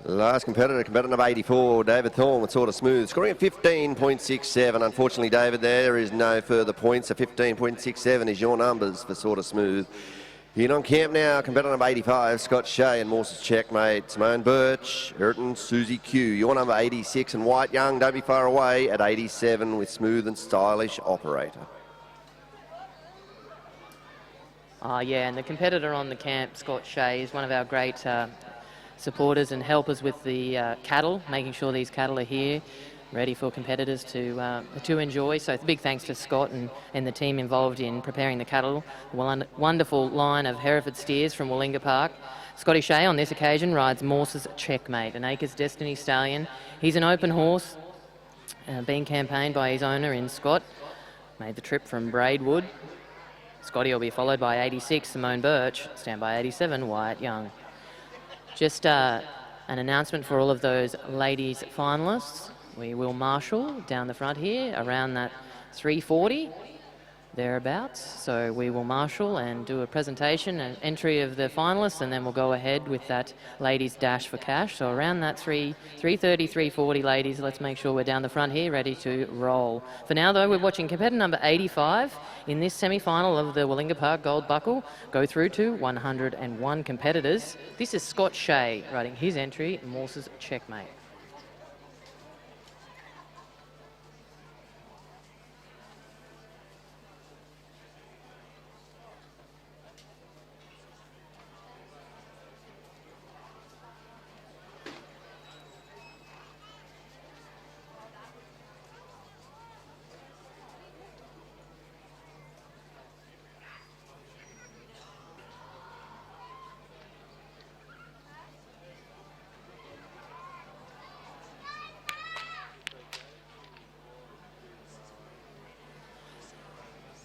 Last competitor, competitor number 84, David Thorne with Sort of Smooth, scoring at 15.67. Unfortunately, David, there is no further points. So 15.67 is your numbers for Sort of Smooth. In on camp now, competitor number 85, Scott Shea and Morse's Checkmate, Simone Birch, Errington Susie Q. Your number 86 and White Young, don't be far away, at 87 with Smooth and Stylish Operator. Yeah, and the competitor on the camp, Scott Shea, is one of our great supporters and helpers with the cattle, making sure these cattle are here, ready for competitors to enjoy. So big thanks to Scott and the team involved in preparing the cattle. Wonderful line of Hereford steers from Wallinga Park. Scotty Shea on this occasion rides Morse's Checkmate, an Acres Destiny stallion. He's an open horse, being campaigned by his owner in Scott. Made the trip from Braidwood. Scotty will be followed by 86, Simone Birch. Stand by 87, Wyatt Young. Just an announcement for all of those ladies finalists. We will marshal down the front here around that 340, thereabouts. So we will marshal and do a presentation and entry of the finalists, and then we'll go ahead with that ladies dash for cash. So around that 330, 340 ladies, let's make sure we're down the front here ready to roll. For now though, we're watching competitor number 85 in this semi-final of the Willinga Park Gold Buckle go through to 101 competitors. This is Scott Shea riding his entry, Morse's Checkmate.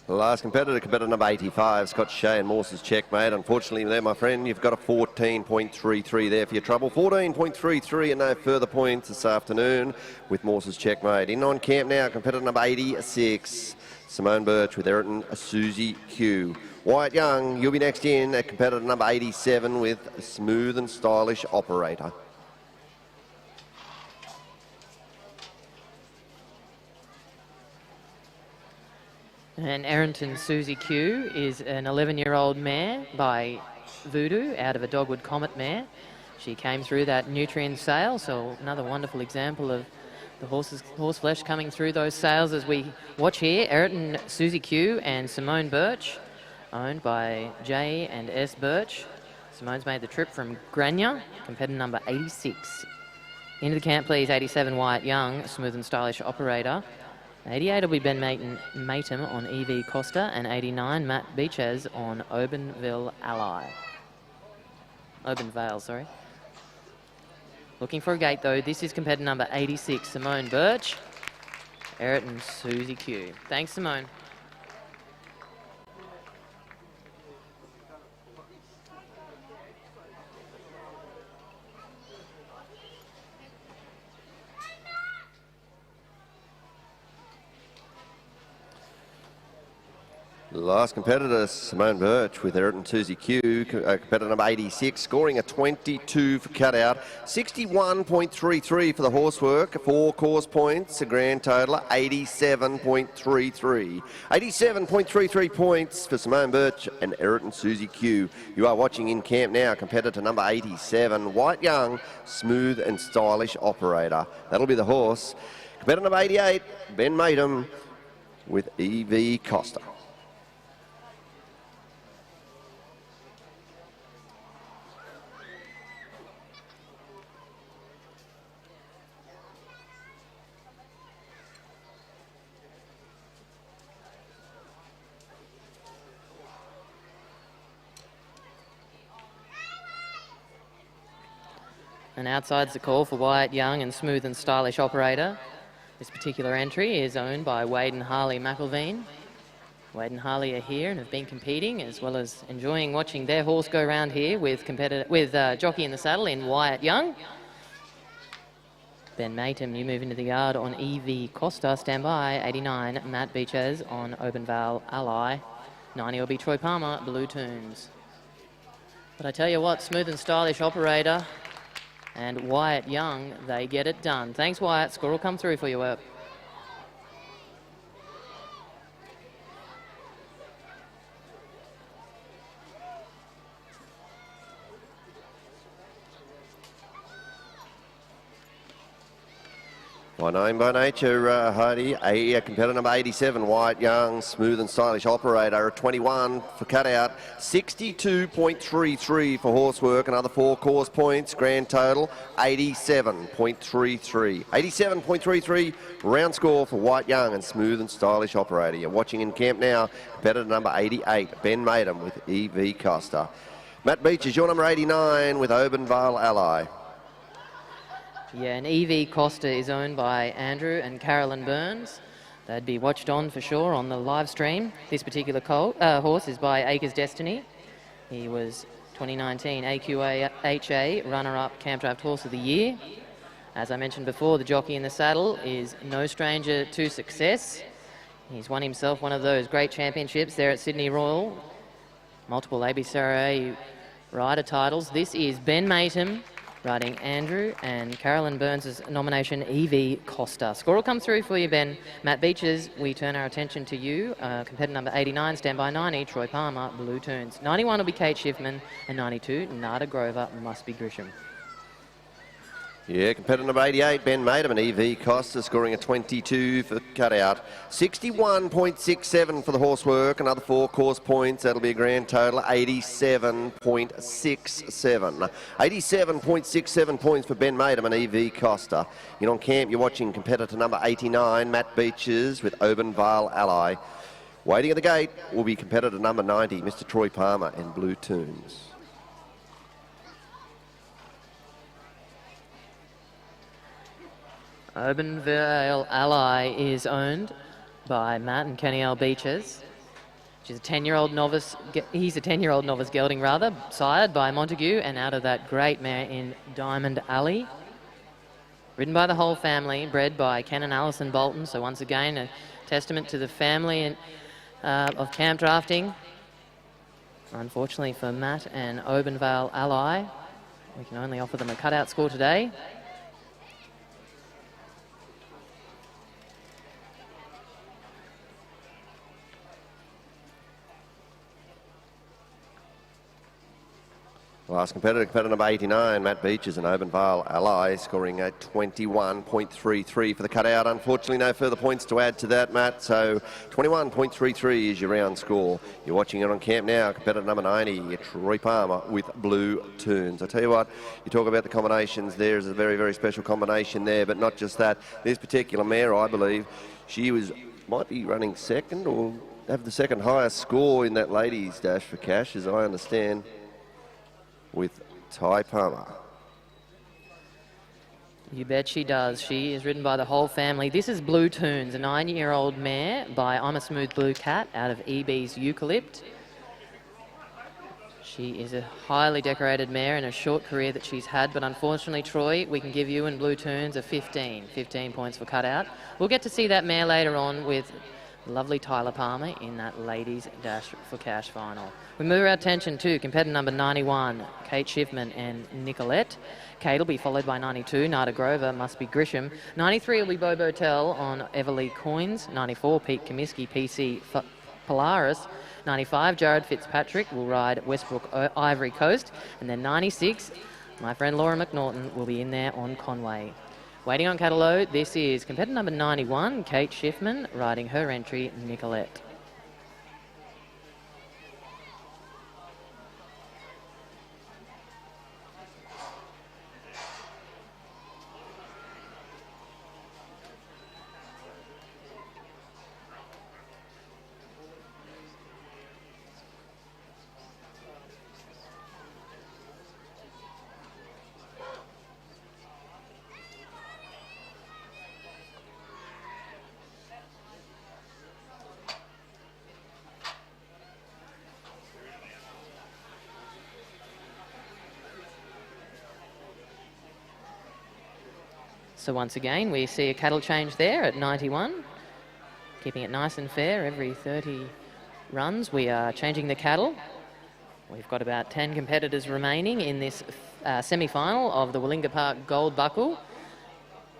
The last competitor, competitor number 85, Scott Shea and Morse's Checkmate. Unfortunately there, my friend, you've got a 14.33 there for your trouble. 14.33 and no further points this afternoon with Morse's Checkmate. In on camp now, competitor number 86, Simone Birch with Ayrton Susie Q. Wyatt Young, you'll be next in at competitor number 87 with Smooth and Stylish Operator. And Errington Susie Q is an 11-year-old mare by Voodoo out of a Dogwood Comet mare. She came through that nutrient sale, so another wonderful example of the horse flesh coming through those sales as we watch here. Errington Susie Q and Simone Birch, owned by J and S Birch. Simone's made the trip from Grania, competitor number 86. Into the camp, please, 87 Wyatt Young, Smooth and Stylish Operator. 88 will be Ben Matum on EV Costa, and 89 Matt Beaches on Obenville Ally. Obenvale, sorry. Looking for a gate though. This is competitor number 86, Simone Birch, Ayrton Susie Q. Thanks, Simone. Last competitor, Simone Birch with Ayrton Susie Q, competitor number 86, scoring a 22 for cutout, 61.33 for the horsework, 4 course points, a grand total of 87.33. 87.33 points for Simone Birch and Ayrton Susie Q. You are watching in camp now, competitor number 87, Wyatt Young, Smooth and Stylish Operator. That'll be the horse. Competitor number 88, Ben Matum with EV Costa. And outside's the call for Wyatt Young and Smooth and Stylish Operator. This particular entry is owned by Wade and Harley McElveen. Wade and Harley are here and have been competing, as well as enjoying watching their horse go round here with jockey in the saddle in Wyatt Young. Ben Matum, you move into the yard on EV Costa. Stand by, 89 Matt Beaches on Obenvale Ally. 90 will be Troy Palmer, Blue Tunes. But I tell you what, Smooth and Stylish Operator and Wyatt Young, they get it done. Thanks, Wyatt. Score will come through for your work. By name, by nature, Heidi, competitor number 87, Wyatt Young, Smooth and Stylish Operator, a 21 for cutout, 62.33 for horsework, another 4 course points, grand total, 87.33. 87.33 round score for Wyatt Young and Smooth and Stylish Operator. You're watching in camp now, competitor number 88, Ben Matum with EV Costa. Matt Beach is your number 89 with Obenvale Ally. Yeah, and EV Costa is owned by Andrew and Carolyn Burns. They'd be watched on for sure on the live stream. This particular horse is by Acres Destiny. He was 2019 AQHA runner-up Camp Draft Horse of the Year. As I mentioned before, the jockey in the saddle is no stranger to success. He's won himself one of those great championships there at Sydney Royal. Multiple ABCRA rider titles. This is Ben Matum riding Andrew and Carolyn Burns' nomination Evie Costa. Score will come through for you, Ben. Matt Beaches, we turn our attention to you. Competitor number 89, standby 90, Troy Palmer, Blue Tunes. 91 will be Kate Schiffman, and 92, Nada Grover, Must Be Grisham. Yeah, competitor number 88, Ben Matum and EV Costa, scoring a 22 for the cutout. 61.67 for the horsework, another 4 course points. That'll be a grand total 87.67. 87.67 points for Ben Matum and EV Costa. In on camp, you're watching competitor number 89, Matt Beaches with Aubenvale Ally. Waiting at the gate will be competitor number 90, Mr. Troy Palmer and Blue Tunes. Aubenvale Ally is owned by Matt and Kenny L. Beaches. She's a 10-year-old novice. He's a 10-year-old novice gelding, rather, sired by Montague, and out of that great mare in Diamond Alley. Ridden by the whole family, bred by Ken and Alison Bolton. So once again, a testament to the family of camp drafting. Unfortunately for Matt and Aubenvale Ally, we can only offer them a cutout score today. Last competitor, competitor number 89, Matt Beaches and Aubenvale Ally, scoring a 21.33 for the cutout. Unfortunately, no further points to add to that, Matt, so 21.33 is your round score. You're watching it on camp now, competitor number 90, Troy Palmer with Blue Tunes. I tell you what, you talk about the combinations, there's a very, very special combination there, but not just that. This particular mare, I believe, she might be running second or have the second highest score in that ladies' dash for cash, as I understand, with Ty Palmer. You bet she does. She is ridden by the whole family. This is Blue Tunes, a 9-year-old mare by I'm a Smooth Blue Cat out of EB's Eucalypt. She is a highly decorated mare in a short career that she's had, but unfortunately, Troy, we can give you and Blue Tunes a 15 points for cutout. We'll get to see that mare later on with lovely Tyler Palmer in that ladies' dash for cash final. We move our attention to competitor number 91, Kate Schiffman and Nicolette. Kate will be followed by 92, Nada Grover, Must Be Grisham. 93 will be Bobo Tell on Everly Coins. 94, Pete Comiskey, PC Polaris. 95, Jared Fitzpatrick will ride Westbrook Ivory Coast. And then 96, my friend Laura McNaughton will be in there on Conway. Waiting on catalogue, this is competitor number 91, Kate Schiffman, riding her entry, Nicolette. So once again, we see a cattle change there at 91. Keeping it nice and fair every 30 runs. We are changing the cattle. We've got about 10 competitors remaining in this semi-final of the Willinga Park Gold Buckle.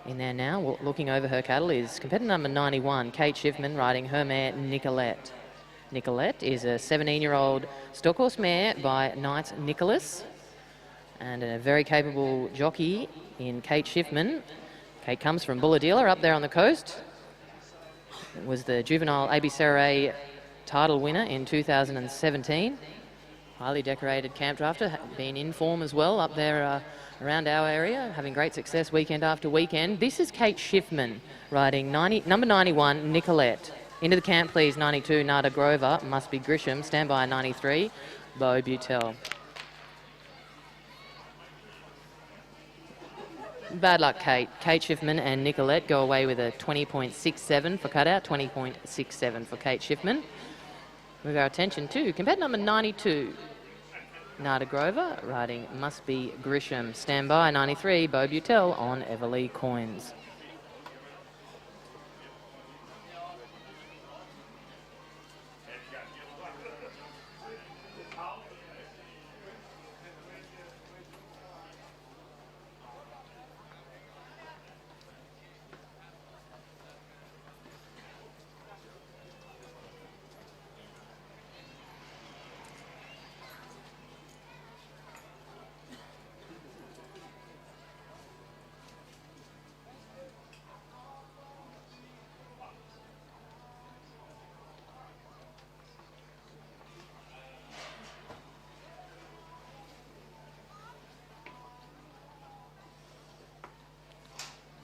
In there now, looking over her cattle, is competitor number 91, Kate Schiffman, riding her mare, Nicolette. Nicolette is a 17-year-old stock horse mare by Knights Nicholas, and a very capable jockey in Kate Schiffman. Kate comes from Bulahdelah up there on the coast. Was the juvenile ABCRA title winner in 2017. Highly decorated camp drafter, been in form as well up there around our area, having great success weekend after weekend. This is Kate Schiffman riding number 91, Nicolette. Into the camp, please, 92, Nada Grover, Must Be Grisham. Stand by 93, Beau Butel. bad luck, Kate. Kate Schiffman and Nicolette go away with a 20.67 for cutout, 20.67 for Kate Schiffman. Move our attention to competitor number 92. Nada Grover, riding Must Be Grisham. Stand by, 93, Bo Butel on Everly Coins.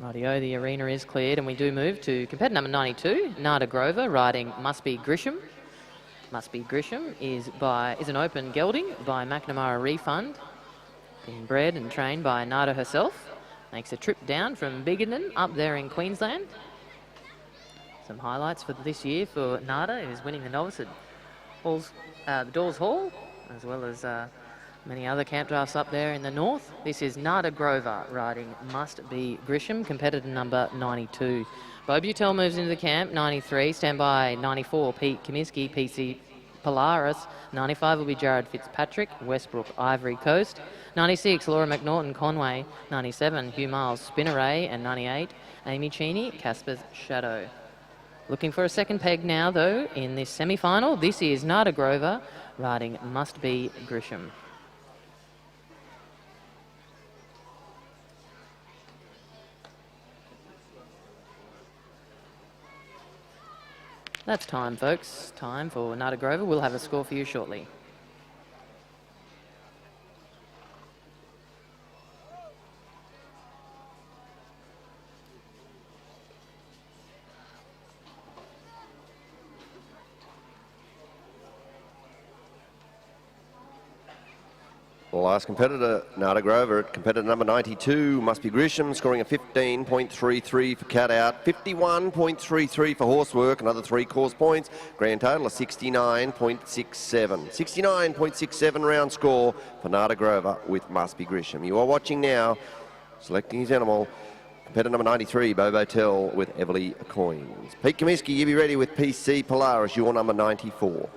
Rightio, the arena is cleared and we do move to competitor number 92, Nada Grover, riding Must Be Grisham. Must Be Grisham is an open gelding by McNamara Refund, being bred and trained by Nada herself. Makes a trip down from Biggenden up there in Queensland. Some highlights for this year for Nada, who's winning the novice at the Dawes Hall, as well as many other camp drafts up there in the north. This is Nada Grover riding Must Be Grisham, competitor number 92. Bo Butel moves into the camp, 93. Stand by, 94, Pete Comiskey, PC Polaris. 95 will be Jared Fitzpatrick, Westbrook, Ivory Coast. 96, Laura McNaughton, Conway. 97, Hugh Miles, Spinneray. And 98, Amy Cheney, Casper's Shadow. Looking for a second peg now, though, in this semi-final. This is Nada Grover riding Must Be Grisham. That's time, folks. Time for Nada Grover. We'll have a score for you shortly. The last competitor, Nada Grover, at competitor number 92, Must Be Grisham, scoring a 15.33 for cat out, 51.33 for horsework, another 3 course points, grand total of 69.67. 69.67 round score for Nada Grover with Must Be Grisham. You are watching now, selecting his animal, competitor number 93, Bo Butel with Everly Coins. Pete Comiskey, you be ready with PC Polaris, your number 94.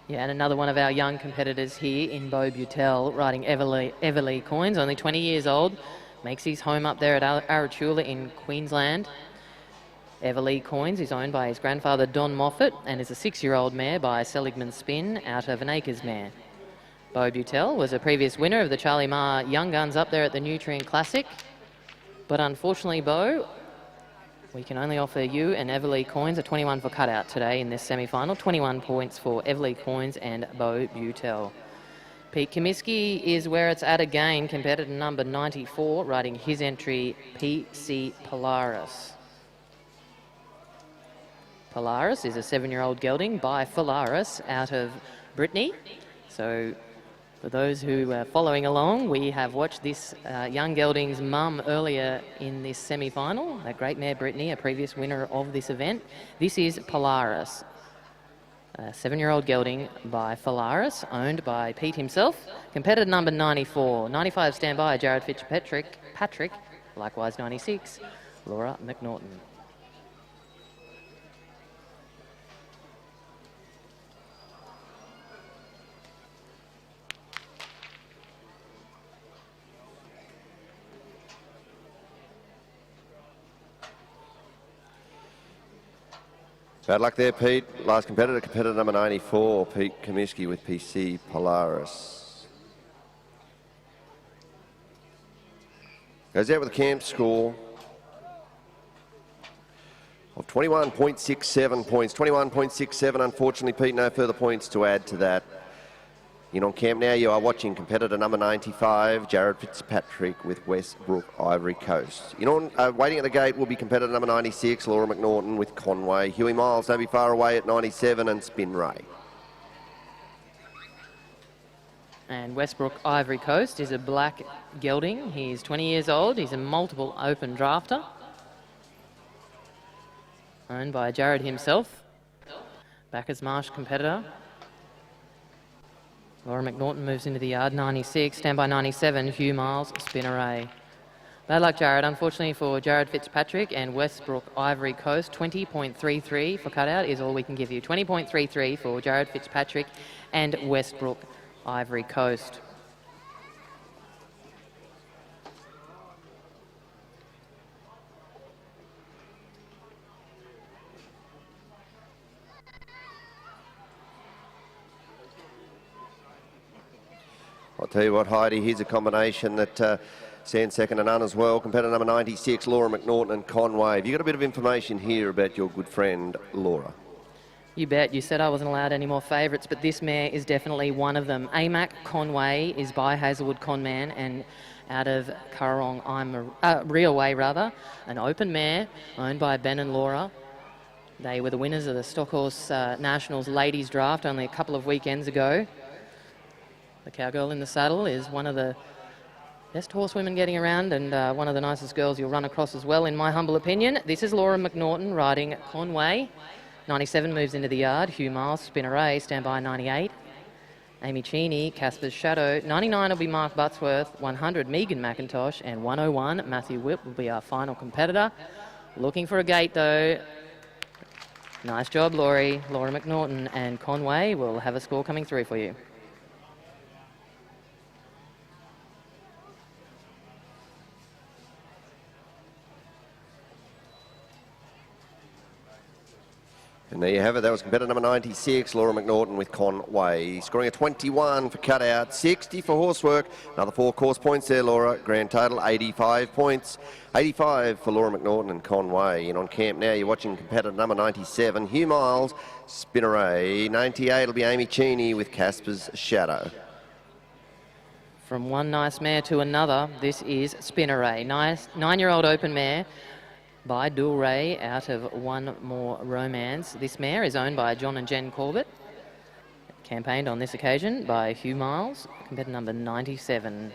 Yeah, and another one of our young competitors here in Bo Butel, riding Everly Coins, only 20 years old, makes his home up there at Arachula in Queensland. Everly Coins is owned by his grandfather Don Moffat and is a 6-year-old mare by Seligman Spin out of an Acres mare. Bo Butel was a previous winner of the Charlie Marr Young Guns up there at the Nutrien Classic, but unfortunately, Bo, we can only offer you and Everly Coins a 21 for cutout today in this semi-final. 21 points for Everly Coins and Bo Butel. Pete Comiskey is where it's at again, competitor number 94, riding his entry, PC Polaris. Polaris is a 7-year-old gelding by Polaris out of Brittany. So for those who are following along, we have watched this young gelding's mum earlier in this semi-final, that great mare Brittany, a previous winner of this event. This is Polaris, a 7-year-old gelding by Polaris, owned by Pete himself. Competitor number 94. 95 stand by, Jared Fitzpatrick, likewise 96, Laura McNaughton. Bad luck there, Pete. Last competitor, competitor number 94, Pete Comiskey with PC Polaris. Goes out with a camp score of 21.67 points. 21.67, unfortunately, Pete, no further points to add to that. In on camp now, you are watching competitor number 95, Jared Fitzpatrick with Westbrook, Ivory Coast. Waiting at the gate will be competitor number 96, Laura McNaughton with Conway. Huey Miles, don't be far away at 97, and Spin Ray. And Westbrook Ivory Coast is a black gelding. He's 20 years old. He's a multiple open drafter. Owned by Jared himself. Backer's Marsh competitor. Laura McNaughton moves into the yard, 96. Standby 97, Hugh Miles, spin array. Bad luck, Jared. Unfortunately for Jared Fitzpatrick and Westbrook Ivory Coast, 20.33 for cutout is all we can give you. 20.33 for Jared Fitzpatrick and Westbrook Ivory Coast. I'll tell you what, Heidi, here's a combination that stands second to none as well. Competitor number 96, Laura McNaughton and Conway. Have you got a bit of information here about your good friend, Laura? You bet. You said I wasn't allowed any more favourites, but this mare is definitely one of them. Amac Conway is by Hazelwood Conman and out of Currong, Riaway rather, an open mare owned by Ben and Laura. They were the winners of the Stockhorse Nationals Ladies Draft only a couple of weekends ago. The cowgirl in the saddle is one of the best horsewomen getting around and one of the nicest girls you'll run across as well, in my humble opinion. This is Laura McNaughton riding Conway. 97 moves into the yard. Hugh Miles, spin array, standby 98. Amy Cheney, Casper's Shadow. 99 will be Mark Buttsworth. 100, Megan McIntosh. And 101, Matthew Whip will be our final competitor. Looking for a gate though. Nice job, Laurie. Laura McNaughton and Conway will have a score coming through for you. And there you have it. That was competitor number 96, Laura McNaughton with Conway. Scoring a 21 for cutout, 60 for horsework. Another 4 course points there, Laura. Grand total, 85 points. 85 for Laura McNaughton and Conway. And on camp now, you're watching competitor number 97, Hugh Miles, spin array. 98 will be Amy Cheney with Casper's Shadow. From one nice mare to another, this is spin array. Nice 9-year-old open mare by Dual Ray out of One More Romance. This mare is owned by John and Jen Corbett. Campaigned on this occasion by Hugh Miles, competitor number 97.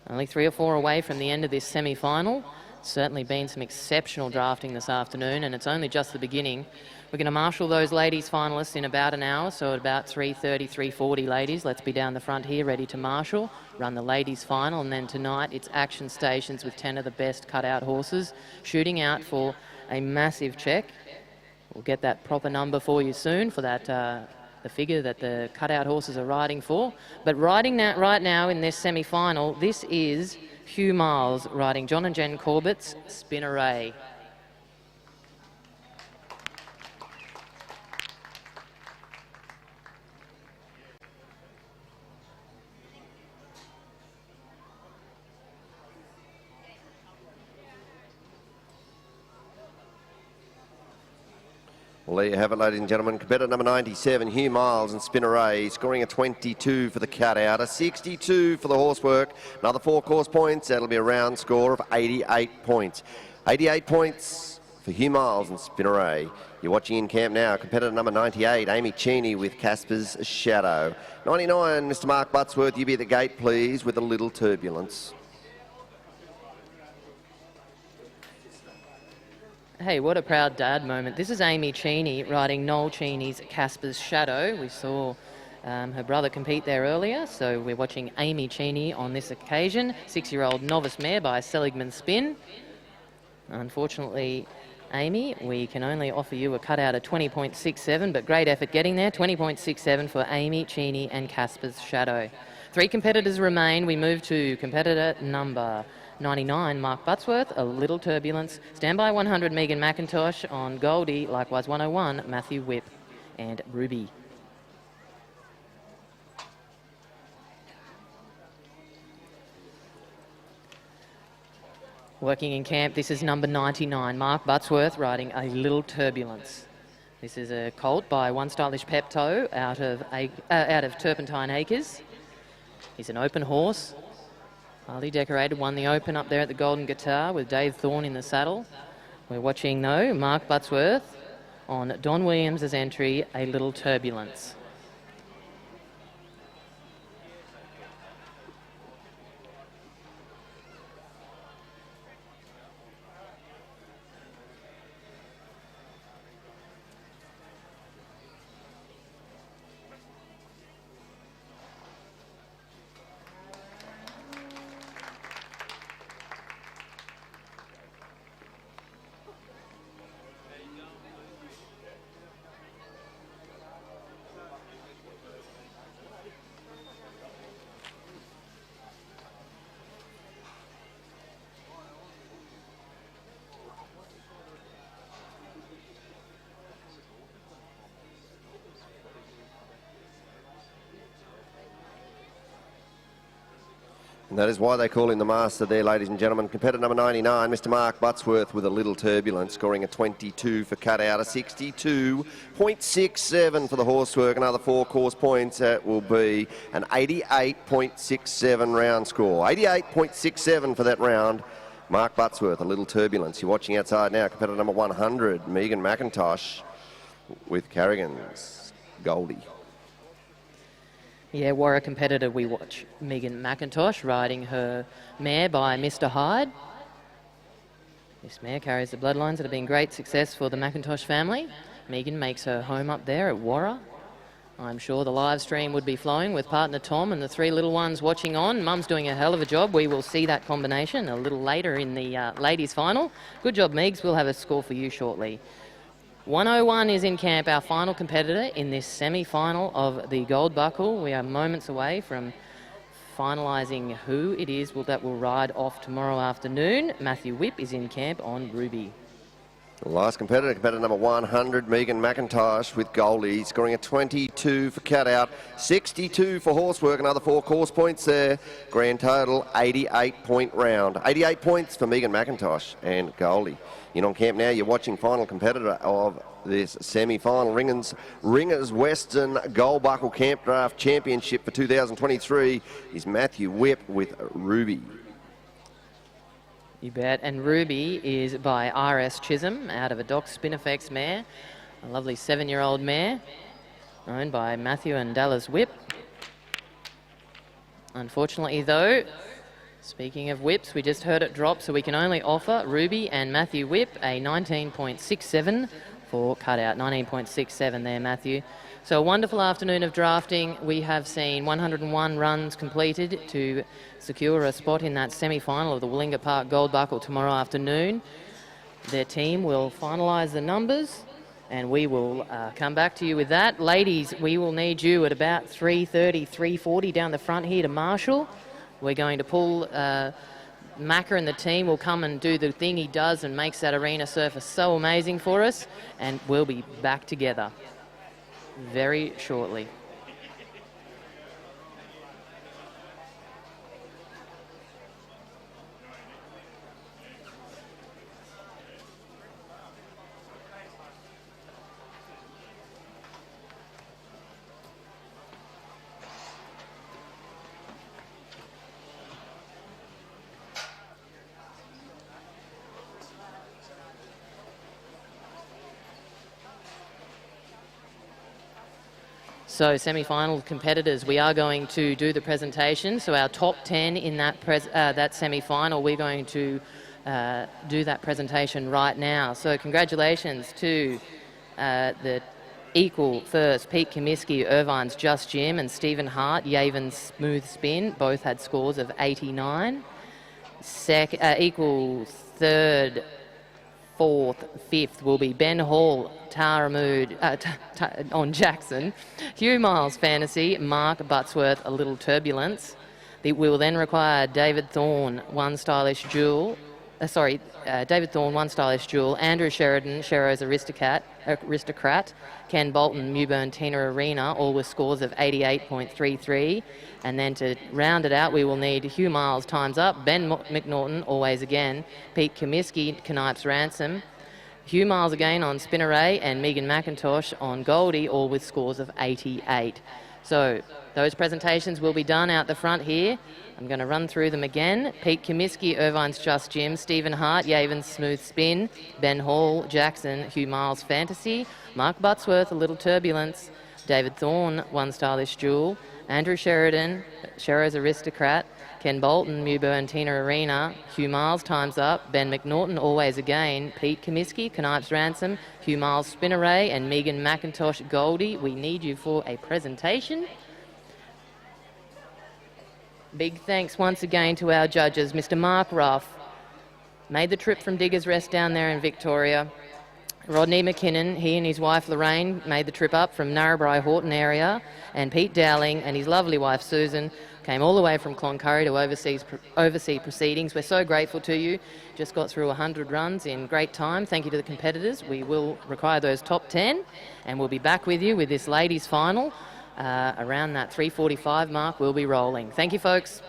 Only 3 or 4 away from the end of this semi-final. Certainly been some exceptional drafting this afternoon, and it's only just the beginning. We're going to marshal those ladies finalists in about an hour, so at about 3:30, 3:40 ladies. Let's be down the front here ready to marshal, run the ladies final, and then tonight it's action stations with 10 of the best cut-out horses shooting out for a massive check. We'll get that proper number for you soon for that the figure that the cut-out horses are riding for. But riding that right now in this semi-final, this is Hugh Miles riding John and Jen Corbett's Spin Array. Well, there you have it, ladies and gentlemen. Competitor number 97, Hugh Miles and Spin Array, scoring a 22 for the cutout, a 62 for the horsework. Another 4 course points. That'll be a round score of 88 points. 88 points for Hugh Miles and Spin Array. You're watching in camp now. Competitor number 98, Amy Cheney with Casper's Shadow. 99, Mr. Mark Buttsworth, you be at the gate, please, with a little turbulence. Hey, what a proud dad moment. This is Amy Cheney riding Noel Cheney's Casper's Shadow. We saw her brother compete there earlier, so we're watching Amy Cheney on this occasion. 6-year-old novice mare by Seligman Spin. Unfortunately, Amy, we can only offer you a cutout of 20.67, but great effort getting there. 20.67 for Amy Cheney and Casper's Shadow. 3 competitors remain. We move to competitor number 99, Mark Buttsworth, a little turbulence. Standby 100, Megan McIntosh. On Goldie, likewise 101, Matthew Whip and Ruby. Working in camp, this is number 99, Mark Buttsworth riding a little turbulence. This is a colt by One Stylish Pepto out of Turpentine Acres. He's an open horse. Highly decorated, won the Open up there at the Golden Guitar with Dave Thorne in the saddle. We're watching, though, Mark Buttsworth on Don Williams' entry, A Little Turbulence. That is why they call him the master there, ladies and gentlemen. Competitor number 99, Mr. Mark Buttsworth, with a little turbulence, scoring a 22 for cutout, a 62.67 for the horsework. Another 4 course points. That will be an 88.67 round score. 88.67 for that round. Mark Buttsworth, a little turbulence. You're watching outside now. Competitor number 100, Megan McIntosh, with Carrigan's Goldie. Yeah, Warrior competitor, we watch Megan McIntosh riding her mare by Mr. Hyde. This mare carries the bloodlines that have been great success for the McIntosh family. Megan makes her home up there at Warra. I'm sure the live stream would be flowing with partner Tom and the 3 little ones watching on. Mum's doing a hell of a job. We will see that combination a little later in the ladies' final. Good job, Megs. We'll have a score for you shortly. 101 is in camp, our final competitor in this semi-final of the Gold Buckle. We are moments away from finalising who it is that will ride off tomorrow afternoon. Matthew Whipp is in camp on Ruby. The last competitor, competitor number 100, Megan McIntosh, with Goldie, scoring a 22 for cutout, 62 for horsework, another 4 course points there. Grand total, 88-point round. 88 points for Megan McIntosh and Goldie. In on camp now, you're watching final competitor of this semi-final Ringers Western Gold Buckle Camp Draft Championship for 2023 is Matthew Whipp with Ruby. You bet. And Ruby is by R.S. Chisholm out of a Doc Spinifex mare, a lovely 7-year-old mare owned by Matthew and Dallas Whipp. Unfortunately, though, speaking of whips, we just heard it drop, so we can only offer Ruby and Matthew Whipp a 19.67 for cutout. 19.67 there, Matthew. So a wonderful afternoon of drafting. We have seen 101 runs completed to secure a spot in that semi-final of the Willinga Park Gold Buckle tomorrow afternoon. Their team will finalise the numbers and we will come back to you with that. Ladies, we will need you at about 3:30, 3:40 down the front here to marshal. We're going to pull Macca and the team will come and do the thing he does and makes that arena surface so amazing for us, and we'll be back together very shortly. So semi-final competitors, we are going to do the presentation. So our top 10 in that semi-final, we're going to do that presentation right now. So congratulations to the equal first, Pete Comiskey, Irvine's Just Jim, and Stephen Hart, Yaven's Smooth Spin. Both had scores of 89. Equal third, fourth, fifth will be Ben Hall, Taramood on Jackson, Hugh Miles Fantasy, Mark Buttsworth, A Little Turbulence. We will then require David Thorne, One Stylish Jewel. David Thorne, One Stylish Jewel, Andrew Sheridan, Shero's Aristocrat, Ken Bolton, Mewburn Tina Arena, all with scores of 88.33. And then to round it out, we will need Hugh Miles, Time's Up, Ben McNaughton, Always Again, Pete Comiskey, Knipes Ransom, Hugh Miles again on Spinneray, and Megan McIntosh on Goldie, all with scores of 88. So those presentations will be done out the front here. I'm going to run through them again. Pete Comiskey, Irvine's Just Jim, Stephen Hart, Yaven's Smooth Spin, Ben Hall, Jackson, Hugh Miles Fantasy, Mark Buttsworth, A Little Turbulence, David Thorne, One Stylish Jewel, Andrew Sheridan, Shero's Aristocrat, Ken Bolton, Mewburn Tina Arena, Hugh Miles, Time's Up, Ben McNaughton, Always Again, Pete Comiskey, Knipes Ransom, Hugh Miles Spinneray, and Megan McIntosh Goldie. We need you for a presentation. Big thanks once again to our judges. Mr. Mark Ruff made the trip from Diggers Rest down there in Victoria. Rodney McKinnon, he and his wife Lorraine made the trip up from Narrabri Horton area, and Pete Dowling and his lovely wife Susan came all the way from Cloncurry to oversee proceedings. We're so grateful to you. Just got through 100 runs in great time. Thank you to the competitors. We will require those top 10, and we'll be back with you with this ladies' final. Around that 3:45 mark, we'll be rolling. Thank you, folks.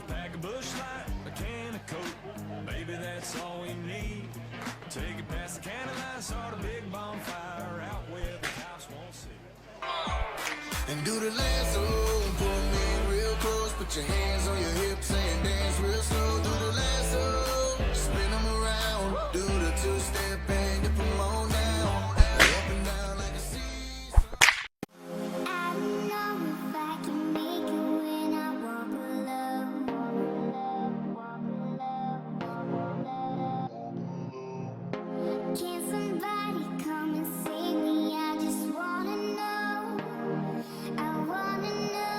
Pack a bush light, a can of Coke, baby, that's all we need. Take it past the candy line, start a big bonfire out where the cops won't see. And do the lasso, pull me real close, put your hands on your hips and dance real slow. Do the lasso, spin them around, do the two-step and dip them on down, up and down like a seesaw. I don't know if I can make it when I walk alone. Can somebody come and save me? I just wanna know. I wanna know.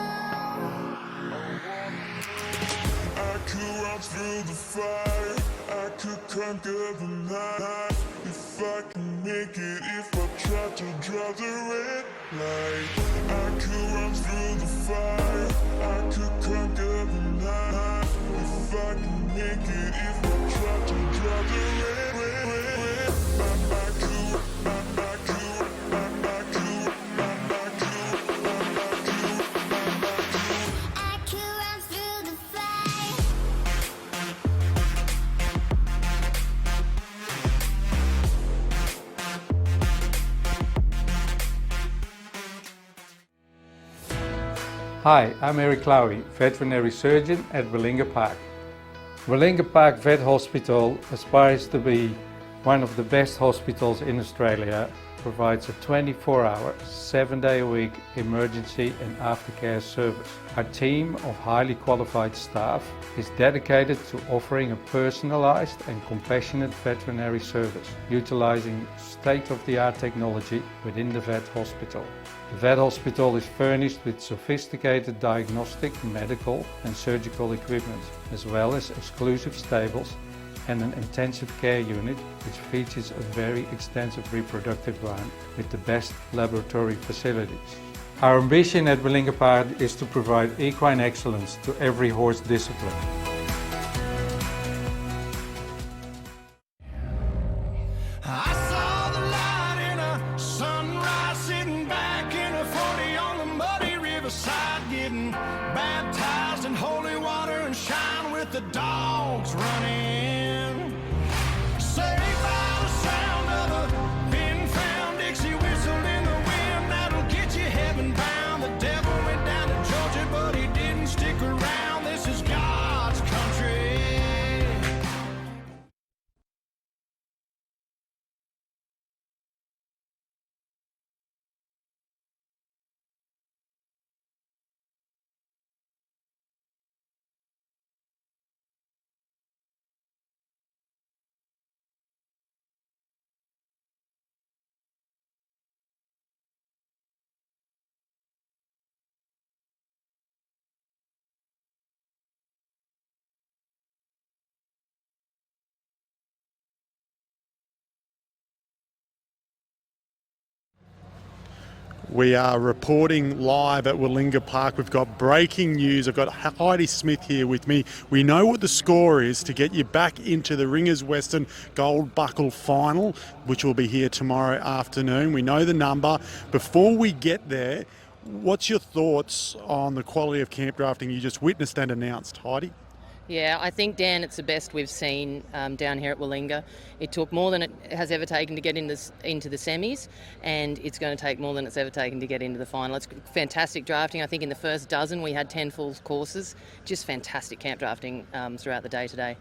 I could run through the fire, I could conquer the night. If I can make it, if I try to draw the red light. I could run through the fire, I could conquer the night. If I can make it, if I try to draw the red, I could run through the fire. Hi, I'm Eric Lowry, veterinary surgeon at Willinga Park. Willinga Park Vet Hospital aspires to be one of the best hospitals in Australia, provides a 24-hour, 7-day-a-week emergency and aftercare service. Our team of highly qualified staff is dedicated to offering a personalized and compassionate veterinary service, utilizing state-of-the-art technology within the vet hospital. The vet hospital is furnished with sophisticated diagnostic, medical and surgical equipment, as well as exclusive stables and an intensive care unit which features a very extensive reproductive line with the best laboratory facilities. Our ambition at Willinga Park is to provide equine excellence to every horse discipline. I saw the light in a sunrise, sitting back in a 40 on the muddy riverside, getting baptized in holy water and shine with the dogs running. Saved by the sound of a pin-found Dixie whistle in the wind that'll get you heaven bound. The devil went down to Georgia, but he didn't stick around. This is God's country. We are reporting live at Willinga Park. We've got breaking news. I've got Heidi Smith here with me. We know what the score is to get you back into the Ringers Western Gold Buckle Final, which will be here tomorrow afternoon. We know the number. Before we get there, what's your thoughts on the quality of camp drafting you just witnessed and announced, Heidi? Yeah, I think, Dan, it's the best we've seen down here at Willinga. It took more than it has ever taken to get into the semis, and it's going to take more than it's ever taken to get into the final. It's fantastic drafting. I think in the first dozen we had 10 full courses. Just fantastic camp drafting throughout the day today.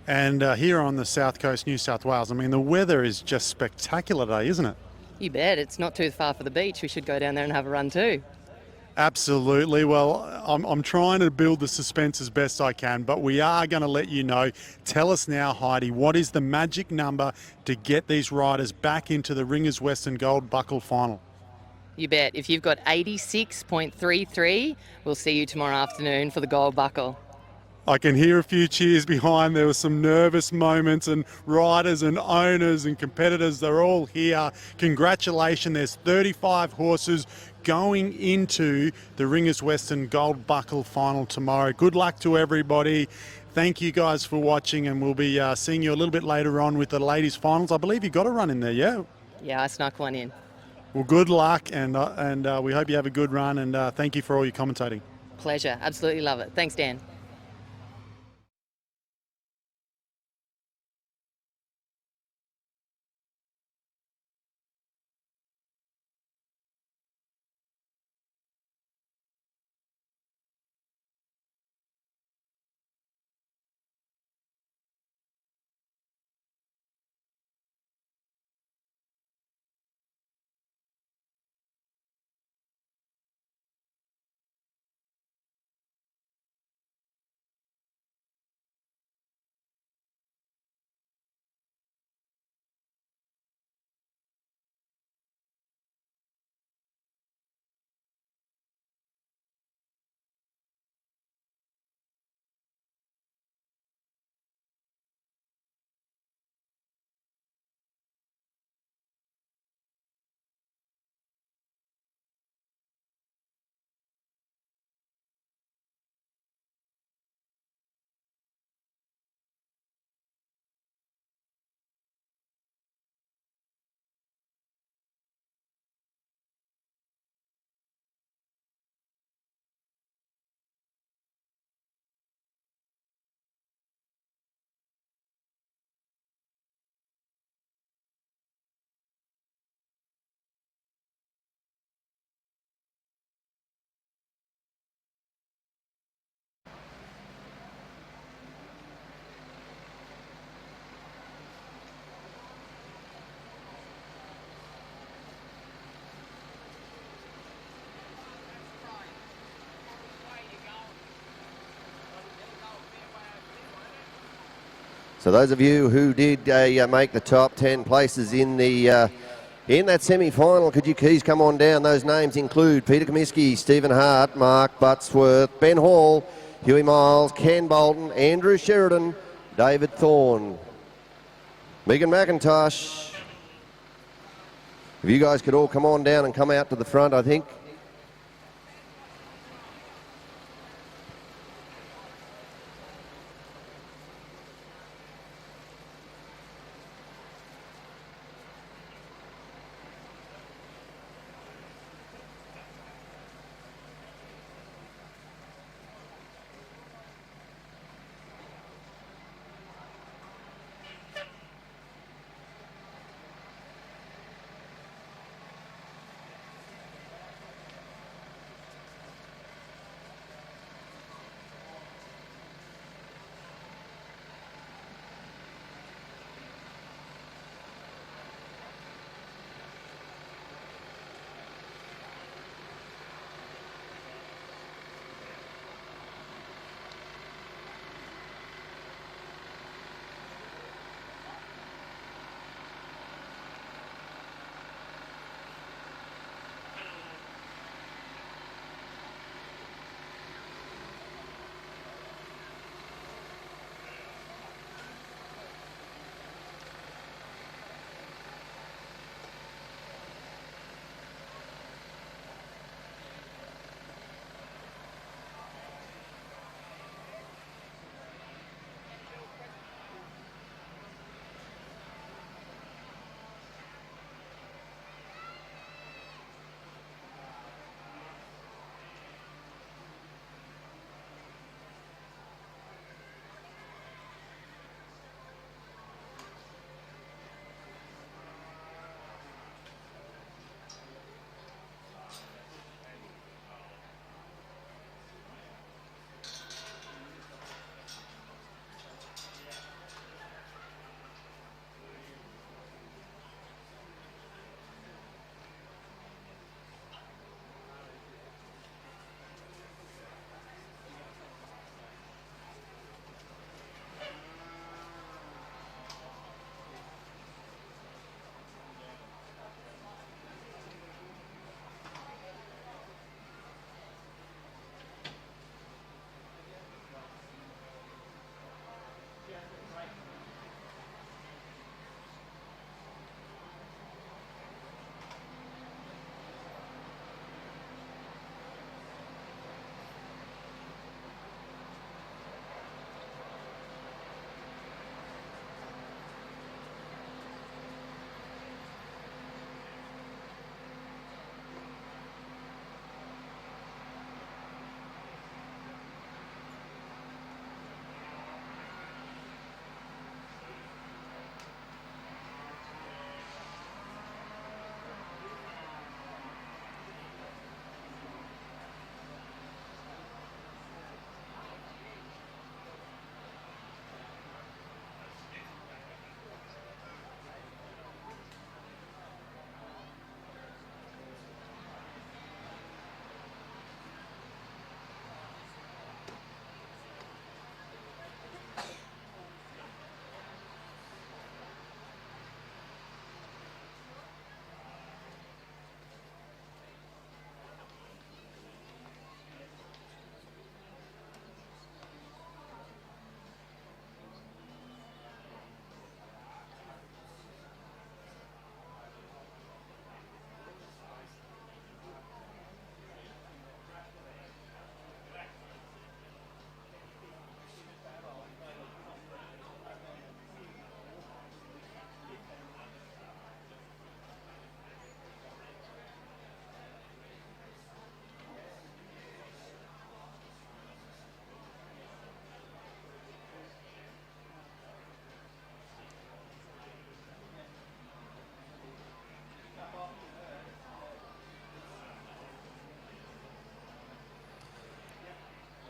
And here on the south coast, New South Wales, I mean, the weather is just spectacular today, isn't it? You bet. It's not too far for the beach. We should go down there and have a run too. Absolutely. Well, I'm trying to build the suspense as best I can, but we are going to let you know. Tell us now, Heidi, what is the magic number to get these riders back into the Ringers Western Gold Buckle Final? You bet. If you've got 86.33, we'll see you tomorrow afternoon for the Gold Buckle. I can hear a few cheers behind. There were some nervous moments, and riders and owners and competitors, they're all here. Congratulations. There's 35 horses going into the Ringers Western Gold Buckle Final tomorrow. Good luck to everybody. Thank you guys for watching, and we'll be seeing you a little bit later on with the ladies' finals. I believe you got a run in there, yeah? Yeah, I snuck one in. Well, good luck, and we hope you have a good run, and thank you for all your commentating. Pleasure. Absolutely love it. Thanks, Dan. So those of you who did make the top 10 places in the in that semi-final, could you please come on down? Those names include Peter Comiskey, Stephen Hart, Mark Buttsworth, Ben Hall, Huey Miles, Ken Bolton, Andrew Sheridan, David Thorne, Megan McIntosh. If you guys could all come on down and come out to the front, I think.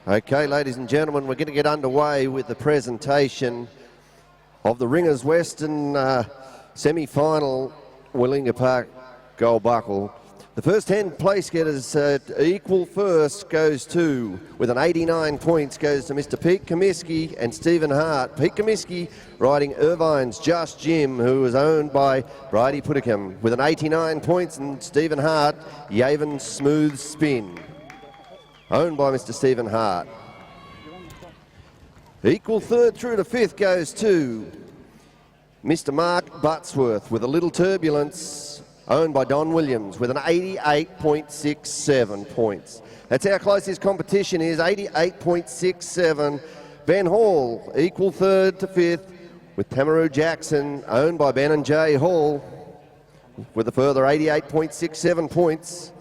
Okay, ladies and gentlemen, we're going to get underway with the presentation of the Ringers Western semi-final Willinga Park Gold Buckle. The first 10 place getters equal first goes to, with an 89 points, goes to Mr. Pete Comiskey and Stephen Hart. Pete Comiskey riding Irvine's Just Jim, who is owned by Bridie Puddicombe, with an 89 points, and Stephen Hart, Yavin Smooth Spin, owned by Mr. Stephen Hart. Equal third through to fifth goes to Mr. Mark Buttsworth with a Little Turbulence, owned by Don Williams, with an 88.67 points. That's how close this competition is, 88.67. Ben Hall, equal third to fifth, with Tamaroo Jackson, owned by Ben and Jay Hall, with a further 88.67 points.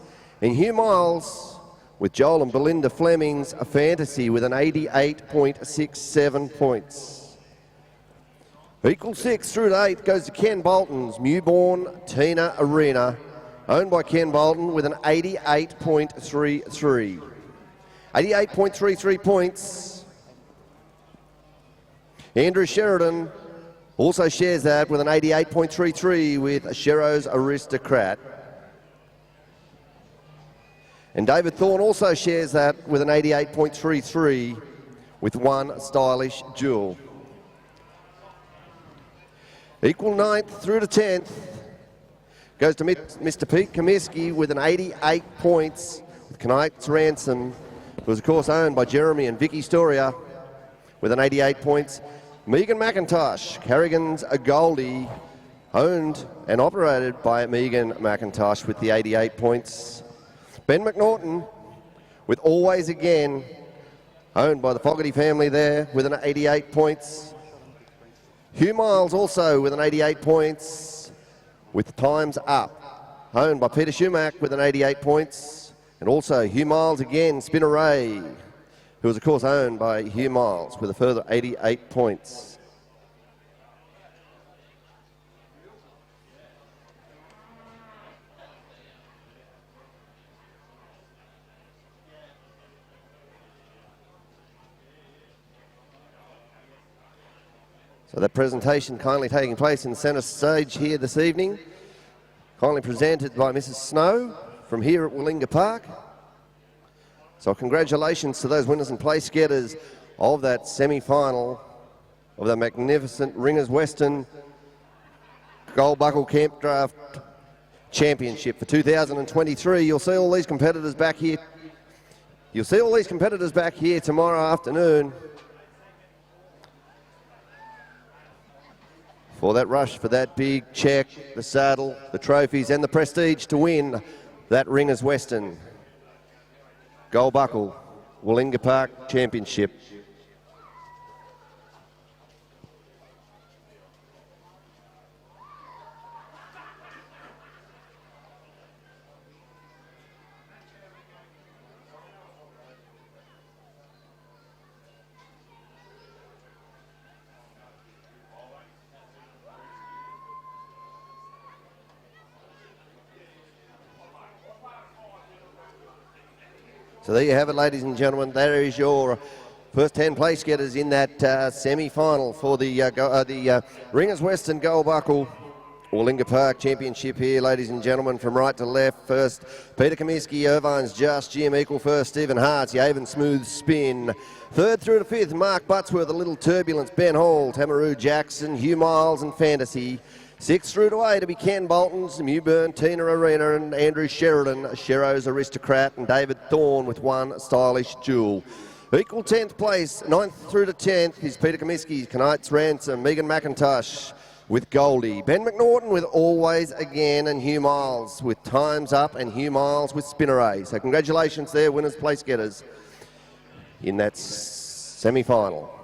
And Hugh Miles, with Joel and Belinda Fleming's A Fantasy, with an 88.67 points. Equal six through to eight goes to Ken Bolton's Newborn Tina Arena, owned by Ken Bolton, with an 88.33. 88.33 points. Andrew Sheridan also shares that with an 88.33 with Shero's Aristocrat. And David Thorne also shares that with an 88.33 with One Stylish Jewel. Equal ninth through to 10th goes to Mr. Pete Comiskey with an 88 points with Knight's Ransom, who was of course owned by Jeremy and Vicky Storia with an 88 points. Megan McIntosh, Carrigan's a Goldie, owned and operated by Megan McIntosh with the 88 points. Ben McNaughton with Always Again, owned by the Fogarty family there with an 88 points. Hugh Miles also with an 88 points with Time's Up, owned by Peter Schumack with an 88 points. And also Hugh Miles again, Spinner Ray, who was of course owned by Hugh Miles with a further 88 points. So that presentation kindly taking place in the centre stage here this evening, kindly presented by Mrs. Snow from here at Willinga Park. So congratulations to those winners and place getters of that semi-final of the magnificent Ringers Western Gold Buckle Camp Draft Championship for 2023. You'll see all these competitors back here. You'll see all these competitors back here tomorrow afternoon for that rush, for that big check, the saddle, the trophies and the prestige to win that Ringers Western Gold Buckle Willinga Park Championship. So there you have it, ladies and gentlemen. There is your first 10 place getters in that semi-final for the Ringers Western Gold Buckle Willinga Park Championship here, ladies and gentlemen, from right to left. First, Peter Comiskey, Irvine's Just Jim, equal first, Stephen Hart's Yavin Smooth Spin. Third through to fifth, Mark Buttsworth, A Little Turbulence, Ben Hall, Tamaroo Jackson, Hugh Miles and Fantasy. Sixth through to eight to be Ken Bolton's Newburn Tina Arena and Andrew Sheridan, Shero's Aristocrat, and David Thorne with One Stylish Jewel. Equal 10th place, 9th through to 10th is Peter Comiskey, Knight's Ransom, Megan McIntosh with Goldie, Ben McNaughton with Always Again, and Hugh Miles with Time's Up, and Hugh Miles with Spinner Ray. So congratulations there, winners, place getters in that semi-final.